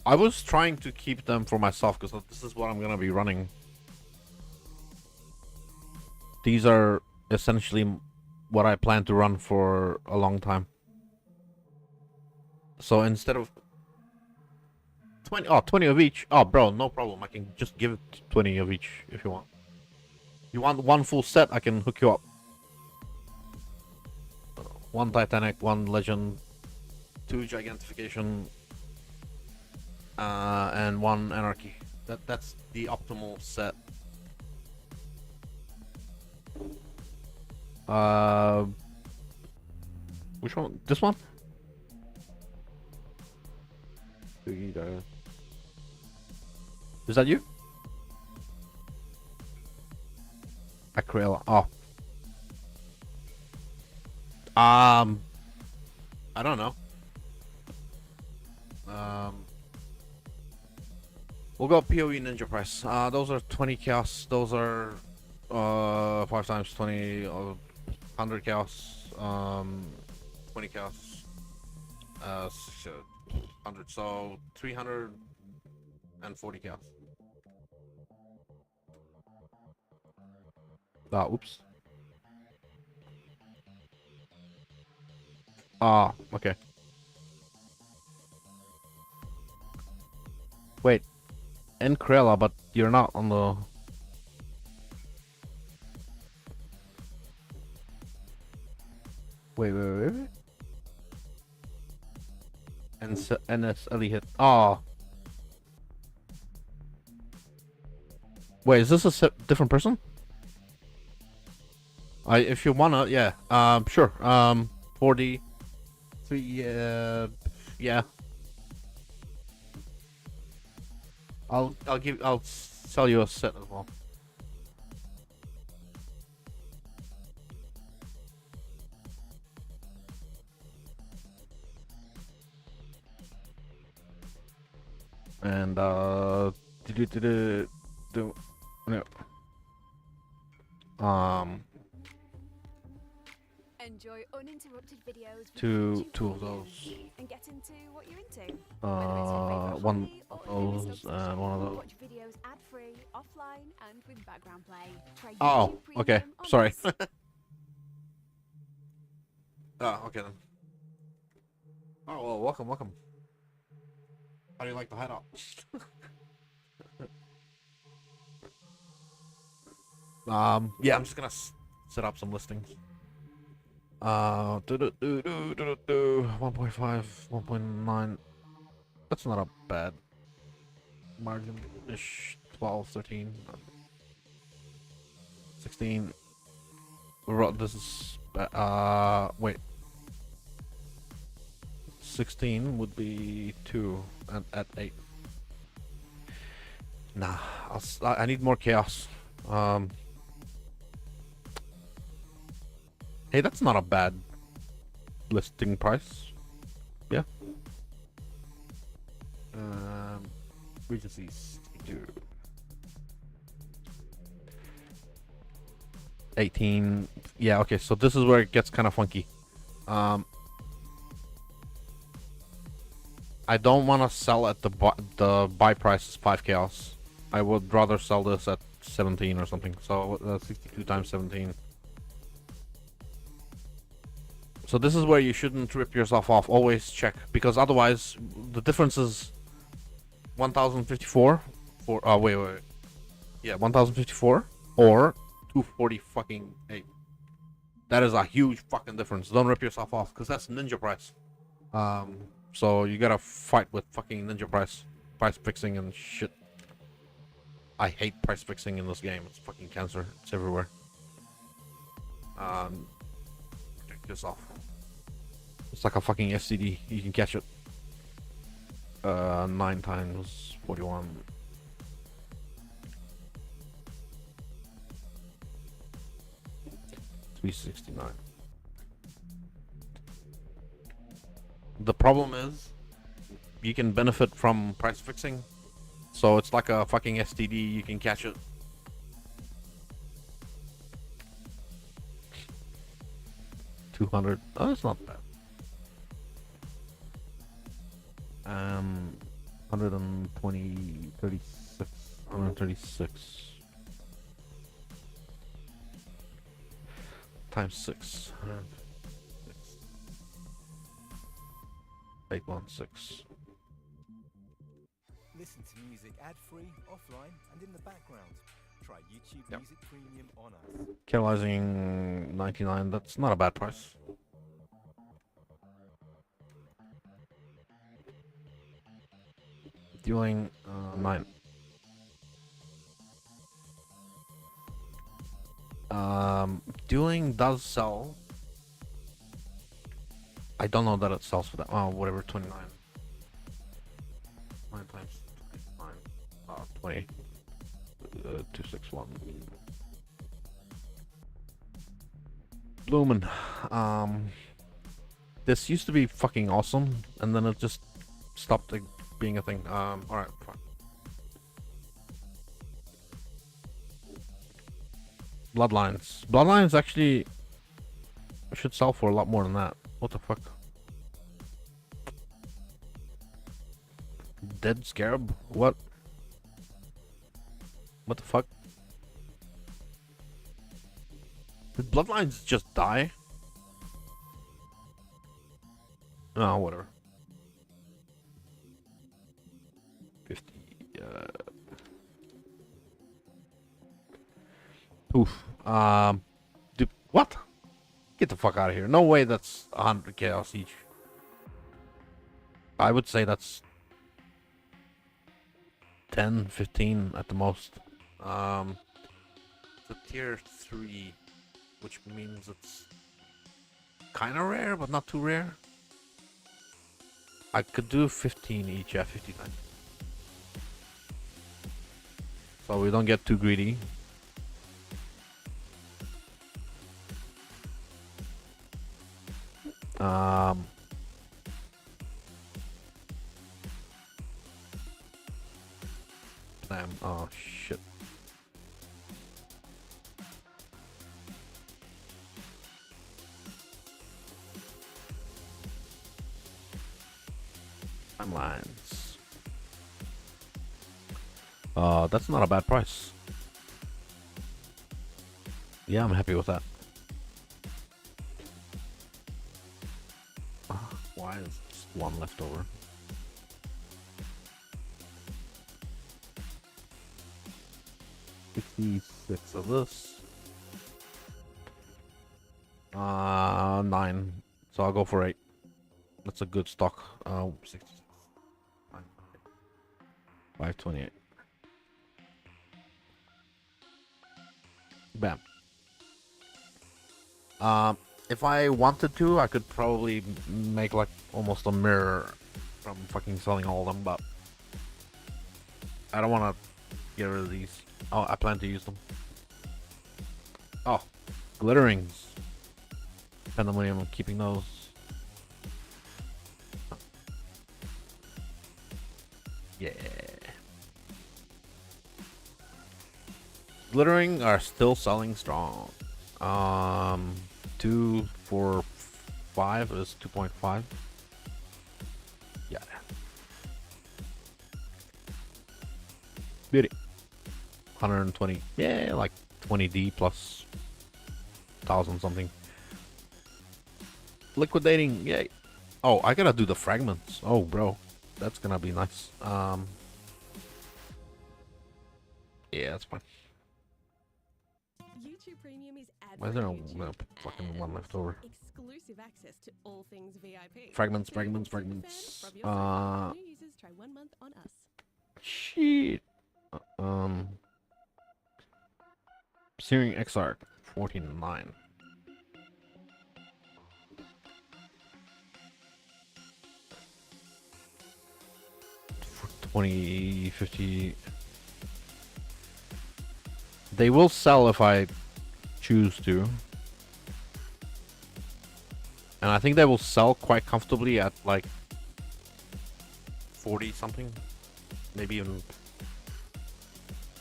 was trying to keep them for myself because this is what I'm gonna be running. These are essentially what I plan to run for a long time. So instead of 20 of each. Oh, bro, no problem. I can just give it 20 of each if you want. You want one full set? I can hook you up. One Titanic, one Legend, 2 Gigantification, and 1 Anarchy. That's the optimal set. Which one? This one? Is that you? Exile. Oh. I don't know. We'll go PoE Ninja price. Those are 20 chaos. Those are 5 times 20, 100 chaos. 20 chaos. 100. So 340 chaos. Oops. Okay. Wait. In Krella, but you're not on the... Wait. NS hit. Wait, is this a different person? If you wanna, yeah. Sure. 4D. 3, yeah. I'll sell you a set as well. And no. Enjoy uninterrupted videos with two YouTube of those. and get into what you're into. One of those and one of those. Watch videos ad-free, offline, and with background play. Try Oh, YouTube okay. Premium on Sorry. this. Okay then. Oh well, welcome. How do you like the hideout? Yeah, I'm just gonna set up some listings. 1.5, 1.9. That's not a bad margin ish. 12, 13, 16. This is wait. 16 would be 2 and at 8. Nah, I need more chaos. Hey, that's not a bad listing price. Yeah. Regency 62. 18. Yeah, okay, so this is where it gets kind of funky. I don't want to sell at the buy price is 5 chaos. I would rather sell this at 17 or something. So 62 times 17. So this is where you shouldn't rip yourself off. Always check, because otherwise the difference is 1054 for wait. Yeah, 1054 or 240 fucking 8. That is a huge fucking difference. Don't rip yourself off, because that's ninja price. So you gotta fight with fucking ninja price fixing and shit. I hate price fixing in this game. It's fucking cancer. It's everywhere. Protect yourself. It's like a fucking SCD. You can catch it. 9 times 41. $369. The problem is, you can benefit from price fixing. So it's like a fucking STD. You can catch it. $200. Oh, it's not bad. 120, 36, 136 times 6. 816. Listen to music ad-free, offline, and in the background. Try YouTube Yep. Music Premium on us. Catalyzing 99. That's not a bad price. Dealing 9. Dueling does sell. I don't know that it sells for that. Oh, whatever, 29. 9 times 29. 20. 261. Bloomin'. This used to be fucking awesome, and then it just stopped like, being a thing. Alright, fine. Bloodlines. Bloodlines actually should sell for a lot more than that. What the fuck? Dead Scarab? What? What the fuck? Did Bloodlines just die? Oh, whatever. 50. Oof. Dude, what? Get the fuck out of here. No way that's 100 chaos each. I would say that's 10, 15 at the most. It's a tier 3, which means it's kind of rare, but not too rare. I could do 15 each, yeah, 59. So we don't get too greedy. Damn, oh shit. Timelines. That's not a bad price. Yeah, I'm happy with that. Why is just one left over? $66 of this. 9. So I'll go for 8. That's a good stock. 66. 528. Bam. If I wanted to, I could probably make like almost a mirror from fucking selling all of them, but I don't want to get rid of these. Oh, I plan to use them. Oh, glitterings. Pandemonium, I'm keeping those. Yeah. Glittering are still selling strong. 2 for 5 is 2.5. Yeah. Beauty. 120. Yeah, like 20D plus 1,000 something. Liquidating. Yay. Oh, I gotta do the fragments. Oh, bro. That's gonna be nice. Yeah, that's fine. YouTube Premium is ad Why is there fucking one left over? Exclusive access to all things VIP. Fragments. From your new users, try 1 month on us. Shit. Searing XR 49. 20, 50. They will sell if I choose to. And I think they will sell quite comfortably at like 40 something. Maybe even.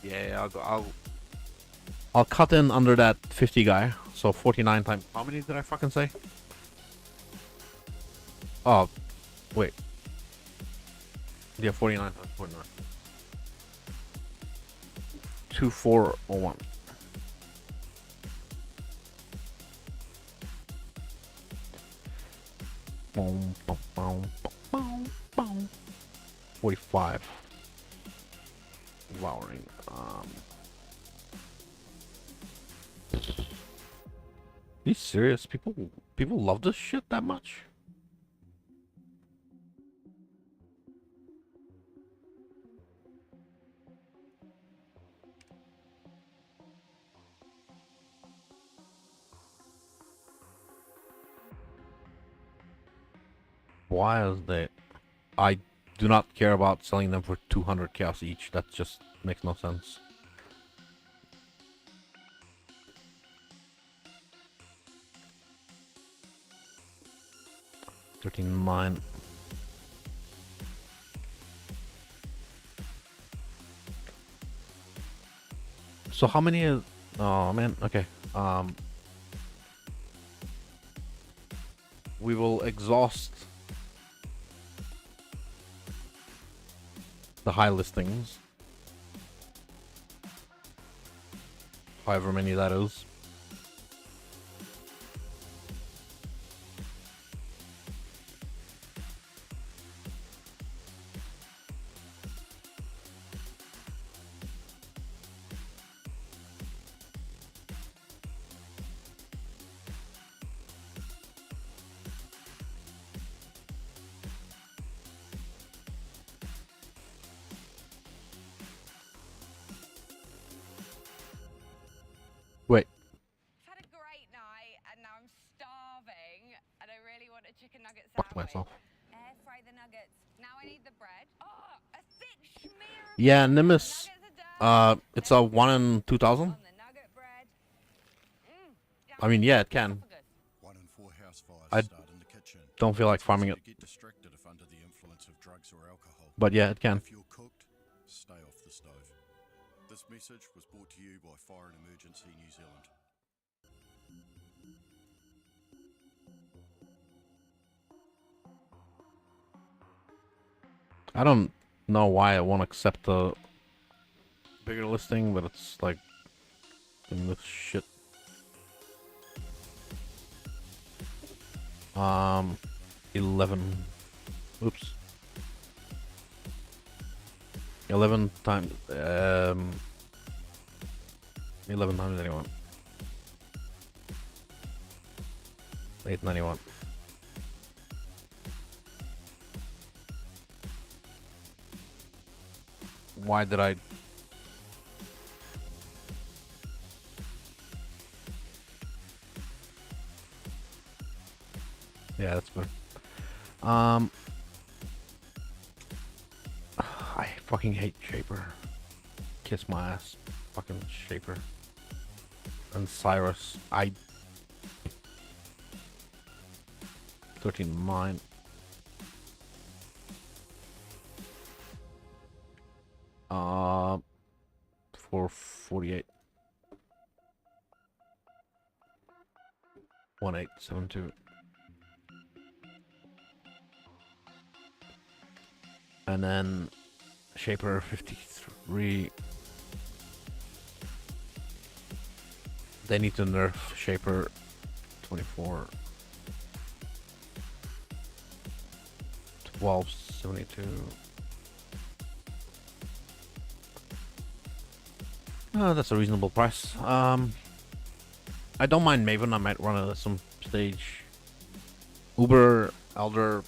Yeah, I'll cut in under that 50 guy. So 49 times. How many did I fucking say? Oh, wait. Yeah, 49 times 49. 2401. Boom, boom, boom, boom, boom. 45. Devouring. Are you serious? People love this shit that much? Why is that? I do not care about selling them for 200 chaos each. That just makes no sense. $13.9. So how many is... Oh man, okay. We will exhaust the high listings. However many that is. Wait. I've had a great night and now I'm starving and I really want a chicken nugget Fuck sandwich. myself. Air fry the nuggets. Now I need the bread. Oh, a thick schmear of Yeah, mayo. Nimbus. Nuggets are done. It's a 1 in 2000. On the nugget bread. I mean, yeah, it can. 1 in 4 house fires I start in the kitchen. Don't feel like farming it, To get distracted if under the influence of drugs or alcohol. but yeah, it can. If you're cooked, stay off the stove. This message was brought to you by Fire and Emergency New Zealand. I don't know why I won't accept the bigger listing, but it's like in this shit. 11. Oops. 11 times 11 times anyone. 891. Why did I? Yeah, that's better. I fucking hate Shaper. Kiss my ass. Fucking Shaper. And Cyrus. 13 mine. For 48. 1872. And then Shaper 53. They need to nerf Shaper 24. 1272. Oh, that's a reasonable price. I don't mind Maven. I might run it at some stage. Uber, Elder.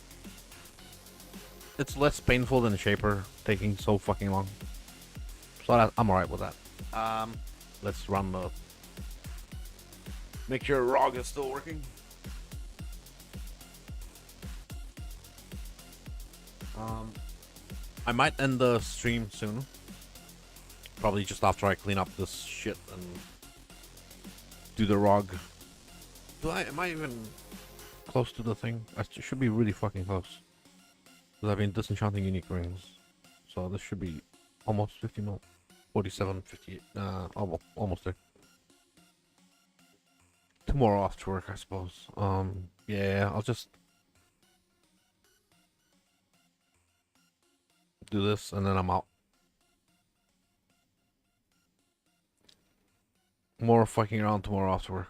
It's less painful than Shaper, taking so fucking long. So I'm alright with that. Let's run the... Make sure ROG is still working. I might end the stream soon. Probably just after I clean up this shit and do the rog. Am I even close to the thing? I should be really fucking close. Because I've been disenchanting unique rings. So this should be almost 50 mil. 47, 58, almost there. Tomorrow after work, I suppose. Yeah, I'll just do this and then I'm out. More fucking around tomorrow after work.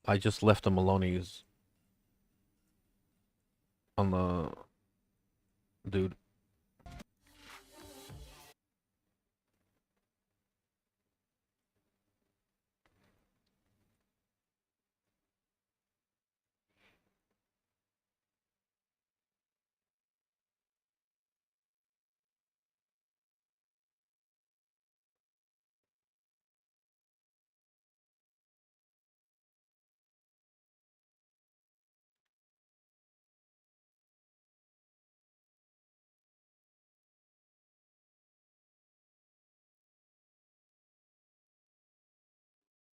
I just left the Maloney's on the dude.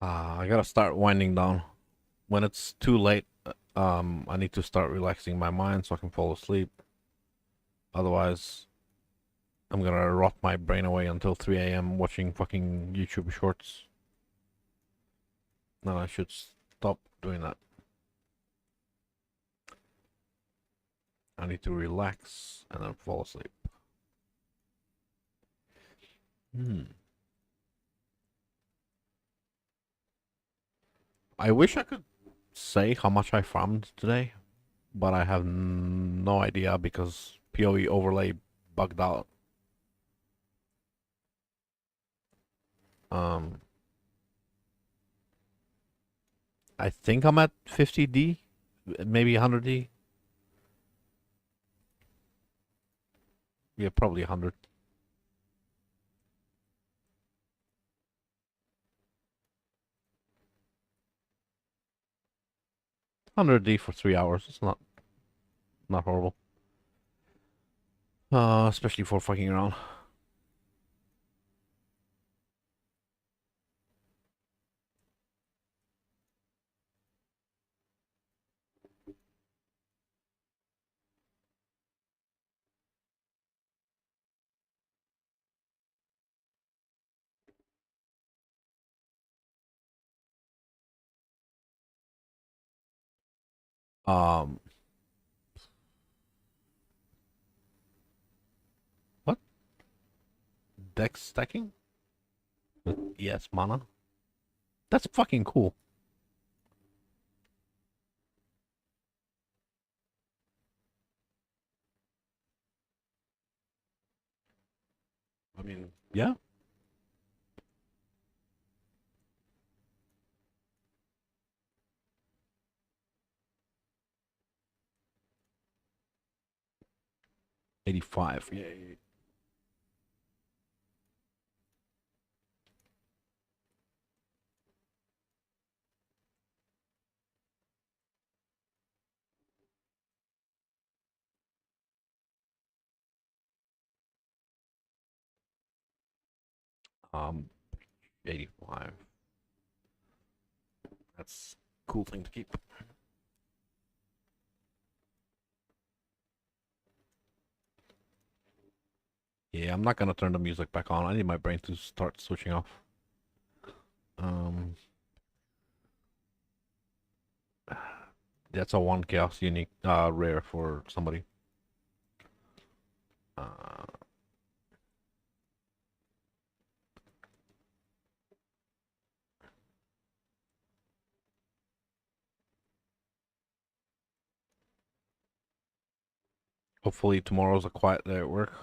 I gotta start winding down. When it's too late, I need to start relaxing my mind so I can fall asleep. Otherwise, I'm gonna rot my brain away until 3 a.m. watching fucking YouTube shorts. No, I should stop doing that. I need to relax and then fall asleep. I wish I could say how much I farmed today, but I have no idea because PoE overlay bugged out. I think I'm at 50D, maybe 100D. Yeah, probably 100. $100D for 3 hours. It's not horrible. Especially for fucking around. What? Dex stacking? Yes, mana. That's fucking cool. I mean, yeah. $85. Yay. Um, 85. That's a cool thing to keep. Yeah, I'm not gonna turn the music back on. I need my brain to start switching off. That's a 1 chaos unique, rare for somebody. Hopefully tomorrow's a quiet day at work.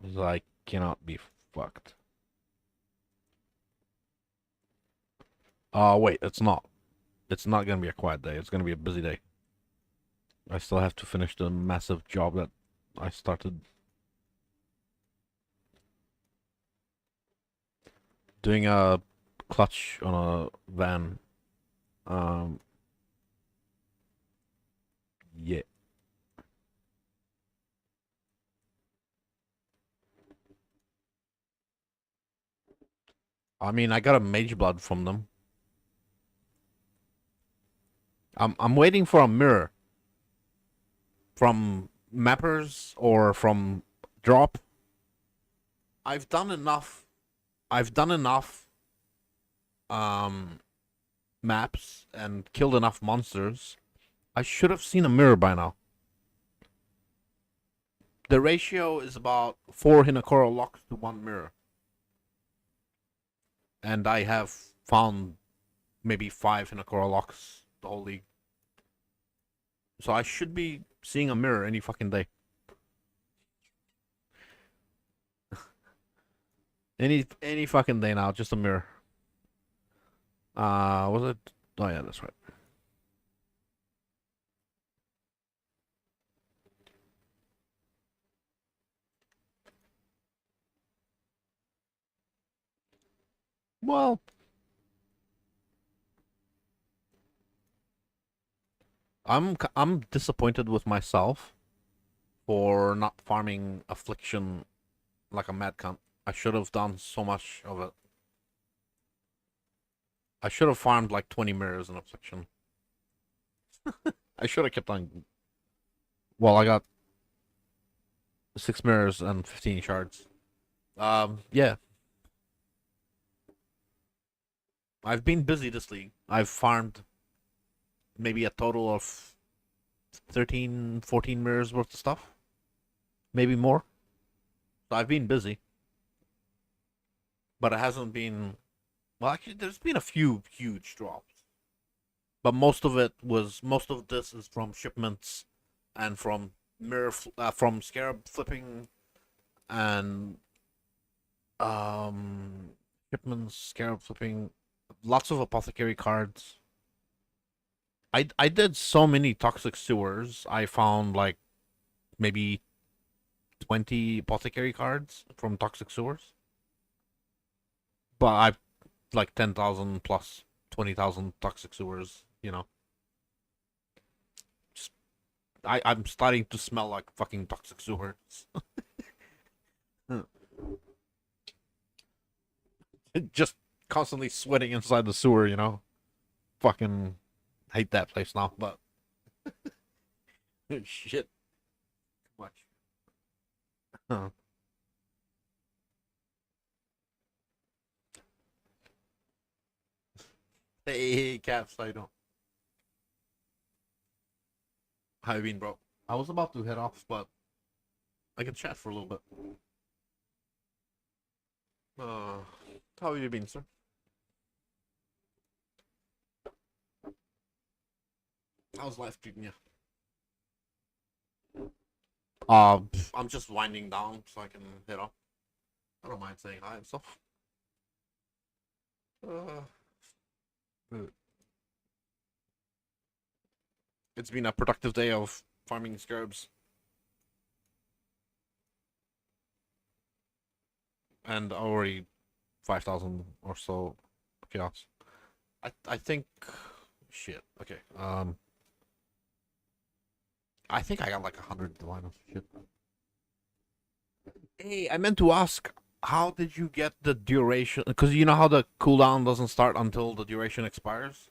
Because I cannot be fucked. Wait, it's not. It's not gonna be a quiet day. It's gonna be a busy day. I still have to finish the massive job that I started. Doing a clutch on a van. Yeah. I mean, I got a mage blood from them. I'm waiting for a mirror from mappers or from drop. I've done enough. I've done enough um maps and killed enough monsters. I should have seen a mirror by now. The ratio is about 4 Hinakoro locks to 1 mirror. And I have found maybe 5 Hinakoro locks the whole league. So I should be seeing a mirror any fucking day. any fucking day now, just a mirror. Was it? Oh yeah, that's right. Well, I'm disappointed with myself for not farming affliction like a mad cunt. I should have done so much of it. I should have farmed like 20 mirrors in affliction. I should have kept on. Well, I got 6 mirrors and 15 shards. Yeah. I've been busy this league. I've farmed maybe a total of 13, 14 mirrors worth of stuff. Maybe more. So I've been busy. But it hasn't been. Well, actually, there's been a few huge drops. But most of this is from shipments and from from Scarab flipping and shipments, Scarab flipping, lots of apothecary cards. I did so many toxic sewers. I found like maybe 20 apothecary cards from toxic sewers. But I like 10,000 plus 20,000 toxic sewers, you know. Just, I'm starting to smell like fucking toxic sewers. Just constantly sweating inside the sewer, you know. Fucking hate that place now, but shit. Too much. Huh. Hey, Caps, how you doing? How you been, bro? I was about to head off, but I can chat for a little bit. Uh, how have you been, sir? How's life treating you? I'm just winding down so I can head off. I don't mind saying hi and stuff. Uh, it's been a productive day of farming scarabs. And already 5,000 or so chaos. I think shit. Okay. I think I got like 100 divine shit. Hey, I meant to ask, how did you get the duration? Because you know how the cooldown doesn't start until the duration expires.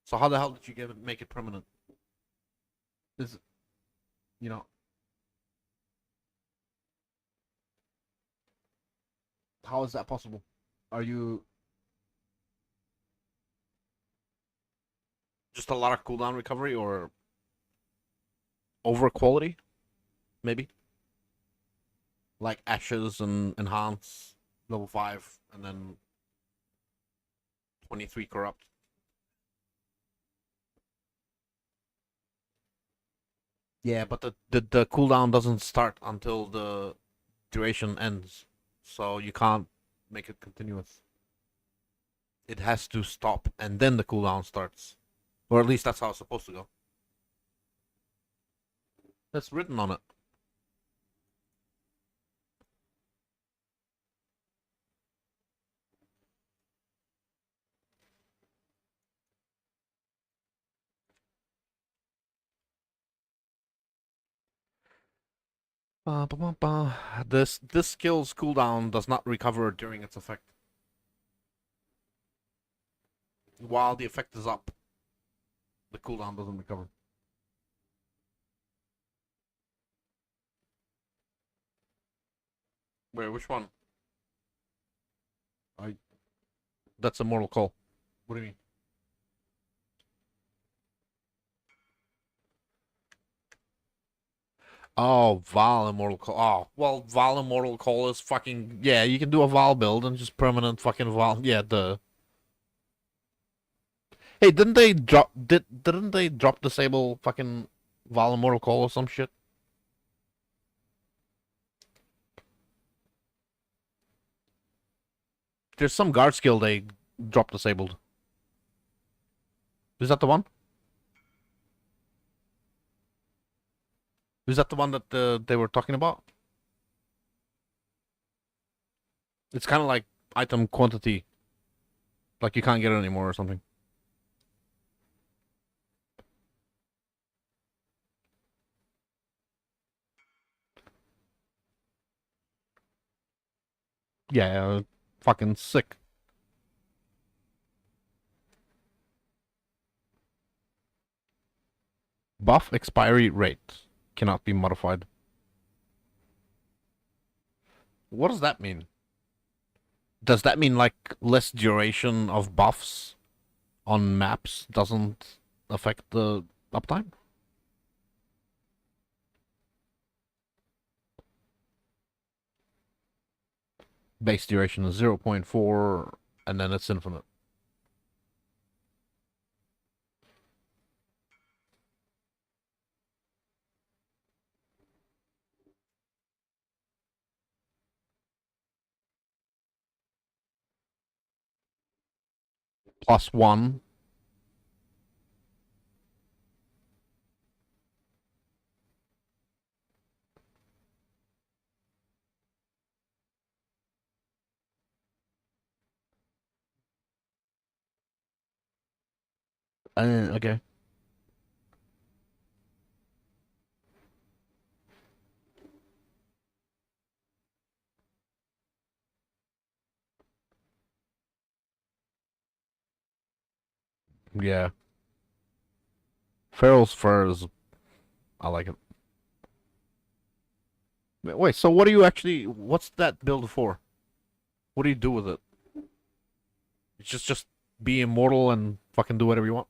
So how the hell did you make it permanent? Is you know how is that possible? Are you just a lot of cooldown recovery or over quality? Maybe like ashes and enhance level 5 and then 23 corrupt. Yeah, but the cooldown doesn't start until the duration ends, so you can't make it continuous. It has to stop and then the cooldown starts, or at least that's how it's supposed to go. That's written on it. This skill's cooldown does not recover during its effect. while the effect is up, the cooldown doesn't recover. Wait, which one? That's a mortal call. What do you mean? Oh, Val Immortal Call. Oh, well, Val Immortal Call is fucking... Yeah, you can do a Val build and just permanent fucking Val... Yeah, Hey, didn't they drop disable fucking Val Immortal Call or some shit? There's some guard skill they dropped disabled. Is that the one? Is that the one that they were talking about? It's kind of like item quantity. Like you can't get it anymore or something. Yeah, fucking sick. Buff expiry rate cannot be modified. What does that mean? Does that mean like less duration of buffs on maps doesn't affect the uptime? Base duration is 0.4 and then it's infinite. +1. Okay. Yeah. Feral's fur is... I like it. Wait, so what do you actually... What's that build for? What do you do with it? It's just be immortal and fucking do whatever you want?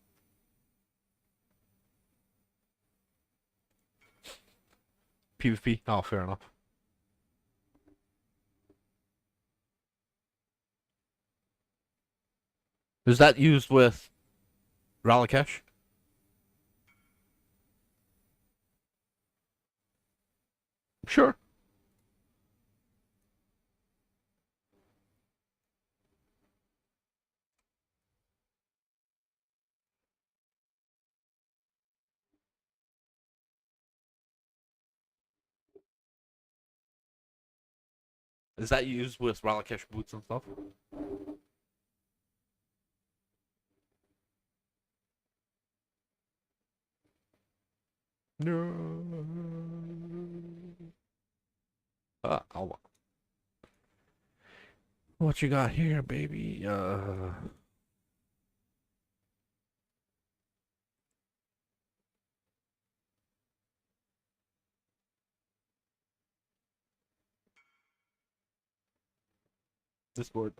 PvP? Oh, fair enough. Is that used with Ralakesh? Sure. Is that used with Ralakesh boots and stuff? No. I'll... What you got here, baby? This board.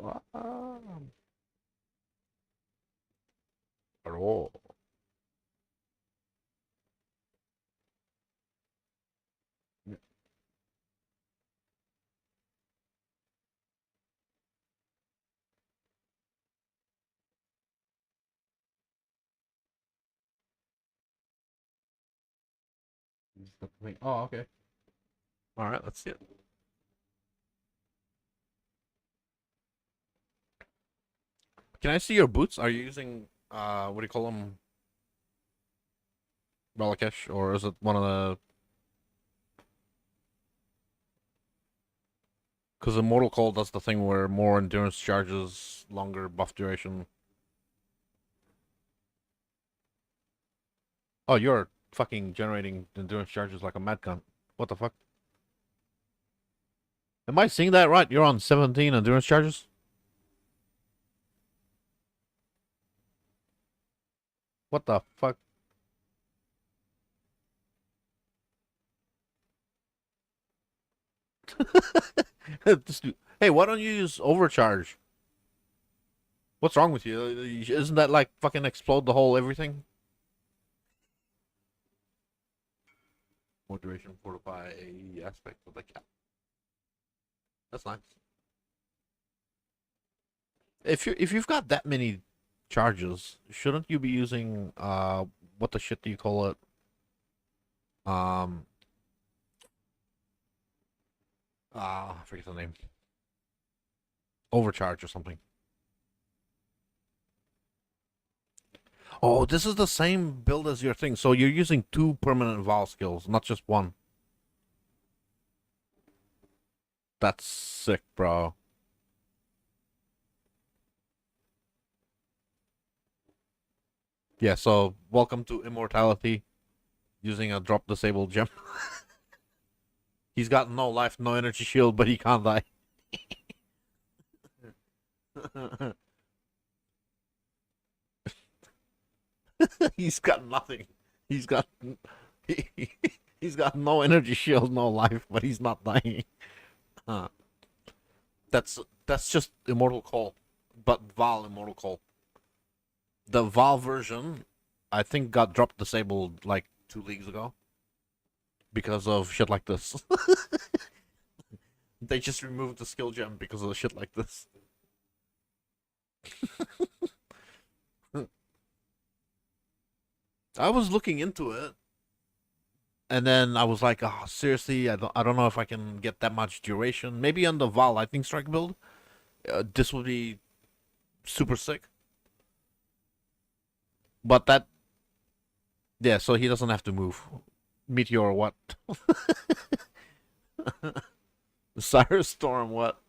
Hello. Yeah. Oh, okay. All right, let's see it. Can I see your boots? Are you using what do you call them? Ralakesh, or is it one of the? Because Immortal Call does the thing where more endurance charges, longer buff duration. Oh, you're fucking generating endurance charges like a mad cunt. What the fuck? Am I seeing that right? You're on 17 endurance charges? What the fuck? Hey, why don't you use overcharge? What's wrong with you? Isn't that like fucking explode the whole everything? More duration fortify aspect of the cap. That's nice. If you've got that many charges, shouldn't you be using what the shit do you call it? I forget the name. Overcharge or something. Oh, this is the same build as your thing. So you're using 2 permanent Val skills, not just 1. That's sick, bro. Yeah, so welcome to immortality using a drop disabled gem. He's got no life, no energy shield, but he can't die. He's got nothing. He's got he's got no energy shield, no life, but he's not dying. Huh. That's just Immortal Call, but Val Immortal Call. The Val version, I think, got dropped disabled like 2 leagues ago because of shit like this. They just removed the skill gem because of shit like this. I was looking into it, and then I was like, "Oh, seriously, I don't know if I can get that much duration. Maybe on the Val Lightning Strike build, this would be super sick." But that, yeah, so he doesn't have to move. Meteor or what? Cyrus Storm, what?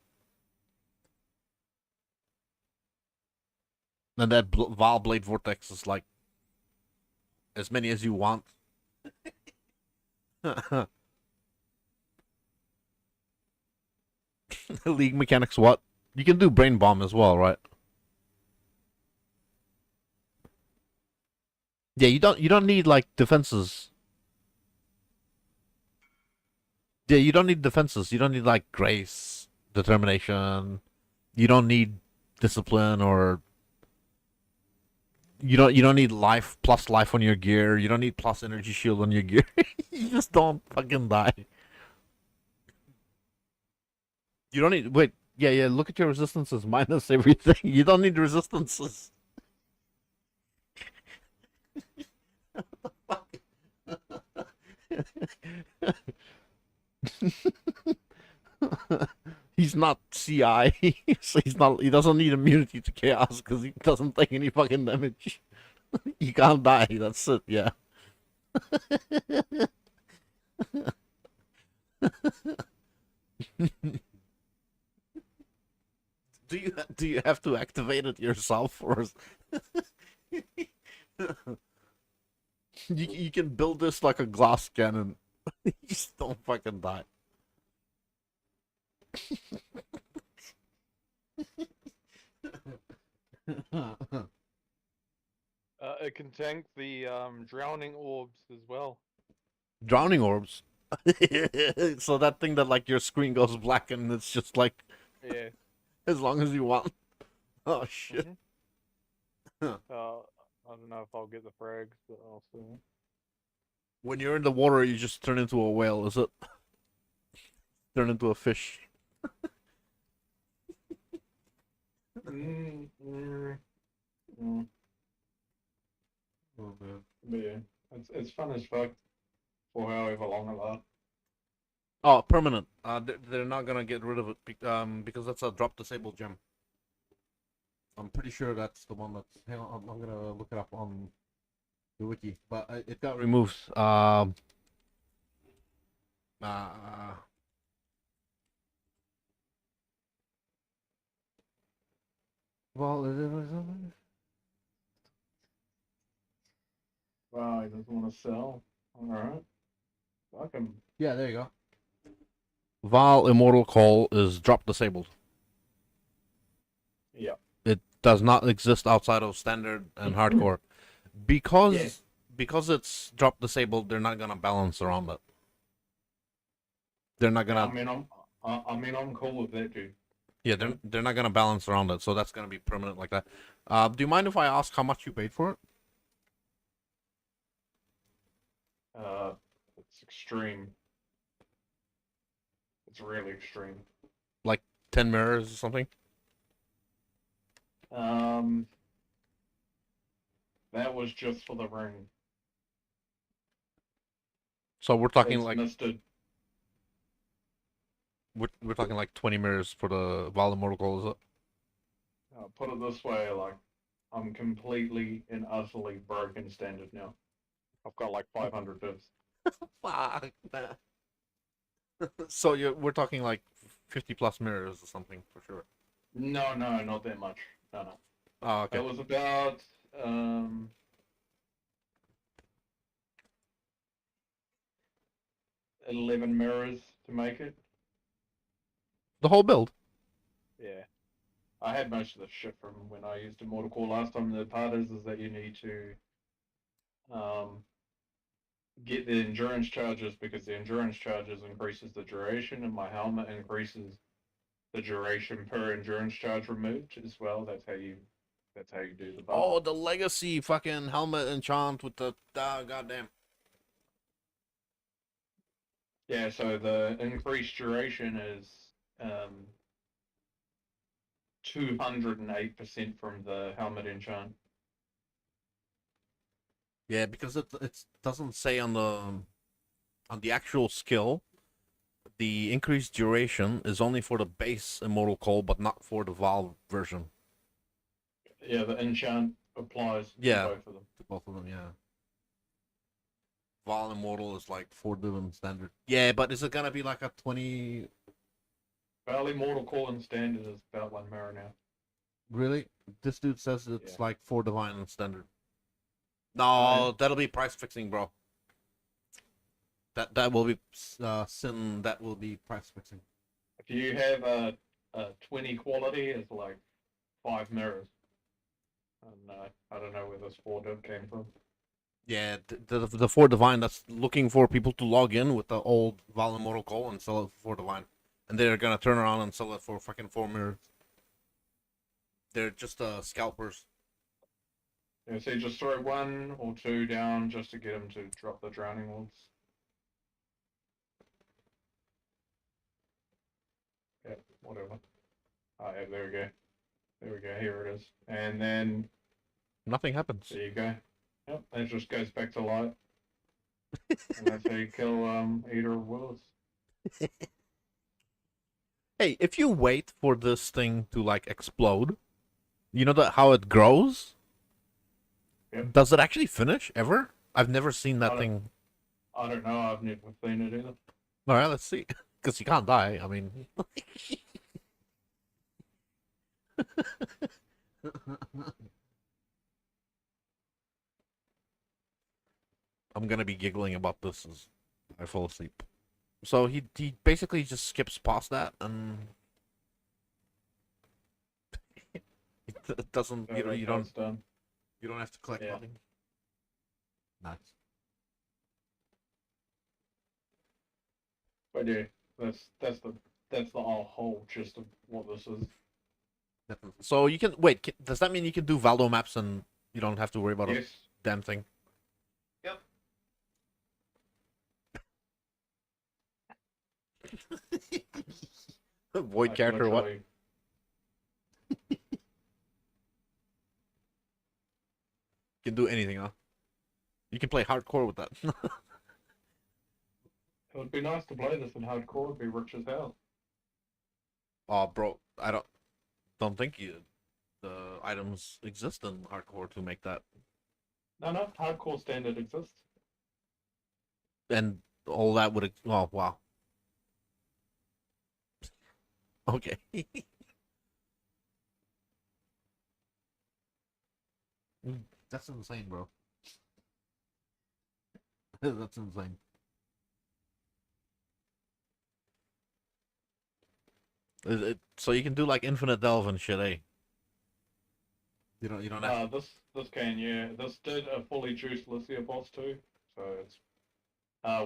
And that Val Blade Vortex is like as many as you want. League mechanics, what? You can do Brain Bomb as well, right? Yeah, you don't need like defenses. Yeah, you don't need defenses. You don't need like grace, determination. You don't need discipline or you don't need life plus life on your gear. You don't need plus energy shield on your gear. You just don't fucking die. You don't need wait, yeah, look at your resistances minus everything. You don't need resistances. He's not CI, so he doesn't need immunity to chaos because he doesn't take any fucking damage. He can't die, that's it, yeah. Do you have to activate it yourself or you can build this like a glass cannon. You just don't fucking die. It can tank the drowning orbs as well. Drowning orbs. So that thing that like your screen goes black and it's just like Yeah. as long as you want. Oh shit. I don't know if I'll get the frags, but I'll see. When you're in the water, you just turn into a whale, is it? Turn into a fish. Oh man. But yeah, it's fun as fuck for however long it lasts. Oh, permanent. They're not gonna get rid of it because that's a drop disabled gem. I'm pretty sure that's the one that's. Hang on, I'm gonna look it up on the wiki, but it got removed. Well, Wow, he doesn't want to sell. Alright. Fuck him. yeah, there you go. Val Immortal Call is drop disabled. Yeah. It does not exist outside of standard and hardcore. Because it's drop disabled, they're not gonna balance around it. They're not gonna. I'm cool with that, dude. Yeah, they're not gonna balance around it, so that's gonna be permanent like that. Do you mind if I ask how much you paid for it? It's extreme. It's really extreme. Like 10 mirrors or something? That was just for the ring. So we're talking It's like misted. we're talking like 20 mirrors for the Val Immortal, is it? Put it this way, like, I'm completely and utterly broken standard now. I've got like 500 bits. Fuck that. So we're talking like 50 plus mirrors or something for sure. No, not that much. No. Oh, okay. It was about 11 mirrors to make it. The whole build? Yeah. I had most of the shit from when I used Immortal Core last time. The part is that you need to get the endurance charges, because the endurance charges increases the duration, and my helmet increases the duration per endurance charge removed as well. That's how you do the buff. Oh, the legacy fucking helmet enchant with the goddamn. Yeah, so the increased duration is 208% from the helmet enchant. Yeah, because it doesn't say on the actual skill. The increased duration is only for the base Immortal Coal, but not for the Valve version. Yeah, the enchant applies to both of them. To both of them, yeah. Val Immortal is like 4 different standard. Yeah, but is it gonna be like a 20? Val Immortal Core and standard is about 1 mirror now. Really? This dude says it's like 4 divine and standard. No, Oh, yeah. that'll be price fixing, bro. That will be sin. That will be price fixing. If you have a 20 quality, it's like 5 mirrors. And I don't know where this 4 div came from. Yeah, the 4 divine that's looking for people to log in with the old Val Immortal Coal and sell it for 4 divine, and they're gonna turn around and sell it for fucking 4 mirrors. They're just scalpers. Yeah, so you just throw 1 or 2 down just to get them to drop the drowning ones. Yeah, whatever. Oh, yeah, there we go. There we go, here it is. And then Nothing happens. there you go. Yep, it just goes back to light. And that's how you kill Eater of Wills. Hey, if you wait for this thing to like explode, you know how it grows? Yep. Does it actually finish ever? I've never seen that thing. I don't know, I've never seen it either. Alright, let's see. Because you can't die, I mean. I'm gonna be giggling about this as I fall asleep. So he basically just skips past that and it doesn't you don't have to collect nothing. Nice. But yeah, that's the whole gist of what this is. So you can wait. Does that mean you can do Valdo maps and you don't have to worry about a damn thing? Yep. Void character, what? Can do anything, huh? You can play hardcore with that. It would be nice to play this in hardcore. It'd be rich as hell. Oh, bro, I don't think the items exist in hardcore to make that. No, hardcore standard exists. And all that would. Oh, wow. Okay. That's insane, bro. That's insane. So you can do like infinite delve and shit, eh? You don't have. This can, yeah. This did a fully juiced Lucia boss too, so it's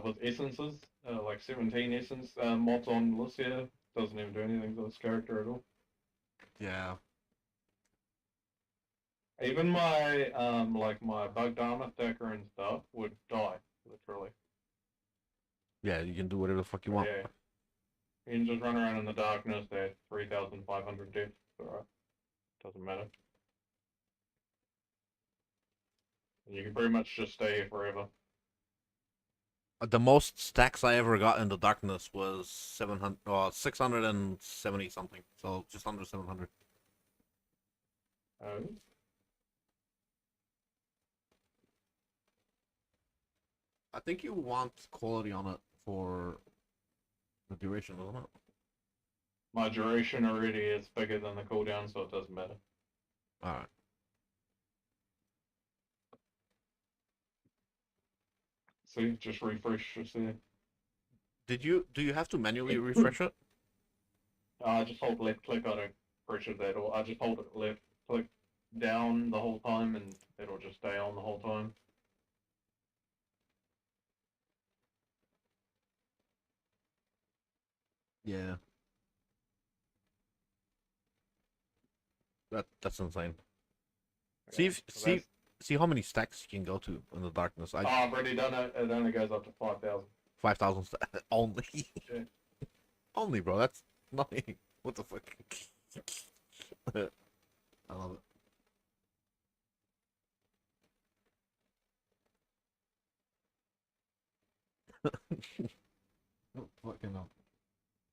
with essences, like 17 essence mods on Lucia. Doesn't even do anything to this character at all. Yeah. Even my like my bug Dharma stacker and stuff would die, literally. Yeah, you can do whatever the fuck you want. Yeah. You can just run around in the darkness at 3,500 depth. Alright. Doesn't matter. And you can pretty much just stay here forever. The most stacks I ever got in the darkness was 700, 670 something. So just under 700. Oh. I think you want quality on it for the duration, doesn't it? My duration already is bigger than the cooldown, so it doesn't matter. Alright. See, just refresh, see. Do you have to manually refresh it? I just hold left click, I don't push it at all. I just hold it left click down the whole time and it'll just stay on the whole time. Yeah. That's insane. Okay, See how many stacks you can go to in the darkness. I've already done it. It only goes up to 5,000. 5,000 only. Yeah. Only, bro. That's nothing. What the fuck? I love it. Oh, fucking hell.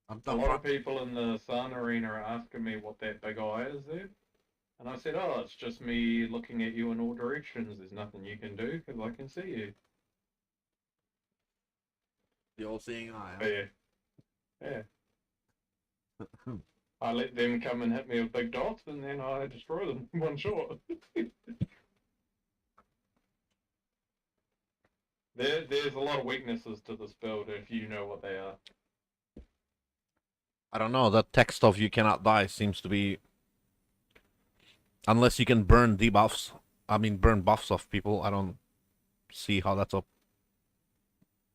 A lot of people in the Sun Arena are asking me what that big eye is there. And I said, oh, it's just me looking at you in all directions. There's nothing you can do because I can see you. The all-seeing eye. Huh? Yeah. Yeah. I let them come and hit me with big dots and then I destroy them in one shot. There's a lot of weaknesses to this build if you know what they are. I don't know. That text of "you cannot die" seems to be, unless you can burn debuffs. I mean, burn buffs off people. I don't see how that's up.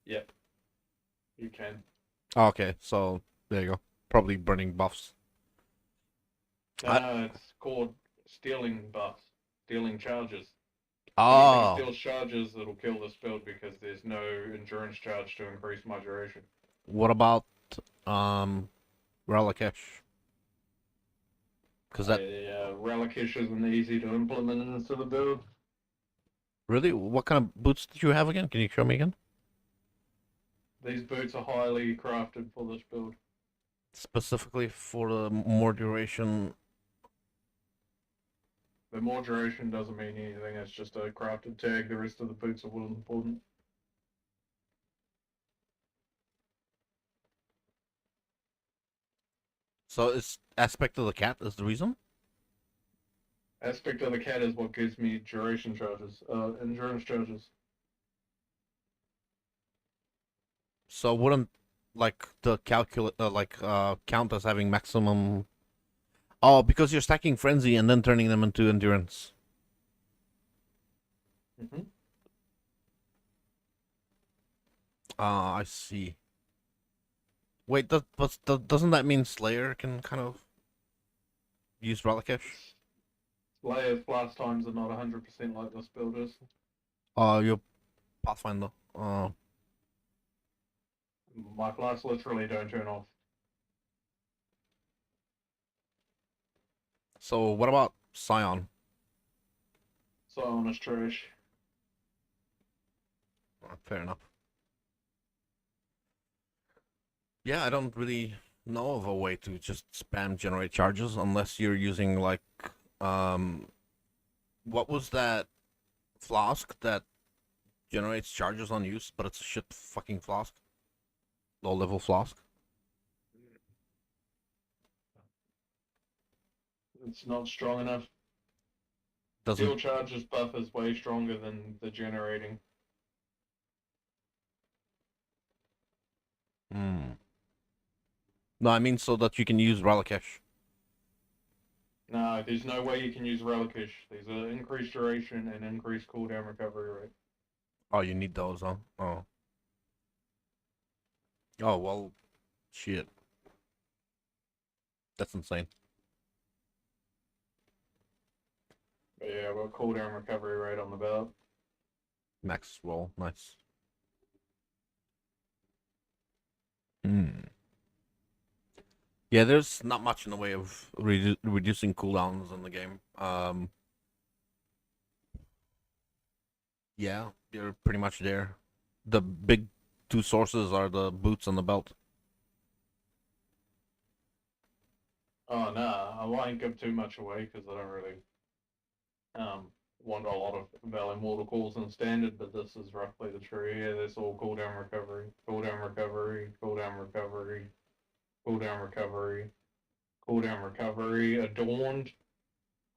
Yep. You can. Oh, okay, so there you go. Probably burning buffs. No, it's called stealing buffs, stealing charges. Oh. Anything steals charges, it'll kill this build because there's no endurance charge to increase my duration. What about Relicash? Because that Relicash isn't easy to implement into the build. really, what kind of boots did you have again? Can you show me again? These boots are highly crafted for this build. Specifically for the more duration. The more duration doesn't mean anything, it's just a crafted tag. The rest of the boots are well important. So it's aspect of the cat is the reason? Aspect of the cat is what gives me duration charges, endurance charges. So wouldn't like the count as having maximum? Oh, because you're stacking frenzy and then turning them into endurance. Mm-hmm. I see. Wait, doesn't that mean Slayer can kind of use Relicash? Slayer's blast times are not 100% like this build is. Your Pathfinder. My blasts literally don't turn off. So what about Scion? Scion is trash. Fair enough. Yeah, I don't really know of a way to just spam generate charges unless you're using like what was that flask that generates charges on use, but it's a shit fucking flask? Low level flask? It's not strong enough. Doesn't Steel charges buff is way stronger than the generating. No, I mean so that you can use Relicash. No, there's no way you can use Reliquish. There's an increased duration and increased cooldown recovery rate. Oh, you need those, huh? Oh. Oh, well, shit. That's insane. But yeah, I've got cooldown recovery rate on the belt. Max roll, nice. Hmm. Yeah, there's not much in the way of reducing cooldowns in the game. Yeah, you're pretty much there. The big two sources are the boots and the belt. Oh no, I won't give too much away because I don't really want a lot of Valley Mortal calls in standard, but this is roughly the tree. Yeah, that's all cooldown recovery, cooldown recovery, cooldown recovery, cooldown recovery, cooldown recovery, adorned,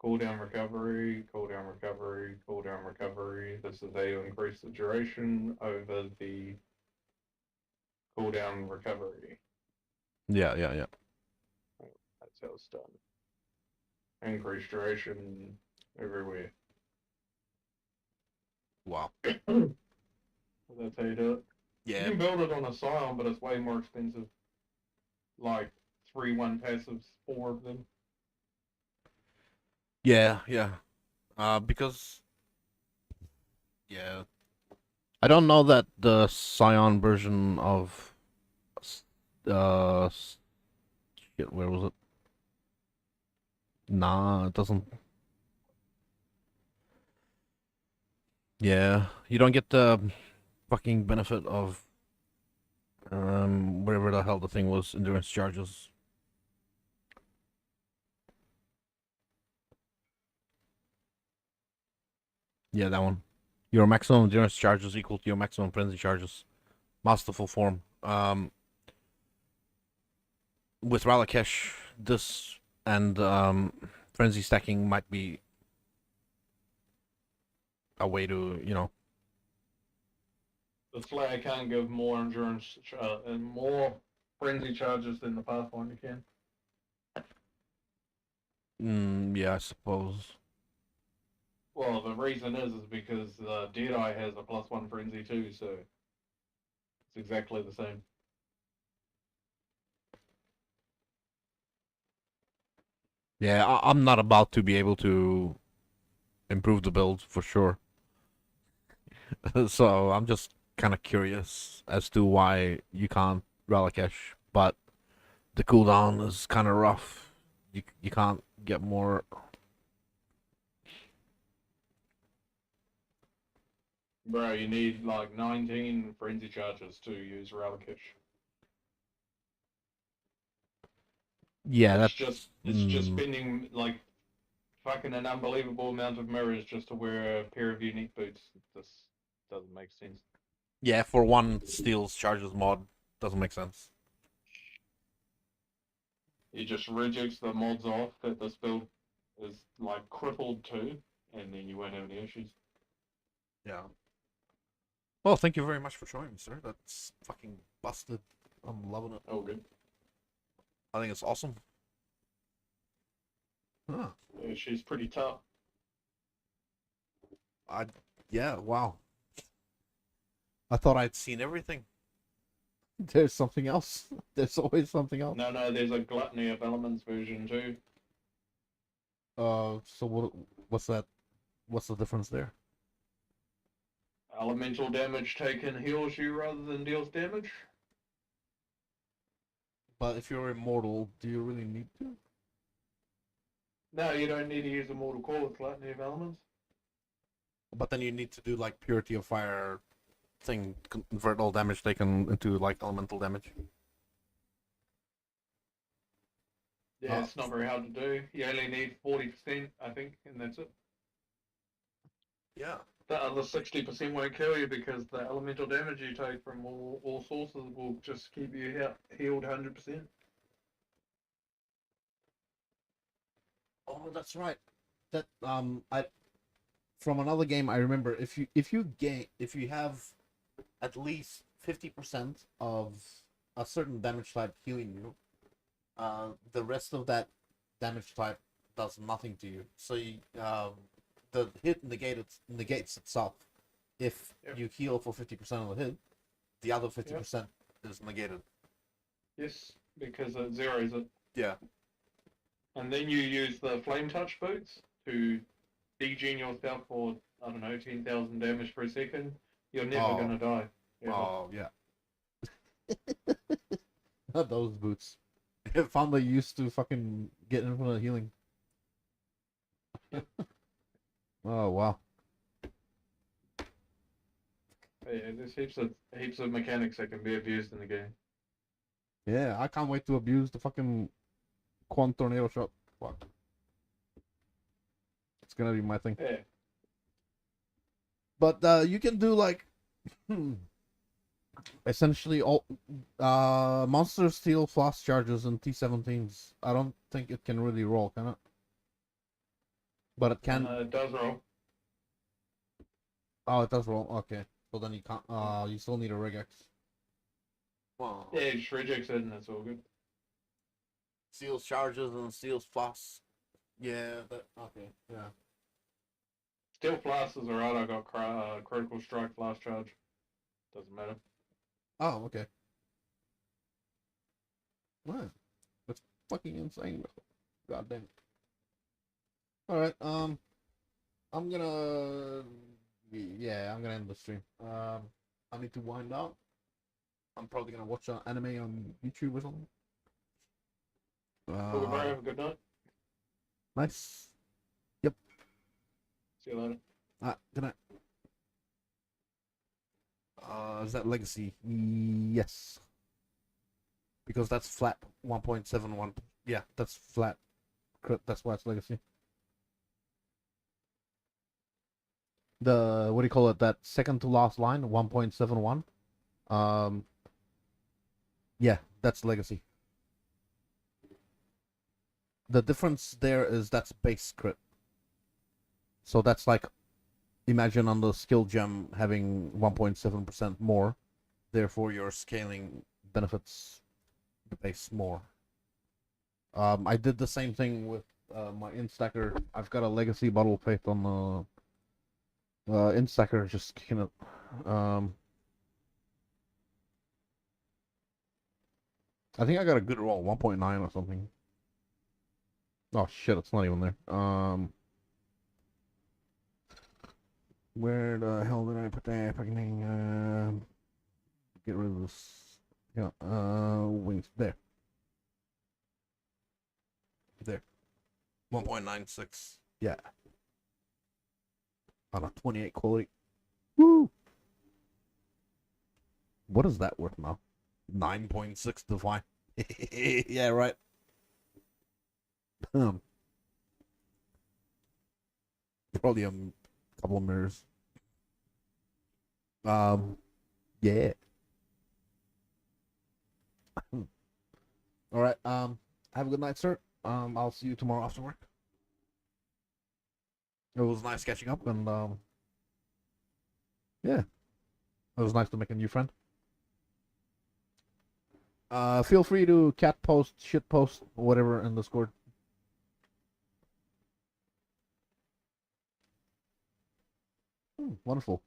cooldown recovery, cooldown recovery, cooldown recovery. This is how you increase the duration over the cooldown recovery. Yeah. That's how it's done. Increased duration everywhere. Wow. That's how you do it. You Yeah. can build it on a Scion, but it's way more expensive. Like 3-1 passives, 4 of them. Yeah. Because yeah, I don't know that the Scion version of shit, where was it? Nah, it doesn't. Yeah, you don't get the fucking benefit of whatever the hell the thing was, endurance charges. Yeah, that one. Your maximum endurance charges equal to your maximum frenzy charges. Masterful form. With Ralakesh, this and frenzy stacking might be a way to, The Slayer can't give more endurance and more frenzy charges than the Pathfinder can. Yeah, I suppose. Well, the reason is because Deadeye has a +1 frenzy too, so it's exactly the same. Yeah, I'm not about to be able to improve the build for sure. So I'm just kind of curious as to why you can't Ralakesh, but the cooldown is kind of rough. You can't get more. Bro, you need like 19 frenzy charges to use Reliquish. Yeah, It's that's just spending like fucking an unbelievable amount of mirrors just to wear a pair of unique boots. This doesn't make sense. yeah, for one steals charges mod doesn't make sense. He just rejects the mods off that this build is like crippled to, and then you won't have any issues. Yeah. Well, thank you very much for showing me, sir. That's fucking busted. I'm loving it. Oh, good. I think it's awesome. Huh. Yeah, she's pretty tough. Yeah, wow. I thought I'd seen everything. There's something else. There's always something else. No, there's a Gluttony of Elements version too. So what's that? What's the difference there? Elemental damage taken heals you rather than deals damage. But if you're immortal, do you really need to? No, you don't need to use a mortal core with Gluttony of Elements. But then you need to do like Purity of Fire thing, convert all damage taken into like elemental damage. Yeah, it's not very hard to do. You only need 40%, I think, and that's it. Yeah. The other 60% won't kill you because the elemental damage you take from all sources will just keep you healed 100%. Oh, that's right. That I from another game I remember if you have at least 50% of a certain damage type healing you, the rest of that damage type does nothing to you. So the hit negates itself. If you heal for 50% of the hit, the other 50% is negated. Yes, because it zeroes it. Yeah. And then you use the flame touch boots to degen yourself for, I don't know, 10,000 damage per second. You're never gonna die. Ever. Oh, yeah. Not those boots. If only used to fucking get infinite healing. Oh, wow. Yeah, there's heaps of mechanics that can be abused in the game. Yeah, I can't wait to abuse the fucking Quant Tornado Shot. Fuck. It's gonna be my thing. Yeah. But you can do like essentially all monsters steal flash charges and T17s. I don't think it can really roll, can it? But it can. It does roll. Oh, it does roll. Okay, so then you can't. You still need a regex. Wow. Yeah, just regex it and that's all good. Steals charges and steals flash. Yeah. Okay. Yeah. Still flash is alright. I got critical strike flash charge. Doesn't matter. Oh, okay. Right. That's fucking insane, bro. God damn. Alright, I'm gonna end the stream. I need to wind down. I'm probably gonna watch an anime on YouTube or something. Cool, bro. Have a good night. Nice. Yep. See you later. Good night. Is that legacy? Yes. Because that's flat 1.71. Yeah, that's flat. That's why it's legacy. The what do you call it? That second to last line, 1.71. Yeah, that's legacy. The difference there is that's base crit. So that's like, imagine on the skill gem having 1.7% more, therefore your scaling benefits the base more. I did the same thing with my instacker. I've got a legacy bottle of faith on the instacker, just kicking it. I think I got a good roll, 1.9 or something. Oh shit, it's not even there. Where the hell did I put that fucking thing? Get rid of this. Yeah, wings. There. There. 1.96. Yeah. On a 28 quality. Woo! What is that worth now? 9.6 divine. Yeah, right. Probably a couple of mirrors. Yeah. All right. Have a good night, sir. I'll see you tomorrow after work. It was nice catching up, and yeah, it was nice to make a new friend. Feel free to cat post, shit post, whatever in Discord. Wonderful.